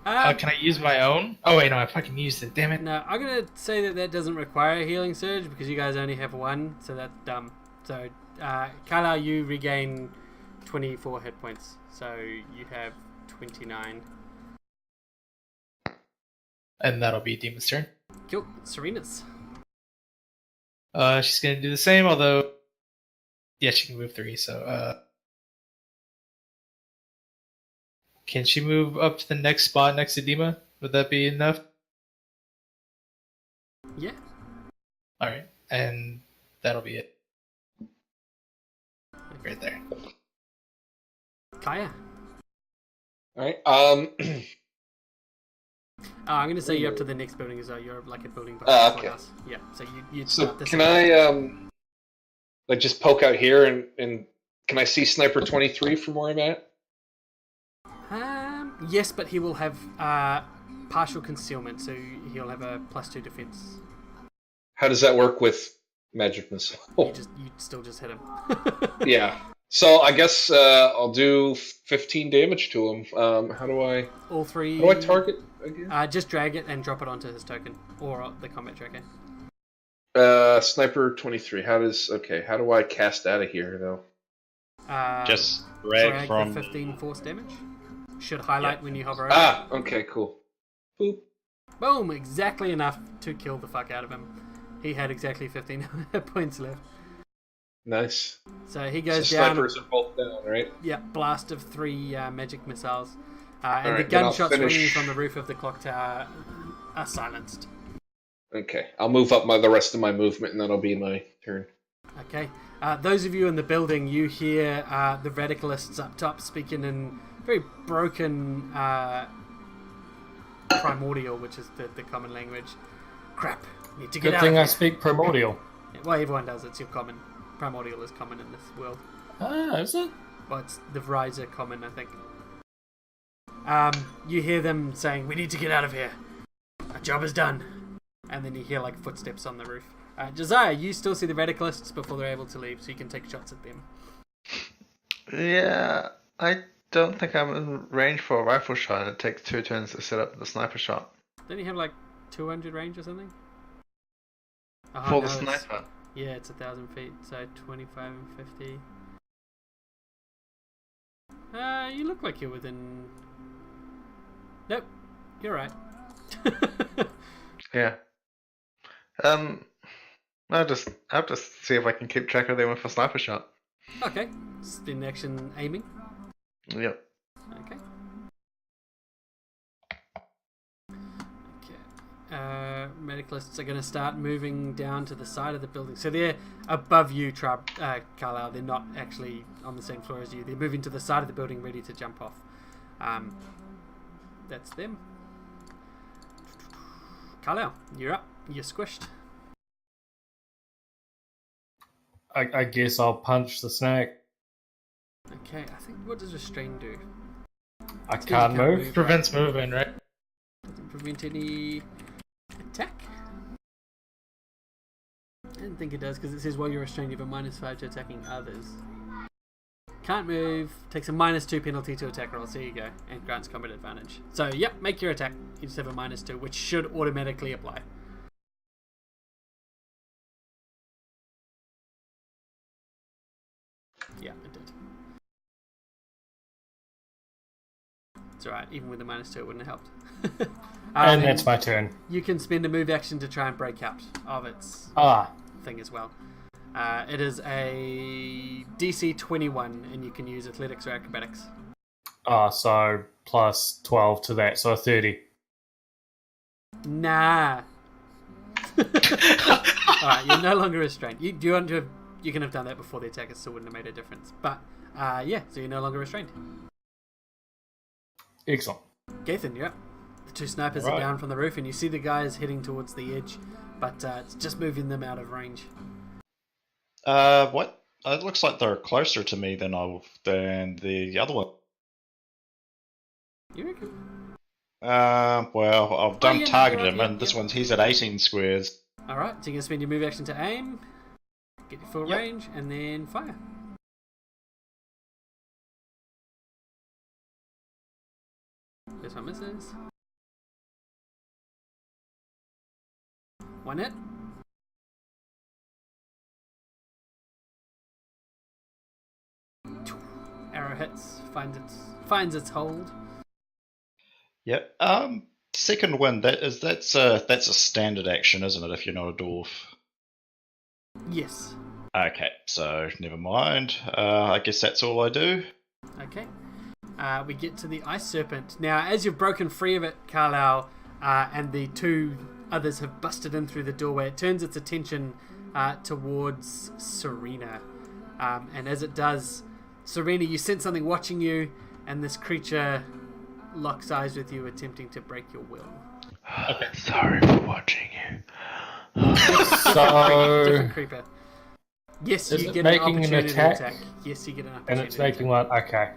Can I use my own? Oh wait, no, I fucking used it. Damn it. No, I'm gonna say that doesn't require a healing surge because you guys only have 1, so that's dumb. So, Carlisle, you regain 24 hit points, so you have 29. And that'll be Demon's turn. Cool. Serena's. She's gonna do the same, although... Yeah, she can move 3, so... Can she move up to the next spot next to Dima? Would that be enough? Yeah. Alright, and that'll be it. Right there. Kaya. Alright, I'm gonna say you're up to the next building as well. You're like a building okay. before us. Yeah, so you so start this can I, like, just poke out here and Can I see Sniper 23 from where I'm at? Yes, but he will have partial concealment, so he'll have a +2 defense. How does that work with magic missile? You still just hit him. Yeah. So I guess I'll do 15 damage to him. How do I? All three. How do I target again? Just drag it and drop it onto his token or the combat tracker. Sniper 23. How do I cast out of here though? Just drag from the 15 force damage. Should highlight when you hover over. Ah, okay, cool. Boop. Boom! Exactly enough to kill the fuck out of him. He had exactly 15 points left. Nice. So he goes so down. Snipers are both down, right? Yeah, blast of 3 magic missiles. And Alright, the then I'll gunshots finish- ringing from the roof of the clock tower are silenced. Okay, I'll move up the rest of my movement, and that'll be my turn. Okay. Those of you in the building, you hear the radicalists up top speaking in very broken primordial, which is the common language. Crap. Need to get Good out thing of I here. speak primordial. Well, everyone does. It's your common. Primordial is common in this world. Ah, is it? But it's the Risur common, I think. You hear them saying, "We need to get out of here. Our job is done." And then you hear like footsteps on the roof. Josiah, you still see the radicalists before they're able to leave, so you can take shots at them. Yeah, I don't think I'm in range for a rifle shot. It takes 2 turns to set up the sniper shot. Don't you have like 200 range or something? Oh, For the no, it's- sniper. Yeah, it's 1,000 feet, so 25 and 50. You look like you're within. Nope, you're right. Yeah. I'll just see if I can keep track of them with a sniper shot. Okay, spin action aiming. Yep. Okay. Medicalists are going to start moving down to the side of the building. So they're above you, Carlisle. They're not actually on the same floor as you. They're moving to the side of the building, ready to jump off. That's them. Carlisle, you're up. You're squished. I guess I'll punch the snake. Okay, I think what does restrain do? I can't move. Prevents movement, right? Doesn't prevent any attack. I didn't think it does because it says while you're restrained you have a -5 to attacking others. Can't move, takes a -2 penalty to attack rolls, there you go, and grants combat advantage. So yep, make your attack. You just have a -2, which should automatically apply. Yeah, it did. It's alright, even with the -2 it wouldn't have helped. And that's my turn. You can spend a move action to try and break out of its thing as well. It is a DC 21, and you can use athletics or acrobatics. So plus 12 to that, so a 30. Nah. Alright, you're no longer restrained. You can have done that before the attack, it still wouldn't have made a difference. But, yeah, so you're no longer restrained. Excellent. Gathan, you're up. The 2 snipers are Right. down from the roof, and you see the guys heading towards the edge, but it's just moving them out of range. What? It looks like they're closer to me than the other one. You reckon? Well, I've done yeah, target you're him, right, and this yeah. one's at 18 squares. Alright, so you're going to spend your move action to aim, get your full Yep. range, and then fire. This one misses. One hit. Arrow hits, finds its hold. Yep. Second one. That's a standard action, isn't it? If you're not a dwarf. Yes. Okay, so never mind. I guess that's all I do. Okay. We get to the ice serpent. Now, as you've broken free of it, Carlisle, and the 2 others have busted in through the doorway, it turns its attention towards Serena. And as it does, Serena, you sense something watching you, and this creature locks eyes with you, attempting to break your will. Sorry for watching you. So Different creeper. Yes, Is you it get an making an opportunity attack? Yes, you get an opportunity And it's making attack. one. Okay.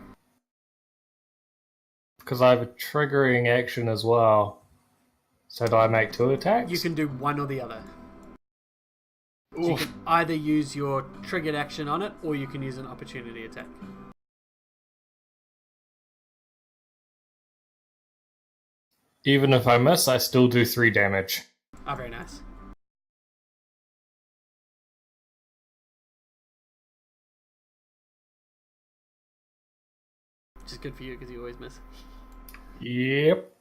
Because I have a triggering action as well. So do I make 2 attacks? You can do one or the other. So you can either use your triggered action on it, or you can use an opportunity attack. Even if I miss, I still do 3 damage. Oh, very nice. Which is good for you because you always miss. Yep.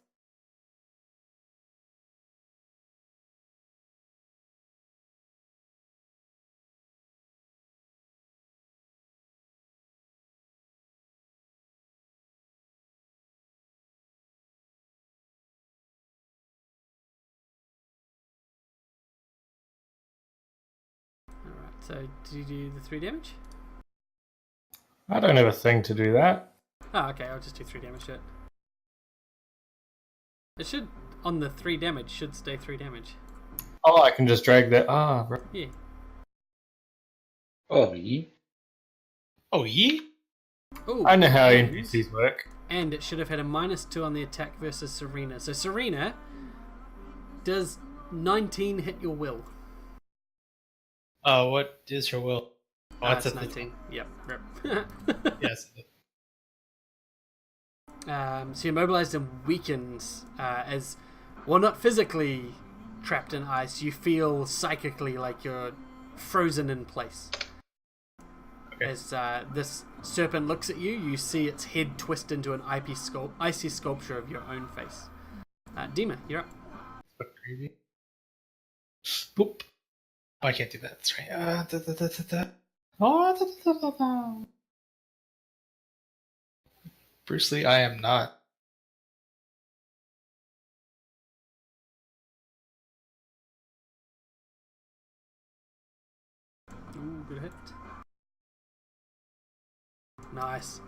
Alright, so do you do the 3 damage? I don't have a thing to do that. Oh, okay, I'll just do 3 damage to it. It should, on the 3 damage, should stay 3 damage. Oh, I can just drag that. Ah, right. Yeah. Oh, yeah. Oh, yeah? Ooh, I know how and- NPCs work. And it should have had a -2 on the attack versus Serena. So Serena, does 19 hit your will? Oh, what is your will? Oh, It's 19. Yep. Yes. So you're mobilized and weakened as, well, not physically trapped in ice. You feel psychically like you're frozen in place. Okay. As this serpent looks at you, you see its head twist into an icy sculpture of your own face. Dima, you're up. What crazy? Boop. Oh, I can't do that. That's right. Oh, Bruce Lee, I am not. Ooh, good hit. Nice.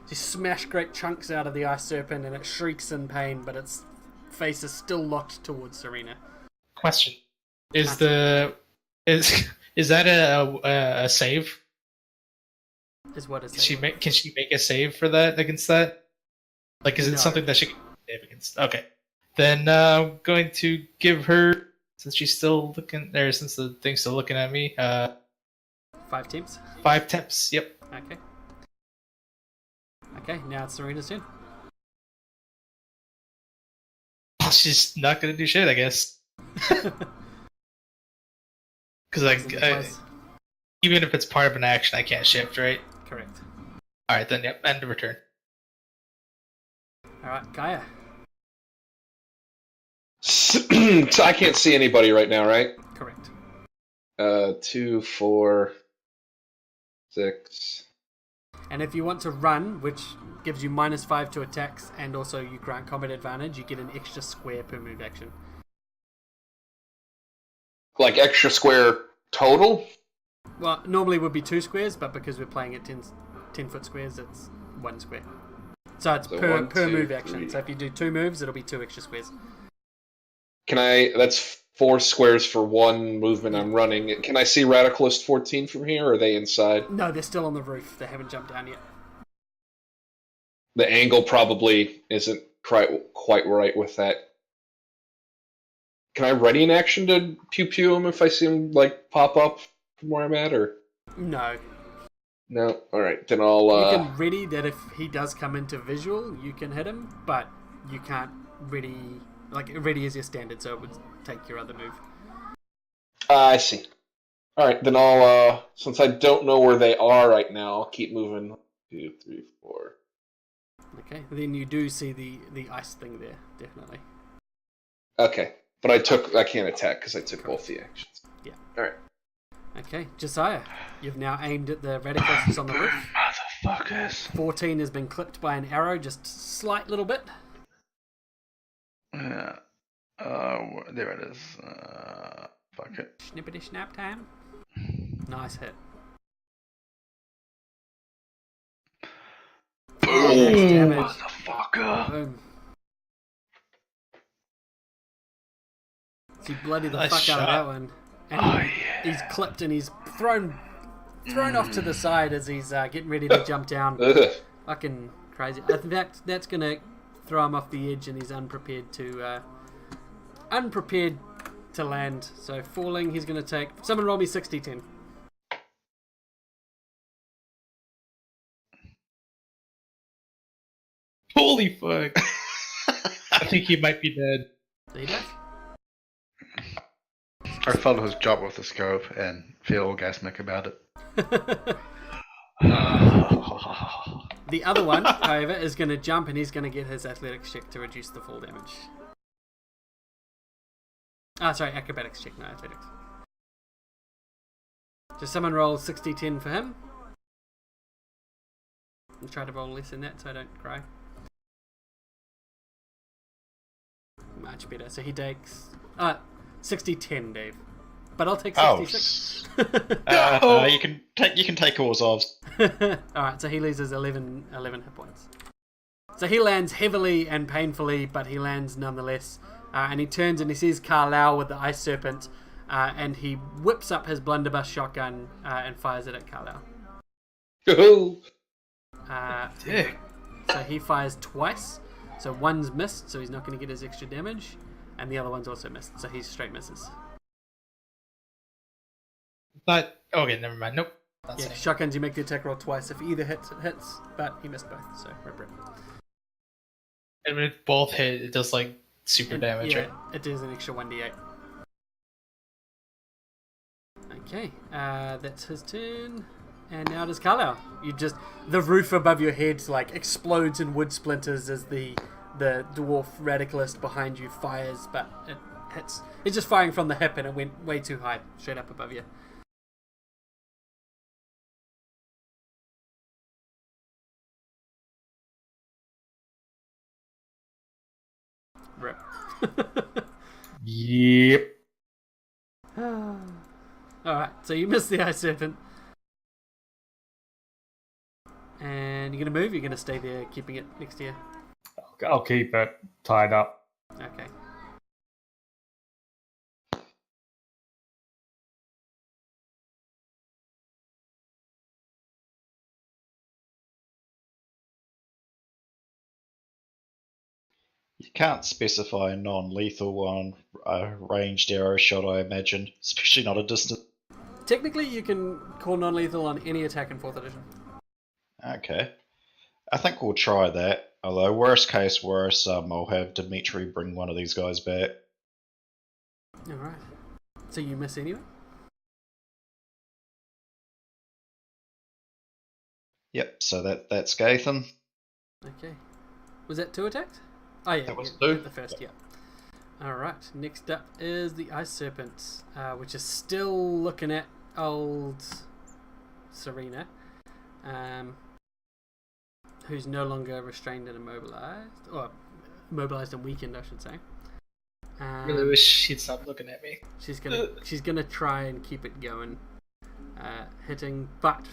You smash great chunks out of the ice serpent and it shrieks in pain, but its face is still locked towards Serena. Question: is that a save? Is what is Can she make a save for that against that? Like, is it No. something that she can save against? Okay, then I'm going to give her, since she's still looking there, since the thing's still looking at me. 5 teams? 5 temps. Yep. Okay. Okay, now it's Serena's turn. Well, she's not gonna do shit, I guess. Because even if it's part of an action, I can't shift, right? Correct. All right, then yep, end of return. Alright, Gaia. So I can't see anybody right now, right? Correct. 2, 4, 6. And if you want to run, which gives you -5 to attacks and also you grant combat advantage, you get an extra square per move action. Like extra square total? Well, normally it would be 2 squares, but because we're playing at 10-foot squares, it's 1 square. So it's So per 1, 2, move 3. action. So if you do 2 moves, it'll be 2 extra squares. That's 4 squares for 1 movement I'm running. Can I see Radicalist 14 from here, or are they inside? No, they're still on the roof. They haven't jumped down yet. The angle probably isn't quite right with that. Can I ready an action to pew him if I see him like pop up from where I'm at, or No. no? All right, then I'll. You can ready that if he does come into visual, you can hit him, but you can't ready. Like, ready is your standard, so it would take your other move. I see. All right, then I'll. Since I don't know where they are right now, I'll keep moving. 2, 3, 4. Okay, then you do see the ice thing there, definitely. Okay, but I can't attack because I took both the actions. Yeah. All right. Okay, Josiah, you've now aimed at the radicals on the roof. Motherfuckers. 14 has been clipped by an arrow, just slight little bit. Yeah. There it is. Fuck it. Snippety snap time. Nice hit. Boom! Damage. Motherfucker! Boom. So you bloody the Nice fuck out of shot. that one. And Oh, yeah. he's clipped and he's thrown thrown off to the side as he's getting ready to jump down. Ugh. Fucking crazy. I think that's going to throw him off the edge, and he's unprepared to land. So falling, he's going to take... Someone roll me 60-10. Holy fuck! I think he might be dead. So he does. I follow his job with the scope and feel orgasmic about it. The other one, however, is going to jump, and he's going to get his athletics check to reduce the fall damage. Sorry, acrobatics check, no athletics. Just someone roll 60-10 for him. And try to roll less than that so I don't cry. Much better. So he takes 60-10, Dave. But I'll take 66. You can take Orzov's. Alright, so he loses 11 hit points. So he lands heavily and painfully, but he lands nonetheless. And he turns and he sees Carlisle with the ice serpent, and he whips up his blunderbuss shotgun and fires it at Carlisle. Dick. So he fires twice. So one's missed, so he's not going to get his extra damage, and the other one's also missed, so he straight misses. But okay, never mind. Nope. Not Yeah, saying. shotguns, you make the attack roll twice. If either hits, it hits, but he missed both, so rip. And if both hit, it does like super And, damage, yeah, right? it does an extra 1d8. Okay, that's his turn. And now it is Carlisle. The roof above your head like explodes in wood splinters as the dwarf radicalist behind you fires, but it hits. It's just firing from the hip, and it went way too high, straight up above you. Rip. Yep. Alright, so you missed the ice serpent. And you're going to move? You're going to stay there, keeping it next to you? I'll keep it tied up. Okay. You can't specify a non-lethal one, a ranged arrow shot, I imagine, especially not a distant. Technically, you can call non-lethal on any attack in 4th edition. Okay. I think we'll try that. Although, worst case worse, I'll have Dimitri bring one of these guys back. Alright. So you miss anyway? Yep, so that's Gathan. Okay. Was that 2 attacks? Oh yeah, That was yeah, 2. the first, yeah. Alright, next up is the Ice Serpent, which is still looking at old Serena, who's no longer restrained and immobilized, or immobilized and weakened, I should say. Really wish she'd stop looking at me. She's gonna try and keep it going, hitting, but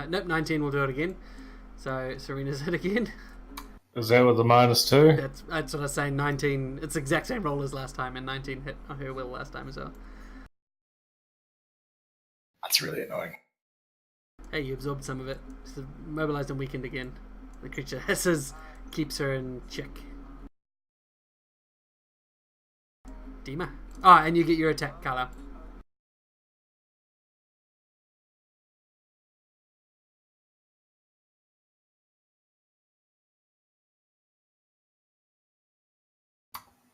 nope, 19 will do it again. So Serena's hit again. Is that with the -2? That's what I was saying. 19. It's the exact same roll as last time, and 19 hit on her will last time as well. That's really annoying. Hey, you absorbed some of it. She's mobilized and weakened again. The creature hisses, keeps her in check. Dima. And you get your attack, Carla.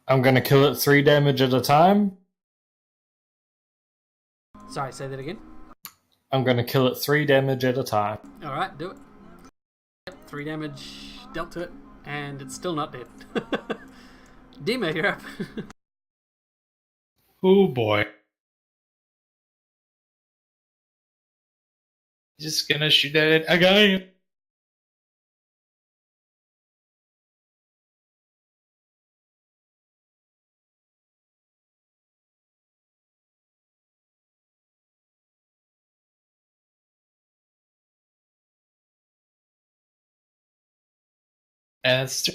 I'm going to kill it 3 damage at a time. Sorry, say that again. I'm going to kill it 3 damage at a time. Alright, do it. Yep, 3 damage dealt to it, and it's still not dead. Dima, you're up. Oh boy. Just gonna shoot at it again. And it's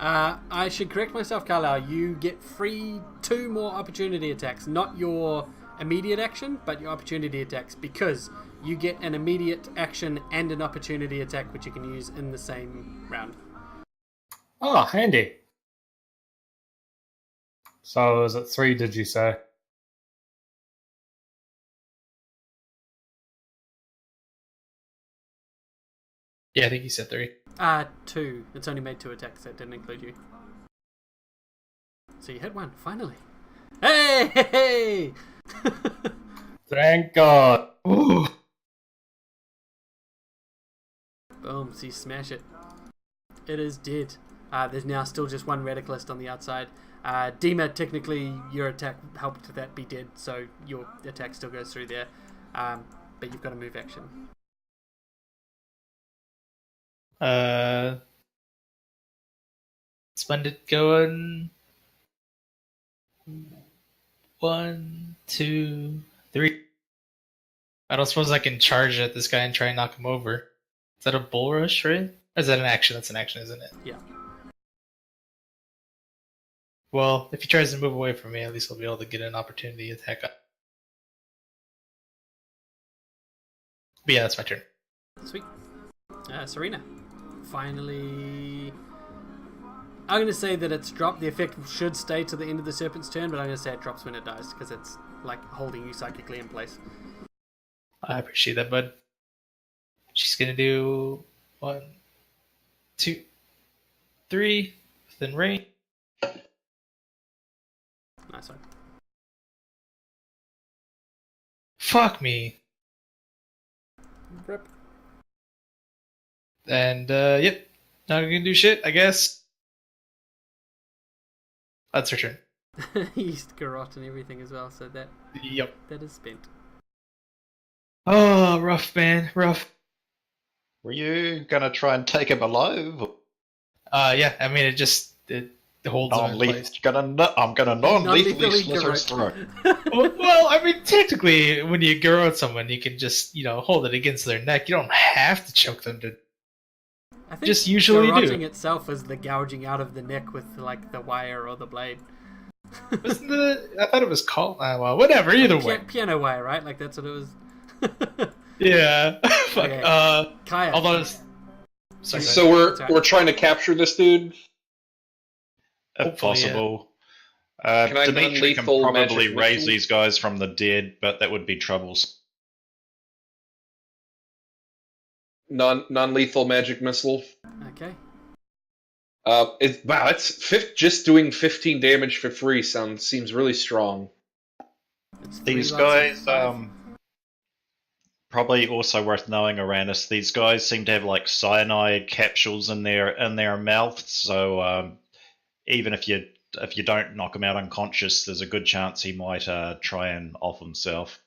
I should correct myself, Carlisle. You get two more opportunity attacks. Not your immediate action, but your opportunity attacks. Because you get an immediate action and an opportunity attack, which you can use in the same round. Oh, handy. So is it 3, did you say? Yeah, I think he said 3. 2. It's only made 2 attacks. That didn't include you. So you hit 1, finally. Hey! Thank God. Ooh. Boom, so you smash it. It is dead. There's now still just 1 radicalist on the outside. Dima, technically your attack helped that be dead, so your attack still goes through there. But you've got a move action. Splendid going. 1, 2, 3. I don't suppose I can charge at this guy and try and knock him over. Is that a bull rush, right? Or is that an action? That's an action, isn't it? Yeah. Well, if he tries to move away from me, at least I'll be able to get an opportunity attack up. But yeah, that's my turn. Sweet. Serena. Finally... I'm going to say that it's dropped. The effect should stay to the end of the serpent's turn, but I'm going to say it drops when it dies, because it's like holding you psychically in place. I appreciate that, bud. She's going to do 1, 2, 3, within range. Nice one. Fuck me. Rip. And, yep. Not gonna do shit, I guess. That's her turn. He used garrote and everything as well, so that Yep. is spent. Oh, rough, man. Rough. Were you gonna try and take him alive? Yeah, I mean, it holds him in place. I'm gonna non-lethally Non-lethally slit his throat. Well, I mean, technically, when you garrote someone, you can just, hold it against their neck. You don't have to choke them to... I think Just usually do. garroting itself is the gouging out of the neck with like the wire or the blade. I thought it was called... well, whatever, either way. Piano wire, right? Like that's what it was. Yeah. Fuck. Okay. Kaya. Although it's... Sorry, So we're trying to capture this dude. If Hopefully, possible. Can I Dimitri can non-lethal probably magic raise missile? these guys from the dead, but that would be troubles. Non-lethal magic missile. Okay. It's just doing 15 damage for free. Seems really strong. It's 3 These lots of guys, 5. probably also worth knowing around us. These guys seem to have like cyanide capsules in their mouths, so even if you don't knock him out unconscious, there's a good chance he might try and off himself.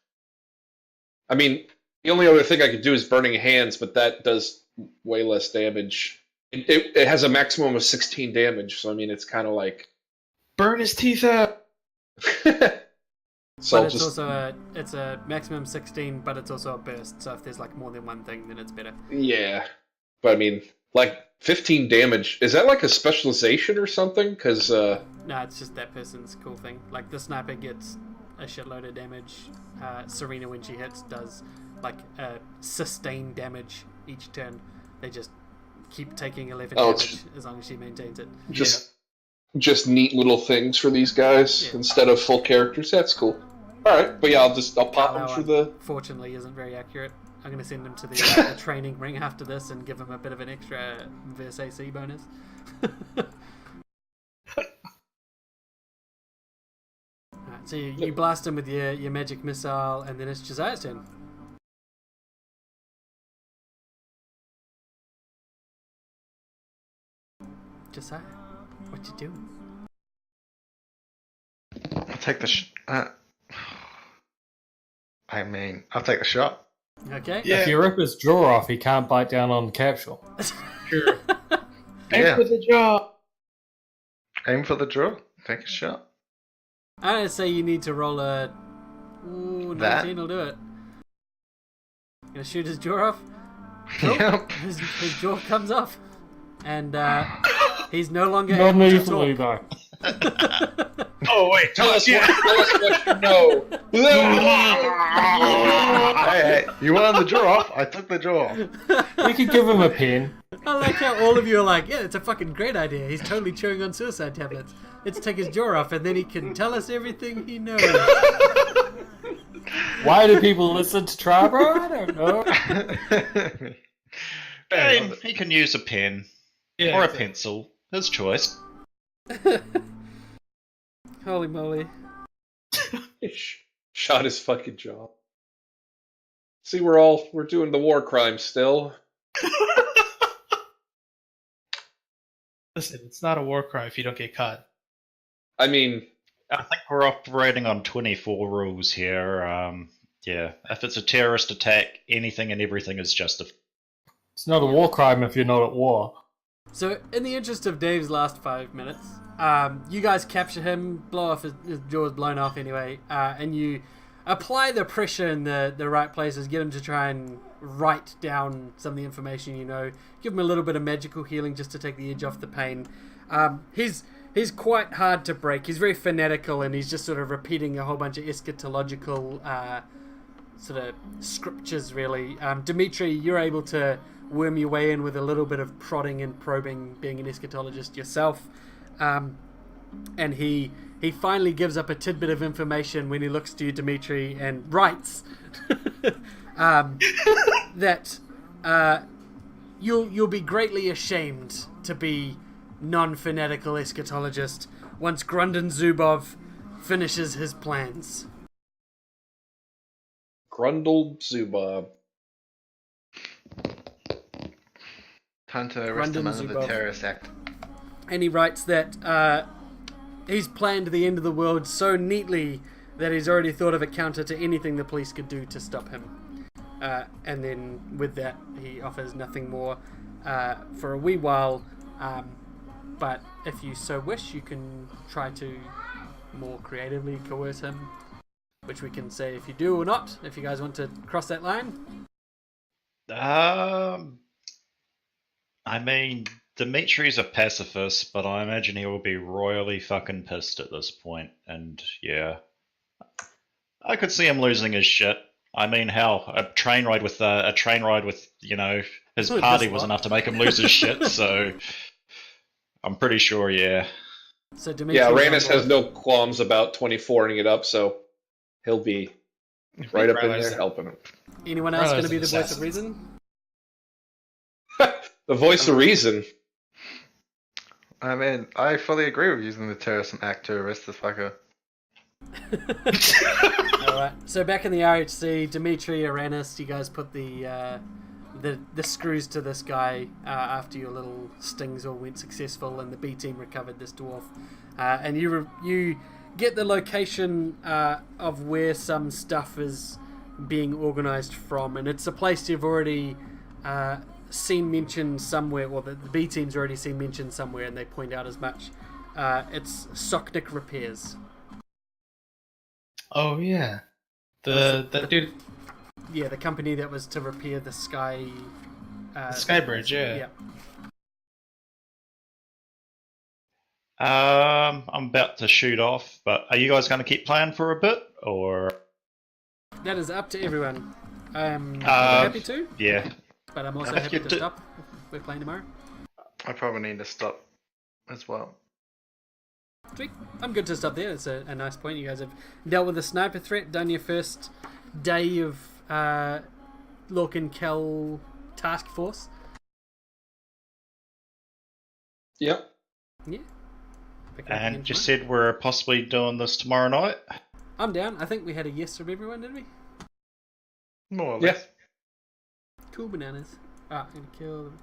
I mean, the only other thing I could do is Burning Hands, but that does way less damage. It has a maximum of 16 damage, so I mean, it's kind of like... Burn his teeth out! So But it's also it's a maximum 16, but it's also a burst. So if there's like more than one thing, then it's better. Yeah. But I mean, like, 15 damage. Is that like a specialization or something? Because... No, it's just that person's cool thing. Like the sniper gets a shitload of damage. Serena, when she hits, does like sustained damage each turn. They just keep taking 11 damage as long as she maintains it. Just neat little things for these guys instead of full characters. That's cool. All right, but yeah, I'll pop them for the... Fortunately, isn't very accurate. I'm going to send him to the training ring after this and give him a bit of an extra verse AC bonus. Alright, so you blast him with your magic missile, and then it's Josiah's turn. Josiah, what you doing? I'll take the I'll take the shot. Okay. Yeah. If you rip his jaw off, he can't bite down on the capsule. Sure. Yeah. For the job. Aim for the draw. Take a shot. I'm going to say you need to roll a... Ooh, 19 will do it. Gonna shoot his jaw off? Nope. Yep. His jaw comes off. And He's no longer Not able to easily, talk. though. Oh wait, Tell us what you know. Hey, you wanted the jaw off? I took the jaw off. We could give him a pen. I like how all of you are like, yeah, it's a fucking great idea. He's totally chewing on suicide tablets. Let's take his jaw off and then he can tell us everything he knows. Why do people listen to Tribro? I don't know. He can use a pen yeah, or a exactly. pencil. His choice. Holy moly. Shot his fucking jaw. See, we're doing the war crime still. Listen, it's not a war crime if you don't get caught. I mean, I think we're operating on 24 rules here. Yeah, if it's a terrorist attack, anything and everything is justified. It's not a war crime if you're not at war. So, in the interest of Dave's last 5 minutes, you guys capture him, blow off his jaw's blown off anyway, and you apply the pressure in the right places, get him to try and write down some of the information you know, give him a little bit of magical healing just to take the edge off the pain. He's quite hard to break. He's very fanatical and he's just sort of repeating a whole bunch of eschatological sort of scriptures, really. Dimitri, you're able to worm your way in with a little bit of prodding and probing, being an eschatologist yourself. And he finally gives up a tidbit of information when he looks to you, Dimitri, and writes that you'll be greatly ashamed to be non-fanatical eschatologist once Grundon Zubov finishes his plans. Grundle Zubov. Time to arrest him Grundon under the Zubov. Terrorist Act. And he writes that he's planned the end of the world so neatly that he's already thought of a counter to anything the police could do to stop him. And then with that, he offers nothing more for a wee while. But if you so wish, you can try to more creatively coerce him, which we can say if you do or not, if you guys want to cross that line. I mean, Dimitri's a pacifist, but I imagine he will be royally fucking pissed at this point. And yeah, I could see him losing his shit. I mean, hell, a train ride with you know his Oh, party this was lot. enough to make him lose his shit. So I'm pretty sure, yeah. So Dimitri, Yeah, Ranus has no qualms about 24ing it up, so he'll be right up in Ranus- there helping him. Anyone else going to be the voice of Assassins. reason? The voice of reason. I mean, I fully agree with using the Terrorist Act to arrest this fucker. Alright, so back in the RHC, Dimitri, Aranus, you guys put the screws to this guy after your little stings all went successful and the B team recovered this dwarf. And you get the location of where some stuff is being organised from, and it's a place you've already seen mentioned somewhere, or the B team's already seen mentioned somewhere, and they point out as much. It's Soknik Repairs. Oh yeah, that dude, Yeah, the company that was to repair the sky... the Sky Bridge. Yeah. I'm about to shoot off, but are you guys going to keep playing for a bit, or? That is up to everyone. I'm happy to, Yeah. but I'm also if happy you to do- stop if we're playing tomorrow. I probably need to stop as well. Sweet. I'm good to stop there. It's a nice point. You guys have dealt with a sniper threat, done your first day of Lork and Kel task force. Yep. Yeah. And you said we're possibly doing this tomorrow night? I'm down. I think we had a yes from everyone, did we? More or Yeah. less. Cool bananas. I'm gonna kill them.